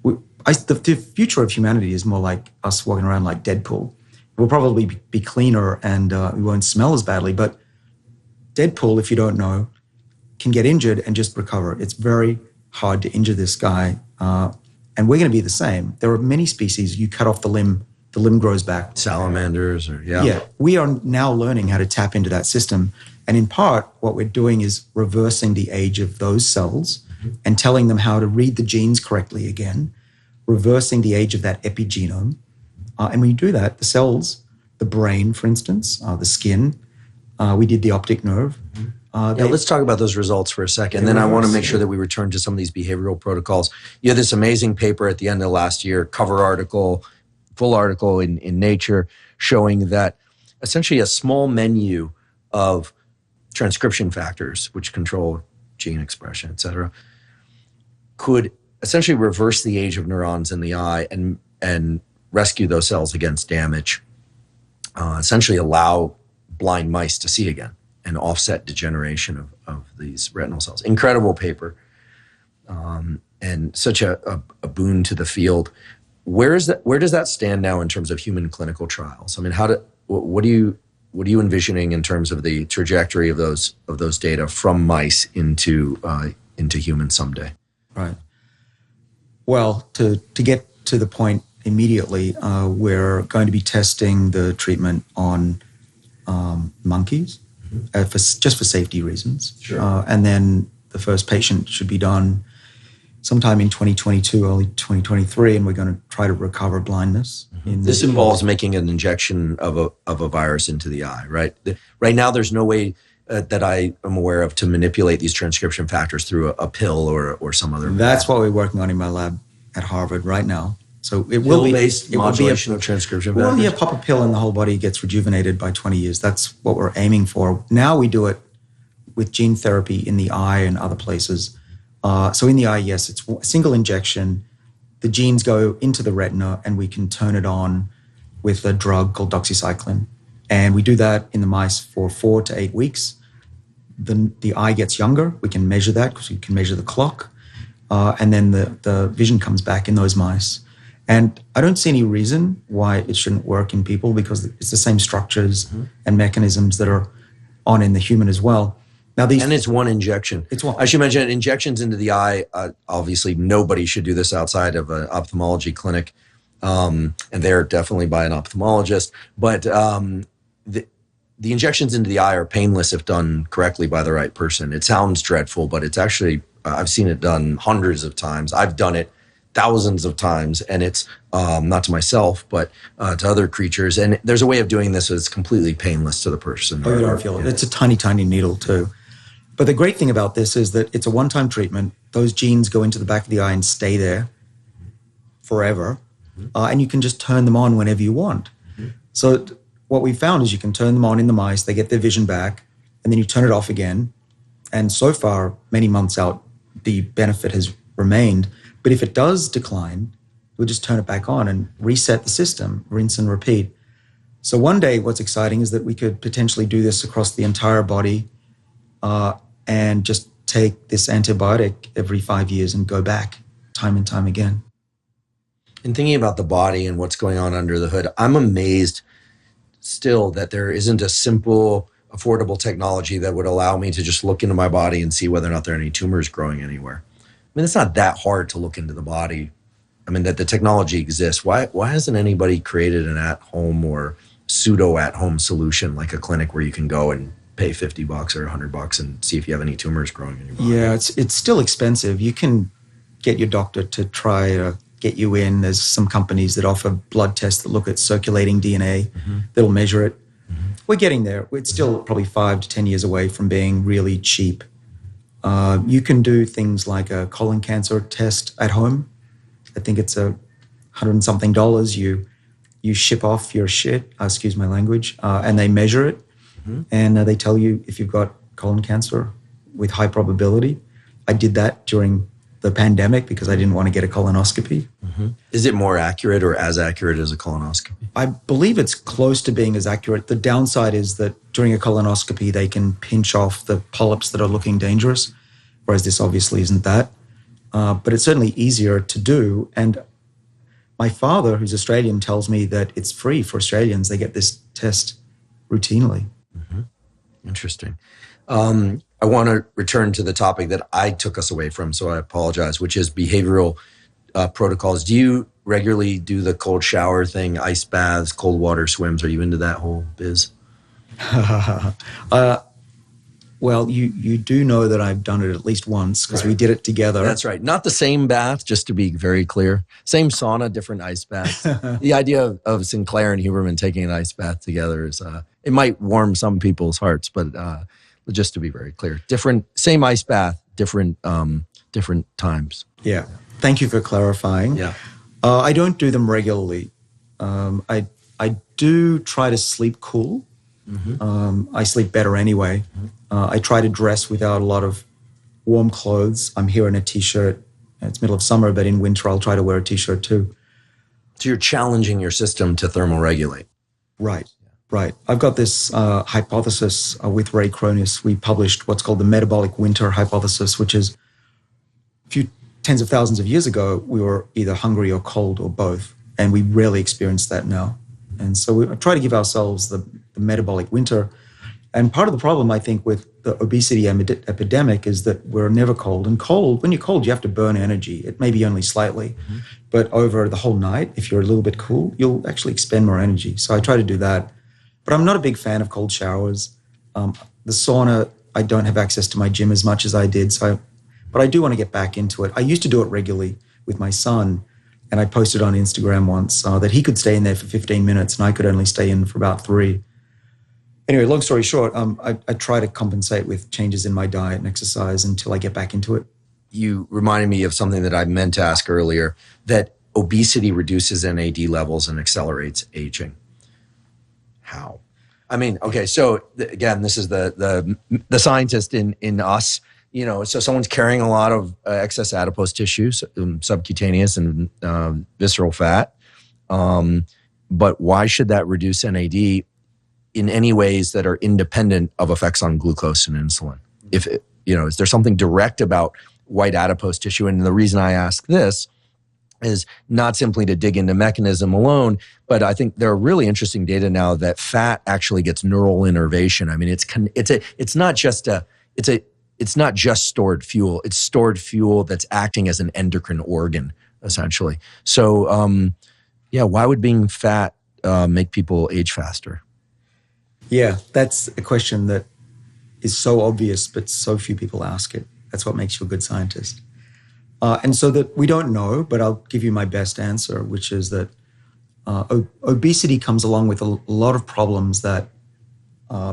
Speaker 2: The future of humanity is more like us walking around like Deadpool. We'll probably be cleaner and we won't smell as badly, but Deadpool, if you don't know, can get injured and just recover. It's very hard to injure this guy. And we're going to be the same. There are many species, you cut off the limb grows back.
Speaker 1: Salamanders
Speaker 2: Yeah. We are now learning how to tap into that system. And in part, what we're doing is reversing the age of those cells and telling them how to read the genes correctly again, reversing the age of that epigenome. And when you do that, the cells, the brain, for instance, the skin, we did the optic nerve.
Speaker 1: Let's talk about those results for a second. And then I want to make sure that we return to some of these behavioral protocols. You had this amazing paper at the end of last year, cover article, full article in Nature, showing that essentially a small menu of transcription factors, which control gene expression, et cetera, could essentially reverse the age of neurons in the eye and rescue those cells against damage, essentially allow blind mice to see again and offset degeneration of these retinal cells. Incredible paper, and such a boon to the field. Where does that stand now in terms of human clinical trials? I mean, what are you envisioning in terms of the trajectory of those data from mice into humans someday?
Speaker 2: Right. Well, to get to the point immediately, we're going to be testing the treatment on monkeys, just for safety reasons.
Speaker 1: Sure.
Speaker 2: And then the first patient should be done sometime in 2022, early 2023, and we're going to try to recover blindness.
Speaker 1: This involves making an injection of a virus into the eye, right? Right now, there's no way that I am aware of to manipulate these transcription factors through a pill or some other.
Speaker 2: That's what we're working on in my lab at Harvard right now. So it will be
Speaker 1: pill-based modulation of transcription factors.
Speaker 2: Well, yeah, pop a pill and the whole body gets rejuvenated by 20 years. That's what we're aiming for. Now we do it with gene therapy in the eye and other places. So in the eye, yes, it's a single injection. The genes go into the retina and we can turn it on with a drug called doxycycline. And we do that in the mice for 4 to 8 weeks. The eye gets younger. We can measure that because we can measure the clock. And then the vision comes back in those mice. And I don't see any reason why it shouldn't work in people because it's the same structures and mechanisms that are on in the human as well. Now
Speaker 1: and it's one injection.
Speaker 2: It's one.
Speaker 1: I should mention injections into the eye. Obviously, nobody should do this outside of an ophthalmology clinic, and they're definitely by an ophthalmologist. But the injections into the eye are painless if done correctly by the right person. It sounds dreadful, but it's actually, I've seen it done hundreds of times. I've done it thousands of times, and it's not to myself, but to other creatures. And there's a way of doing this so it's completely painless to the person.
Speaker 2: Oh, you don't feel it. It's a tiny, tiny needle too. But the great thing about this is that it's a one-time treatment. Those genes go into the back of the eye and stay there forever. And you can just turn them on whenever you want. So what we found is you can turn them on in the mice, they get their vision back, and then you turn it off again. And so far, many months out, the benefit has remained. But if it does decline, we'll just turn it back on and reset the system, rinse and repeat. So one day, what's exciting is that we could potentially do this across the entire body and just take this antibiotic every 5 years and go back time and time again.
Speaker 1: In thinking about the body and what's going on under the hood, I'm amazed still that there isn't a simple, affordable technology that would allow me to just look into my body and see whether or not there are any tumors growing anywhere. I mean, it's not that hard to look into the body. I mean, that the technology exists. Why hasn't anybody created an at-home or pseudo-at-home solution like a clinic where you can go and pay $50 or $100 and see if you have any tumors growing in your body?
Speaker 2: Yeah, it's still expensive. You can get your doctor to try to get you in. There's some companies that offer blood tests that look at circulating DNA that'll measure it. We're getting there. It's still probably 5 to 10 years away from being really cheap. You can do things like a colon cancer test at home. I think it's $100 and something. You ship off your shit, excuse my language, and they measure it. And they tell you if you've got colon cancer with high probability. I did that during the pandemic because I didn't want to get a colonoscopy.
Speaker 1: Is it more accurate or as accurate as a colonoscopy?
Speaker 2: I believe it's close to being as accurate. The downside is that during a colonoscopy, they can pinch off the polyps that are looking dangerous, whereas this obviously isn't that. But it's certainly easier to do. And my father, who's Australian, tells me that it's free for Australians. They get this test routinely.
Speaker 1: Interesting. I want to return to the topic that I took us away from, so I apologize, which is behavioral protocols. Do you regularly do the cold shower thing, ice baths, cold water swims? Are you into that whole biz?
Speaker 2: Well, you do know that I've done it at least once because we did it together.
Speaker 1: That's right. Not the same bath, just to be very clear. Same sauna, different ice bath. The idea of Sinclair and Huberman taking an ice bath together is, it might warm some people's hearts, but just to be very clear, same ice bath, different times.
Speaker 2: Yeah. Thank you for clarifying.
Speaker 1: Yeah.
Speaker 2: I don't do them regularly. I do try to sleep cool. I sleep better anyway. I try to dress without a lot of warm clothes. I'm here in a t-shirt. It's middle of summer, but in winter I'll try to wear a t-shirt too.
Speaker 1: So you're challenging your system to thermoregulate.
Speaker 2: Right. I've got this hypothesis with Ray Cronus. We published what's called the metabolic winter hypothesis, which is a few tens of thousands of years ago, we were either hungry or cold or both, and we rarely experience that now. And so we try to give ourselves the metabolic winter. And part of the problem, I think, with the obesity epidemic is that we're never cold. And when you're cold, you have to burn energy. It may be only slightly, but over the whole night, if you're a little bit cool, you'll actually expend more energy. So I try to do that. But I'm not a big fan of cold showers. The sauna, I don't have access to my gym as much as I did. But I do want to get back into it. I used to do it regularly with my son. And I posted on Instagram once that he could stay in there for 15 minutes and I could only stay in for about 3. Anyway, long story short, I try to compensate with changes in my diet and exercise until I get back into it.
Speaker 1: You reminded me of something that I meant to ask earlier, that obesity reduces NAD levels and accelerates aging. How? I mean, okay, so again, this is the scientist in us. You know, so someone's carrying a lot of excess adipose tissue, subcutaneous and visceral fat. But why should that reduce NAD in any ways that are independent of effects on glucose and insulin? Is there something direct about white adipose tissue? And the reason I ask this is not simply to dig into mechanism alone, but I think there are really interesting data now that fat actually gets neural innervation. I mean, it's not just stored fuel. It's stored fuel that's acting as an endocrine organ, essentially. So, why would being fat make people age faster?
Speaker 2: Yeah, that's a question that is so obvious, but so few people ask it. That's what makes you a good scientist. And so that we don't know, but I'll give you my best answer, which is that obesity comes along with a lot of problems that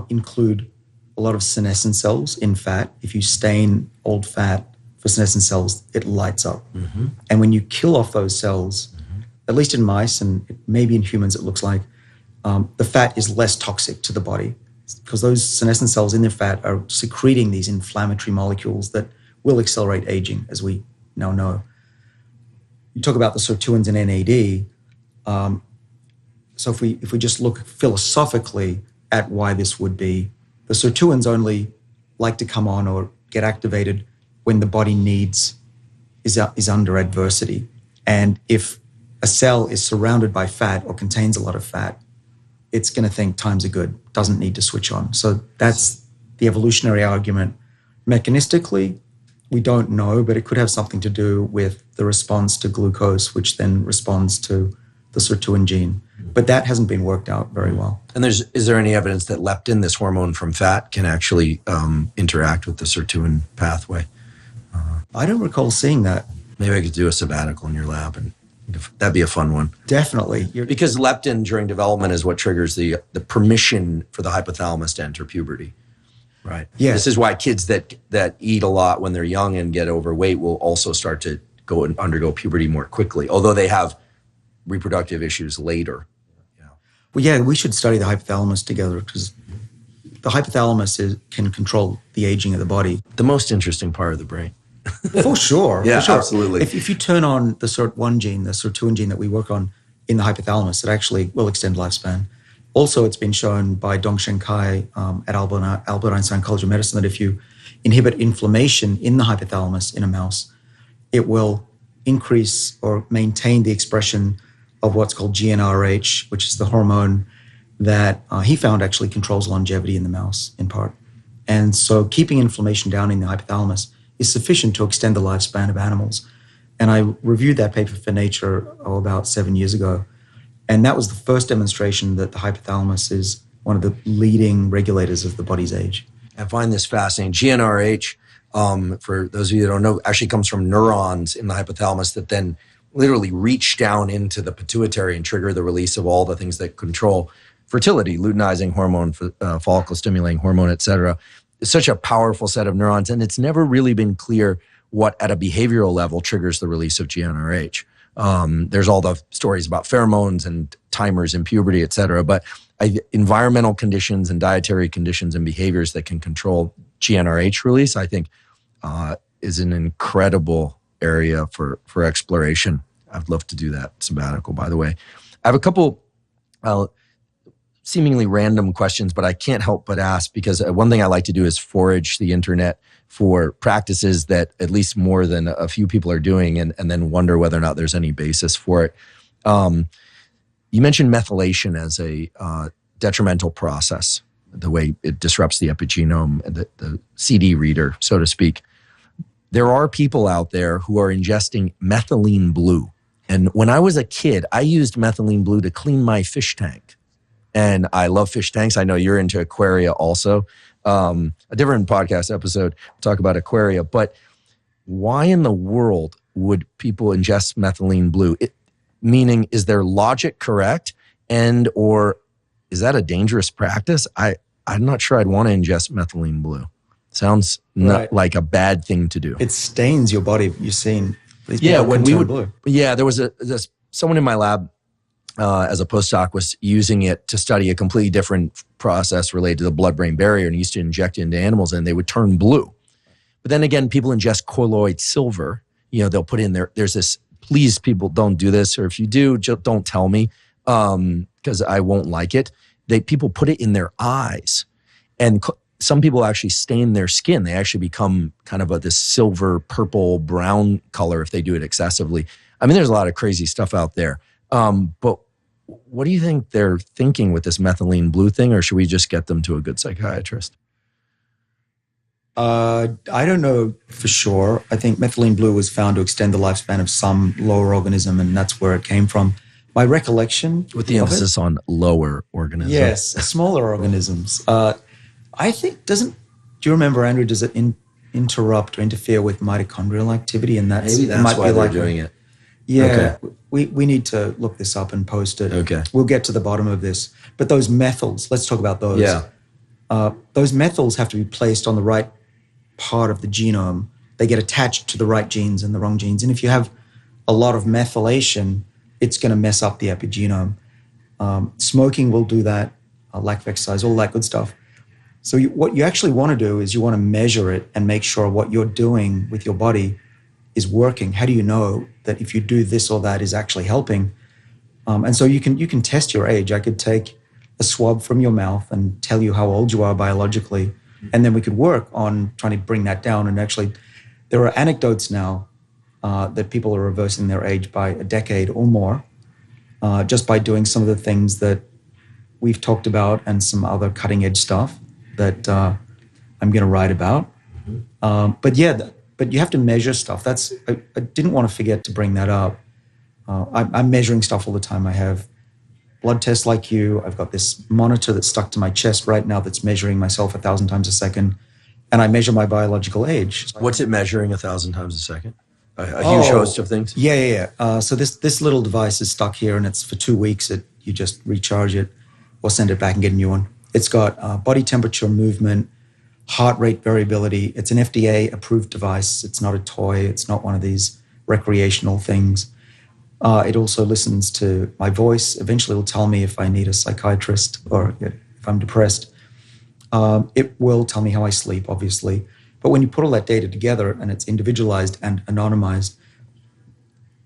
Speaker 2: include a lot of senescent cells in fat. If you stain old fat for senescent cells, it lights up. Mm-hmm. And when you kill off those cells, at least in mice and maybe in humans, it looks like the fat is less toxic to the body because those senescent cells in their fat are secreting these inflammatory molecules that will accelerate aging, as we now know. You talk about the sirtuins in NAD. So if we just look philosophically at why this would be, the sirtuins only like to come on or get activated when the body is under adversity. And if a cell is surrounded by fat or contains a lot of fat, it's going to think times are good, doesn't need to switch on. So that's the evolutionary argument. Mechanistically, we don't know, but it could have something to do with the response to glucose, which then responds to the sirtuin gene. But that hasn't been worked out very well.
Speaker 1: And is there any evidence that leptin, this hormone from fat, can actually interact with the sirtuin pathway?
Speaker 2: I don't recall seeing that.
Speaker 1: Maybe I could do a sabbatical in your lab, and that'd be a fun one.
Speaker 2: Definitely.
Speaker 1: Because leptin during development is what triggers the permission for the hypothalamus to enter puberty. Right.
Speaker 2: Yeah.
Speaker 1: This is why kids that eat a lot when they're young and get overweight will also start to go and undergo puberty more quickly, although they have reproductive issues later.
Speaker 2: Well, yeah, we should study the hypothalamus together because the hypothalamus can control the aging of the body.
Speaker 1: The most interesting part of the brain.
Speaker 2: For sure.
Speaker 1: Yeah,
Speaker 2: for sure.
Speaker 1: Absolutely.
Speaker 2: If you turn on the SIRT1 gene, the sirtuin gene that we work on in the hypothalamus, it actually will extend lifespan. Also, it's been shown by Dongsheng Kai at Albert Einstein College of Medicine that if you inhibit inflammation in the hypothalamus in a mouse, it will increase or maintain the expression of what's called GnRH, which is the hormone that he found actually controls longevity in the mouse in part. And so keeping inflammation down in the hypothalamus is sufficient to extend the lifespan of animals. And I reviewed that paper for Nature about 7 years ago. And that was the first demonstration that the hypothalamus is one of the leading regulators of the body's age.
Speaker 1: I find this fascinating. GnRH, for those of you that don't know, actually comes from neurons in the hypothalamus that then literally reach down into the pituitary and trigger the release of all the things that control fertility, luteinizing hormone, follicle-stimulating hormone, et cetera. It's such a powerful set of neurons, and it's never really been clear what at a behavioral level triggers the release of GnRH. There's all the stories about pheromones and timers in puberty, et cetera, but environmental conditions and dietary conditions and behaviors that can control GnRH release, I think, is an incredible area for exploration. I'd love to do that sabbatical, by the way. I have a couple seemingly random questions, but I can't help but ask because one thing I like to do is forage the internet for practices that at least more than a few people are doing and then wonder whether or not there's any basis for it. You mentioned methylation as a detrimental process, the way it disrupts the epigenome, the CD reader, so to speak. There are people out there who are ingesting methylene blue. And when I was a kid, I used methylene blue to clean my fish tank. And I love fish tanks. I know you're into aquaria also. A different podcast episode, we'll talk about aquaria. But why in the world would people ingest methylene blue? Meaning, is their logic correct? And or is that a dangerous practice? I'm not sure I'd want to ingest methylene blue. Sounds not like a bad thing to do.
Speaker 2: It stains your body. You've seen.
Speaker 1: Yeah, when we would. Blue. Yeah, there was someone in my lab as a postdoc was using it to study a completely different process related to the blood-brain barrier, and he used to inject it into animals, and they would turn blue. But then again, people ingest colloid silver. You know, they'll put in there's this. Please, people, don't do this, or if you do, just don't tell me because I won't like it. People put it in their eyes, and some people actually stain their skin. They actually become kind of this silver, purple, brown color if they do it excessively. I mean, there's a lot of crazy stuff out there. But what do you think they're thinking with this methylene blue thing, or should we just get them to a good psychiatrist?
Speaker 2: I don't know for sure. I think methylene blue was found to extend the lifespan of some lower organism, and that's where it came from. my recollection.
Speaker 1: With the emphasis on lower organisms.
Speaker 2: Yes, smaller organisms. I think, do you remember, Andrew, does it interrupt or interfere with mitochondrial activity? And
Speaker 1: maybe that's why they're doing it.
Speaker 2: Yeah, okay. We need to look this up and post it.
Speaker 1: Okay.
Speaker 2: We'll get to the bottom of this. But those methyls, let's talk about those.
Speaker 1: Yeah.
Speaker 2: Those methyls have to be placed on the right part of the genome. They get attached to the right genes and the wrong genes. And if you have a lot of methylation, it's going to mess up the epigenome. Smoking will do that, lack of exercise, all that good stuff. So what you actually want to do is you want to measure it and make sure what you're doing with your body is working. How do you know that if you do this or that is actually helping? And so you can test your age. I could take a swab from your mouth and tell you how old you are biologically, and then we could work on trying to bring that down. And actually, there are anecdotes now that people are reversing their age by a decade or more, just by doing some of the things that we've talked about and some other cutting edge stuff that I'm going to write about. But you have to measure stuff. I didn't want to forget to bring that up. I'm measuring stuff all the time. I have blood tests like you. I've got this monitor that's stuck to my chest right now that's measuring myself 1,000 times a second, and I measure my biological age.
Speaker 1: What's it measuring 1,000 times a second? A huge host of things?
Speaker 2: Yeah. So this little device is stuck here, and it's for 2 weeks. You just recharge it or send it back and get a new one. It's got body temperature, movement, heart rate variability. It's an FDA-approved device. It's not a toy. It's not one of these recreational things. It also listens to my voice. Eventually, it will tell me if I need a psychiatrist or if I'm depressed. It will tell me how I sleep, obviously. But when you put all that data together and it's individualized and anonymized,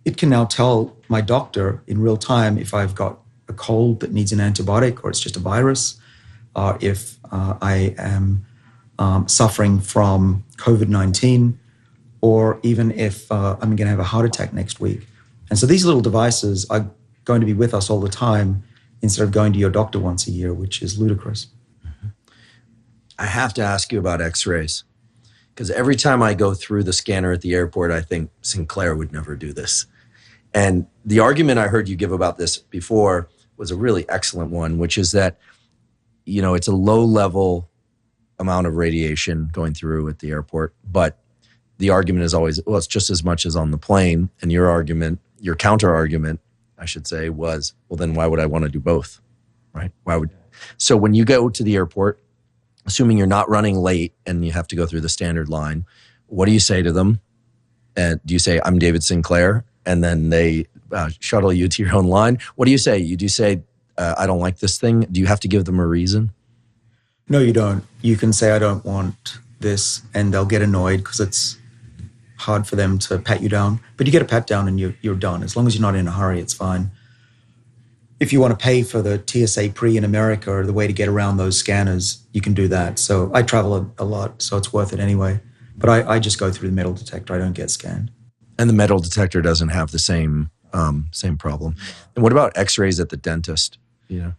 Speaker 2: it can now tell my doctor in real time if I've got a cold that needs an antibiotic or it's just a virus, if I am suffering from COVID-19, or even if I'm going to have a heart attack next week. And so these little devices are going to be with us all the time instead of going to your doctor once a year, which is ludicrous.
Speaker 1: I have to ask you about x-rays, because every time I go through the scanner at the airport, I think Sinclair would never do this. And the argument I heard you give about this before was a really excellent one, which is that, it's a low-level amount of radiation going through at the airport, but the argument is always, well, it's just as much as on the plane. And your counter-argument, I should say, was, well, then why would I want to do both, right? So when you go to the airport, assuming you're not running late and you have to go through the standard line, what do you say to them? And do you say, I'm David Sinclair? And then they shuttle you to your own line? What do you say? You do say, I don't like this thing. Do you have to give them a reason?
Speaker 2: No, you don't. You can say, I don't want this, and they'll get annoyed because it's hard for them to pat you down. But you get a pat down and you're done. As long as you're not in a hurry, it's fine. If you want to pay for the TSA pre in America or the way to get around those scanners, you can do that. So I travel a lot, so it's worth it anyway. But I just go through the metal detector. I don't get scanned. And
Speaker 1: the metal detector doesn't have the same problem. And what about x-rays at the dentist? Yeah.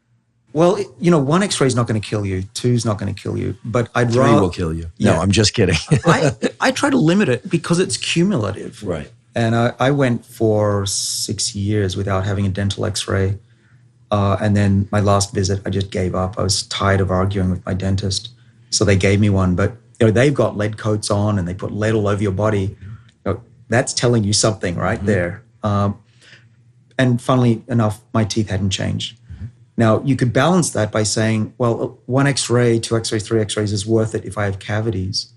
Speaker 2: Well, one x-ray is not going to kill you. 2's not going to kill you. But I'd
Speaker 1: 3 will kill you. Yeah. No, I'm just kidding.
Speaker 2: I try to limit it because it's cumulative.
Speaker 1: Right.
Speaker 2: And I went for 6 years without having a dental x-ray. And then my last visit, I just gave up. I was tired of arguing with my dentist. So they gave me one. But they've got lead coats on and they put lead all over your body. That's telling you something right there. And funnily enough, my teeth hadn't changed. Now, you could balance that by saying, well, 1 x-ray, 2 x-rays, 3 x-rays is worth it if I have cavities.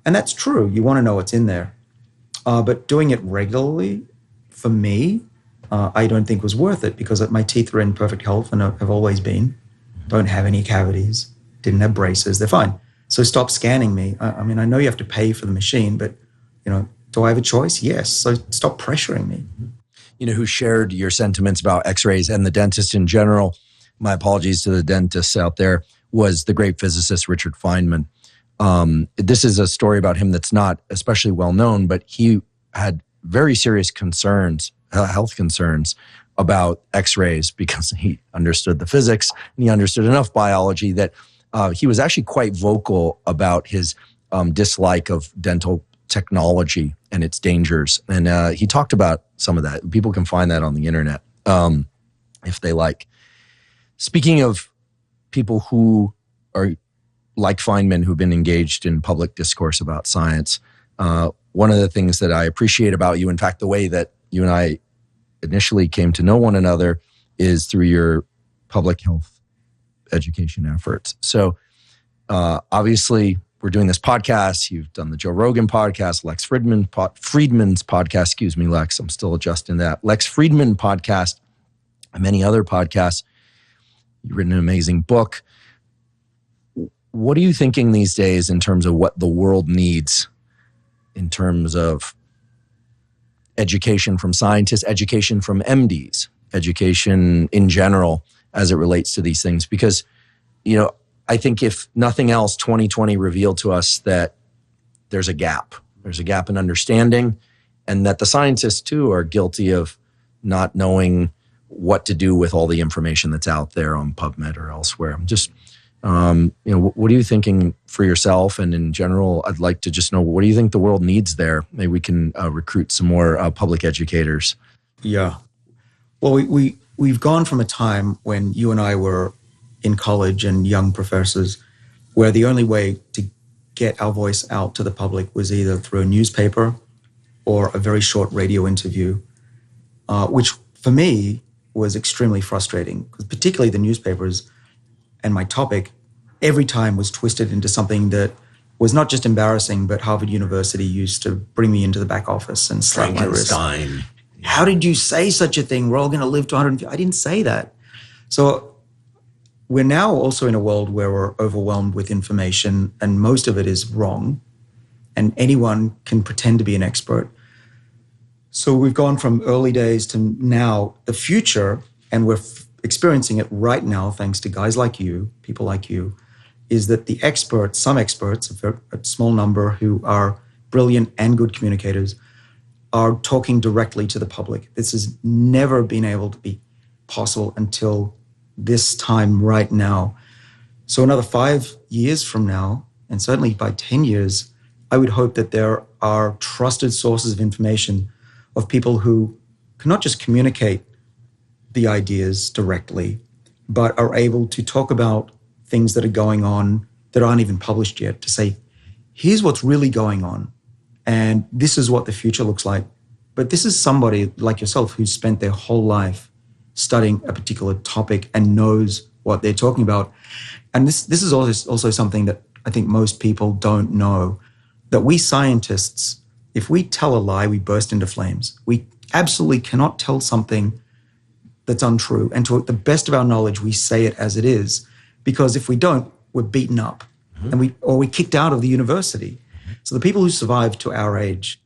Speaker 2: And that's true. You want to know what's in there. But doing it regularly, for me, I don't think was worth it because my teeth are in perfect health and have always been. Don't have any cavities. Didn't have braces. They're fine. So stop scanning me. I mean, I know you have to pay for the machine, but, do I have a choice? Yes. So stop pressuring me.
Speaker 1: Who shared your sentiments about x-rays and the dentist in general, my apologies to the dentists out there, was the great physicist Richard Feynman. This is a story about him that's not especially well known, but he had very serious concerns, health concerns about x-rays because he understood the physics and he understood enough biology that he was actually quite vocal about his dislike of dental technology and its dangers. And he talked about some of that. People can find that on the internet. if they like. Speaking of people who are like Feynman, who've been engaged in public discourse about science, one of the things that I appreciate about you, in fact, the way that you and I initially came to know one another, is through your public health education efforts. So obviously, we're doing this podcast. You've done the Joe Rogan podcast, Lex Friedman's podcast. Excuse me, Lex. I'm still adjusting that. Lex Friedman podcast, and many other podcasts. You've written an amazing book. What are you thinking these days in terms of what the world needs in terms of education from scientists, education from MDs, education in general as it relates to these things? Because, I think if nothing else, 2020 revealed to us that there's a gap. There's a gap in understanding, and that the scientists too are guilty of not knowing what to do with all the information that's out there on PubMed or elsewhere. I'm just, what are you thinking for yourself? And in general, I'd like to just know, what do you think the world needs there? Maybe we can recruit some more public educators.
Speaker 2: Yeah. Well, we've gone from a time when you and I were in college and young professors, where the only way to get our voice out to the public was either through a newspaper or a very short radio interview, which for me was extremely frustrating, because particularly the newspapers and my topic every time was twisted into something that was not just embarrassing, but Harvard University used to bring me into the back office and slap my wrist. How did you say such a thing? We're all going to live to 150. I didn't say that. So we're now also in a world where we're overwhelmed with information, and most of it is wrong, and anyone can pretend to be an expert. So we've gone from early days to now the future, and we're experiencing it right now thanks to guys like you, people like you, is that the experts, some experts, a small number who are brilliant and good communicators, are talking directly to the public. This has never been able to be possible until this time right now. So another 5 years from now, and certainly by 10 years, I would hope that there are trusted sources of information of people who can not just communicate the ideas directly, but are able to talk about things that are going on that aren't even published yet, to say, here's what's really going on, and this is what the future looks like. But this is somebody like yourself who's spent their whole life studying a particular topic and knows what they're talking about. And this is also something that I think most people don't know, that we scientists, if we tell a lie, we burst into flames. We absolutely cannot tell something that's untrue. And to the best of our knowledge, we say it as it is, because if we don't, we're beaten up and we're kicked out of the university. So the people who survived to our age,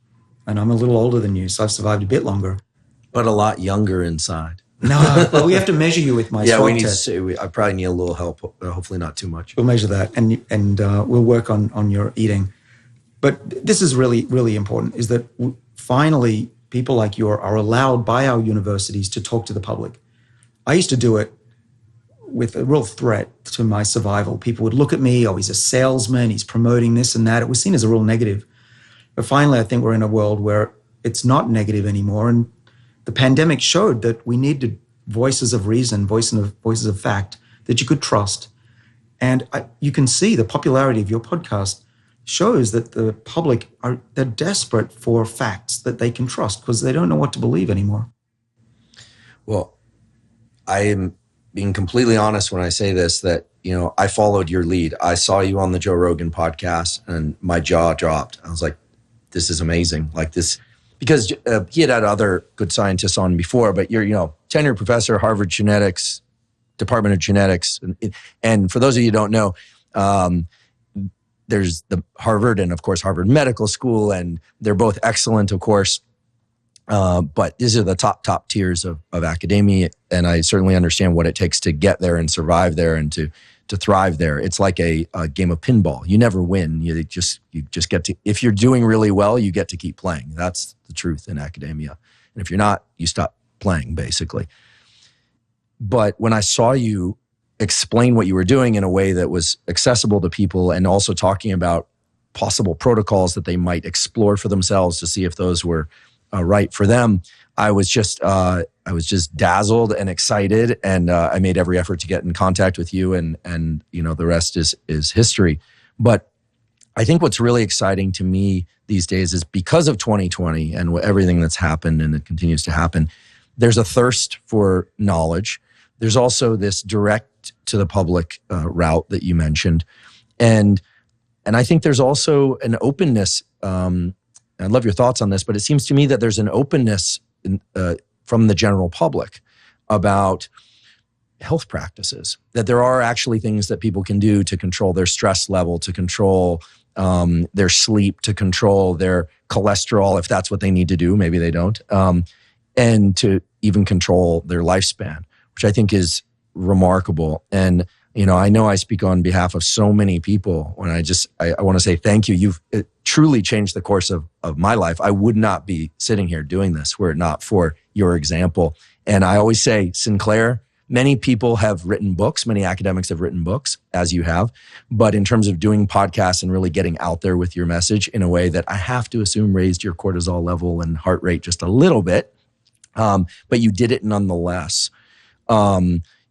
Speaker 2: and I'm a little older than you, so I've survived a bit longer.
Speaker 1: But a lot younger inside.
Speaker 2: No, well, we have to measure you with my swab test.
Speaker 1: I probably need a little help, hopefully not too much.
Speaker 2: We'll measure that, and we'll work on your eating. But this is really, really important, is that finally people like you are allowed by our universities to talk to the public. I used to do it with a real threat to my survival. People would look at me, oh, he's a salesman, he's promoting this and that. It was seen as a real negative. But finally, I think we're in a world where it's not negative anymore, and the pandemic showed that we needed voices of reason, voices of fact that you could trust. And you can see the popularity of your podcast shows that the public they're desperate for facts that they can trust, because they don't know what to believe anymore.
Speaker 1: Well, I am being completely honest when I say this, that, I followed your lead. I saw you on the Joe Rogan podcast and my jaw dropped. I was like, this is amazing. Like this, because he had other good scientists on before, but you're, tenured professor, Harvard Genetics, Department of Genetics. And for those of you who don't know, there's the Harvard and, of course, Harvard Medical School, and they're both excellent, of course. But these are the top tiers of academia, and I certainly understand what it takes to get there and survive there and to thrive there. It's like a game of pinball. You never win. You just get to, if you're doing really well, you get to keep playing. That's the truth in academia. And if you're not, you stop playing, basically. But when I saw you explain what you were doing in a way that was accessible to people, and also talking about possible protocols that they might explore for themselves to see if those were right for them, I was just dazzled and excited, and I made every effort to get in contact with you, and the rest is history. But I think what's really exciting to me these days is because of 2020 and everything that's happened and it continues to happen, there's a thirst for knowledge. There's also this direct to the public route that you mentioned. And I think there's also an openness. I'd love your thoughts on this, but it seems to me that there's an openness from the general public about health practices, that there are actually things that people can do to control their stress level, to control their sleep, to control their cholesterol, if that's what they need to do. Maybe they don't. And to even control their lifespan, which I think is remarkable. And, I know I speak on behalf of so many people when I want to say thank you. You've truly changed the course of my life. I would not be sitting here doing this were it not for your example. And I always say, Sinclair, many people have written books, many academics have written books, as you have. But in terms of doing podcasts and really getting out there with your message in a way that I have to assume raised your cortisol level and heart rate just a little bit, but you did it nonetheless.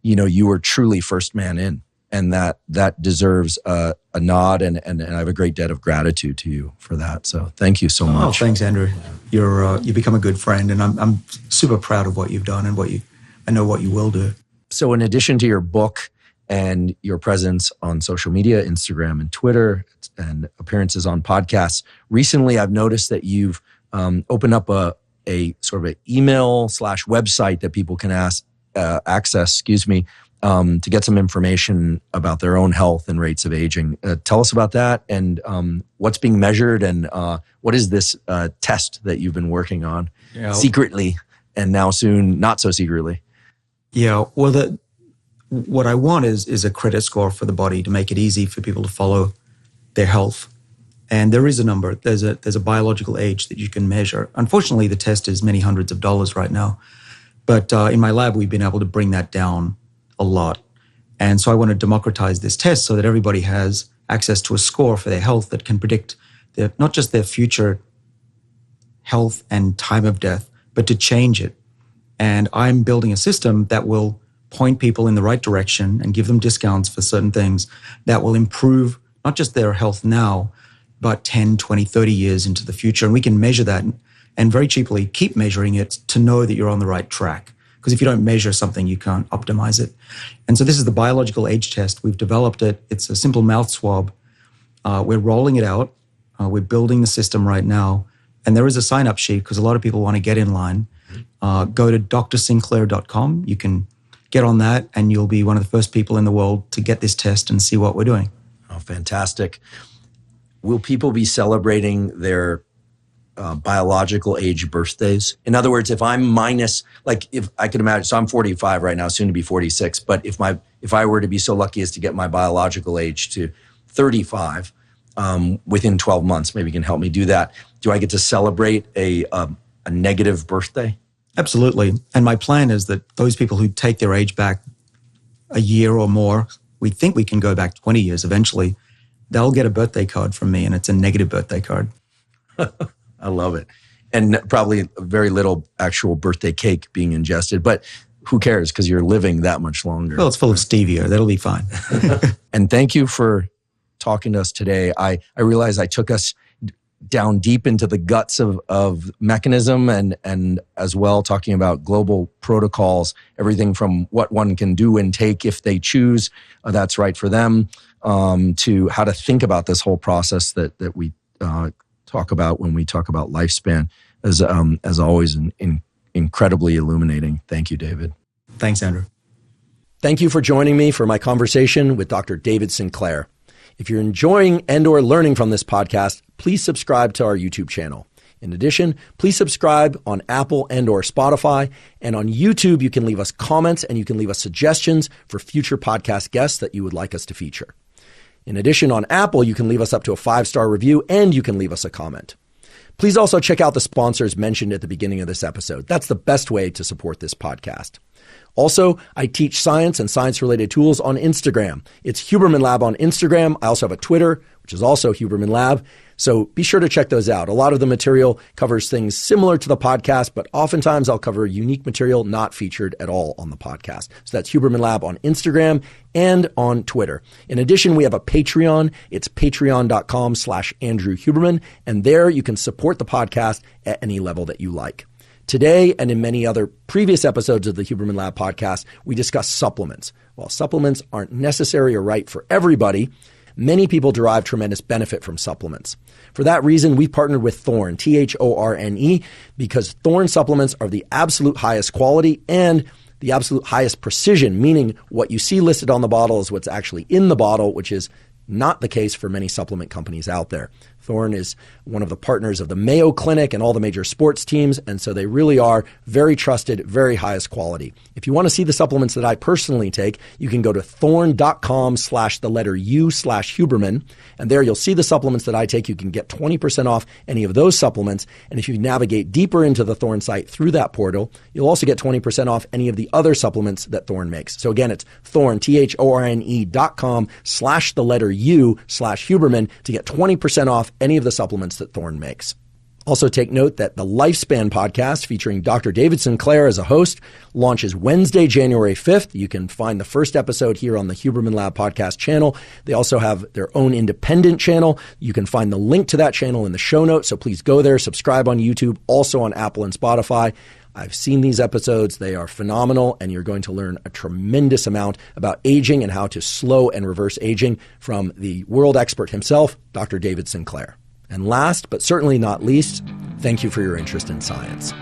Speaker 1: You were truly first man in, and that deserves a nod, and I have a great debt of gratitude to you for that. So thank you so much.
Speaker 2: Oh, thanks, Andrew. You've become a good friend, and I'm super proud of what you've done and I know what you will do.
Speaker 1: So in addition to your book and your presence on social media, Instagram and Twitter, and appearances on podcasts, recently I've noticed that you've opened up a sort of an email/website that people can access, to get some information about their own health and rates of aging. Tell us about that, and what's being measured, and what is this test that you've been working on secretly, and now soon not so secretly?
Speaker 2: Yeah, well, what I want is a credit score for the body to make it easy for people to follow their health. And there is a number. There's a biological age that you can measure. Unfortunately, the test is many hundreds of dollars right now. But in my lab, we've been able to bring that down a lot. And so I want to democratize this test so that everybody has access to a score for their health that can predict not just their future health and time of death, but to change it. And I'm building a system that will point people in the right direction and give them discounts for certain things that will improve not just their health now, but 10, 20, 30 years into the future. And we can measure that and very cheaply keep measuring it to know that you're on the right track. Because if you don't measure something, you can't optimize it. And so this is the biological age test. We've developed it. It's a simple mouth swab. We're rolling it out. We're building the system right now. And there is a sign-up sheet because a lot of people want to get in line. Go to drsinclair.com. You can get on that, and you'll be one of the first people in the world to get this test and see what we're doing.
Speaker 1: Oh, fantastic. Will people be celebrating their biological age birthdays? In other words, if I'm if I could imagine, so I'm 45 right now, soon to be 46, but if I were to be so lucky as to get my biological age to 35 within 12 months, maybe you can help me do that. Do I get to celebrate a negative birthday?
Speaker 2: Absolutely. And my plan is that those people who take their age back a year or more, we think we can go back 20 years eventually, they'll get a birthday card from me, and it's a negative birthday card.
Speaker 1: I love it. And probably very little actual birthday cake being ingested, but who cares, because you're living that much longer.
Speaker 2: Well, it's full of stevia. That'll be fine.
Speaker 1: And thank you for talking to us today. I realize I took us down deep into the guts of mechanism and as well talking about global protocols, everything from what one can do and take if they choose that's right for them, to how to think about this whole process that we talk about when we talk about lifespan, as always, incredibly illuminating. Thank you, David.
Speaker 2: Thanks, Andrew.
Speaker 1: Thank you for joining me for my conversation with Dr. David Sinclair. If you're enjoying and or learning from this podcast, please subscribe to our YouTube channel. In addition, please subscribe on Apple and or Spotify. And on YouTube, you can leave us comments and you can leave us suggestions for future podcast guests that you would like us to feature. In addition, on Apple, you can leave us up to a 5-star review and you can leave us a comment. Please also check out the sponsors mentioned at the beginning of this episode. That's the best way to support this podcast. Also, I teach science and science-related tools on Instagram. It's Huberman Lab on Instagram. I also have a Twitter, which is also Huberman Lab. So be sure to check those out. A lot of the material covers things similar to the podcast, but oftentimes I'll cover unique material not featured at all on the podcast. So that's Huberman Lab on Instagram and on Twitter. In addition, we have a Patreon. It's patreon.com/Andrew Huberman. And there you can support the podcast at any level that you like. Today, and in many other previous episodes of the Huberman Lab podcast, we discuss supplements. While supplements aren't necessary or right for everybody, many people derive tremendous benefit from supplements. For that reason, we've partnered with Thorne, Thorne, because Thorne supplements are the absolute highest quality and the absolute highest precision, meaning what you see listed on the bottle is what's actually in the bottle, which is not the case for many supplement companies out there. Thorne is one of the partners of the Mayo Clinic and all the major sports teams, and so they really are very trusted, very highest quality. If you want to see the supplements that I personally take, you can go to thorne.com/U/Huberman, and there you'll see the supplements that I take. You can get 20% off any of those supplements, and if you navigate deeper into the Thorne site through that portal, you'll also get 20% off any of the other supplements that Thorne makes. So again, it's Thorne, Thorne.com/U/Huberman to get 20% off any of the supplements that Thorne makes. Also take note that the Lifespan podcast featuring Dr. David Sinclair as a host launches Wednesday, January 5th. You can find the first episode here on the Huberman Lab podcast channel. They also have their own independent channel. You can find the link to that channel in the show notes, so please go there, subscribe on YouTube, also on Apple and Spotify. I've seen these episodes. They are phenomenal, and you're going to learn a tremendous amount about aging and how to slow and reverse aging from the world expert himself, Dr. David Sinclair. And last, but certainly not least, thank you for your interest in science.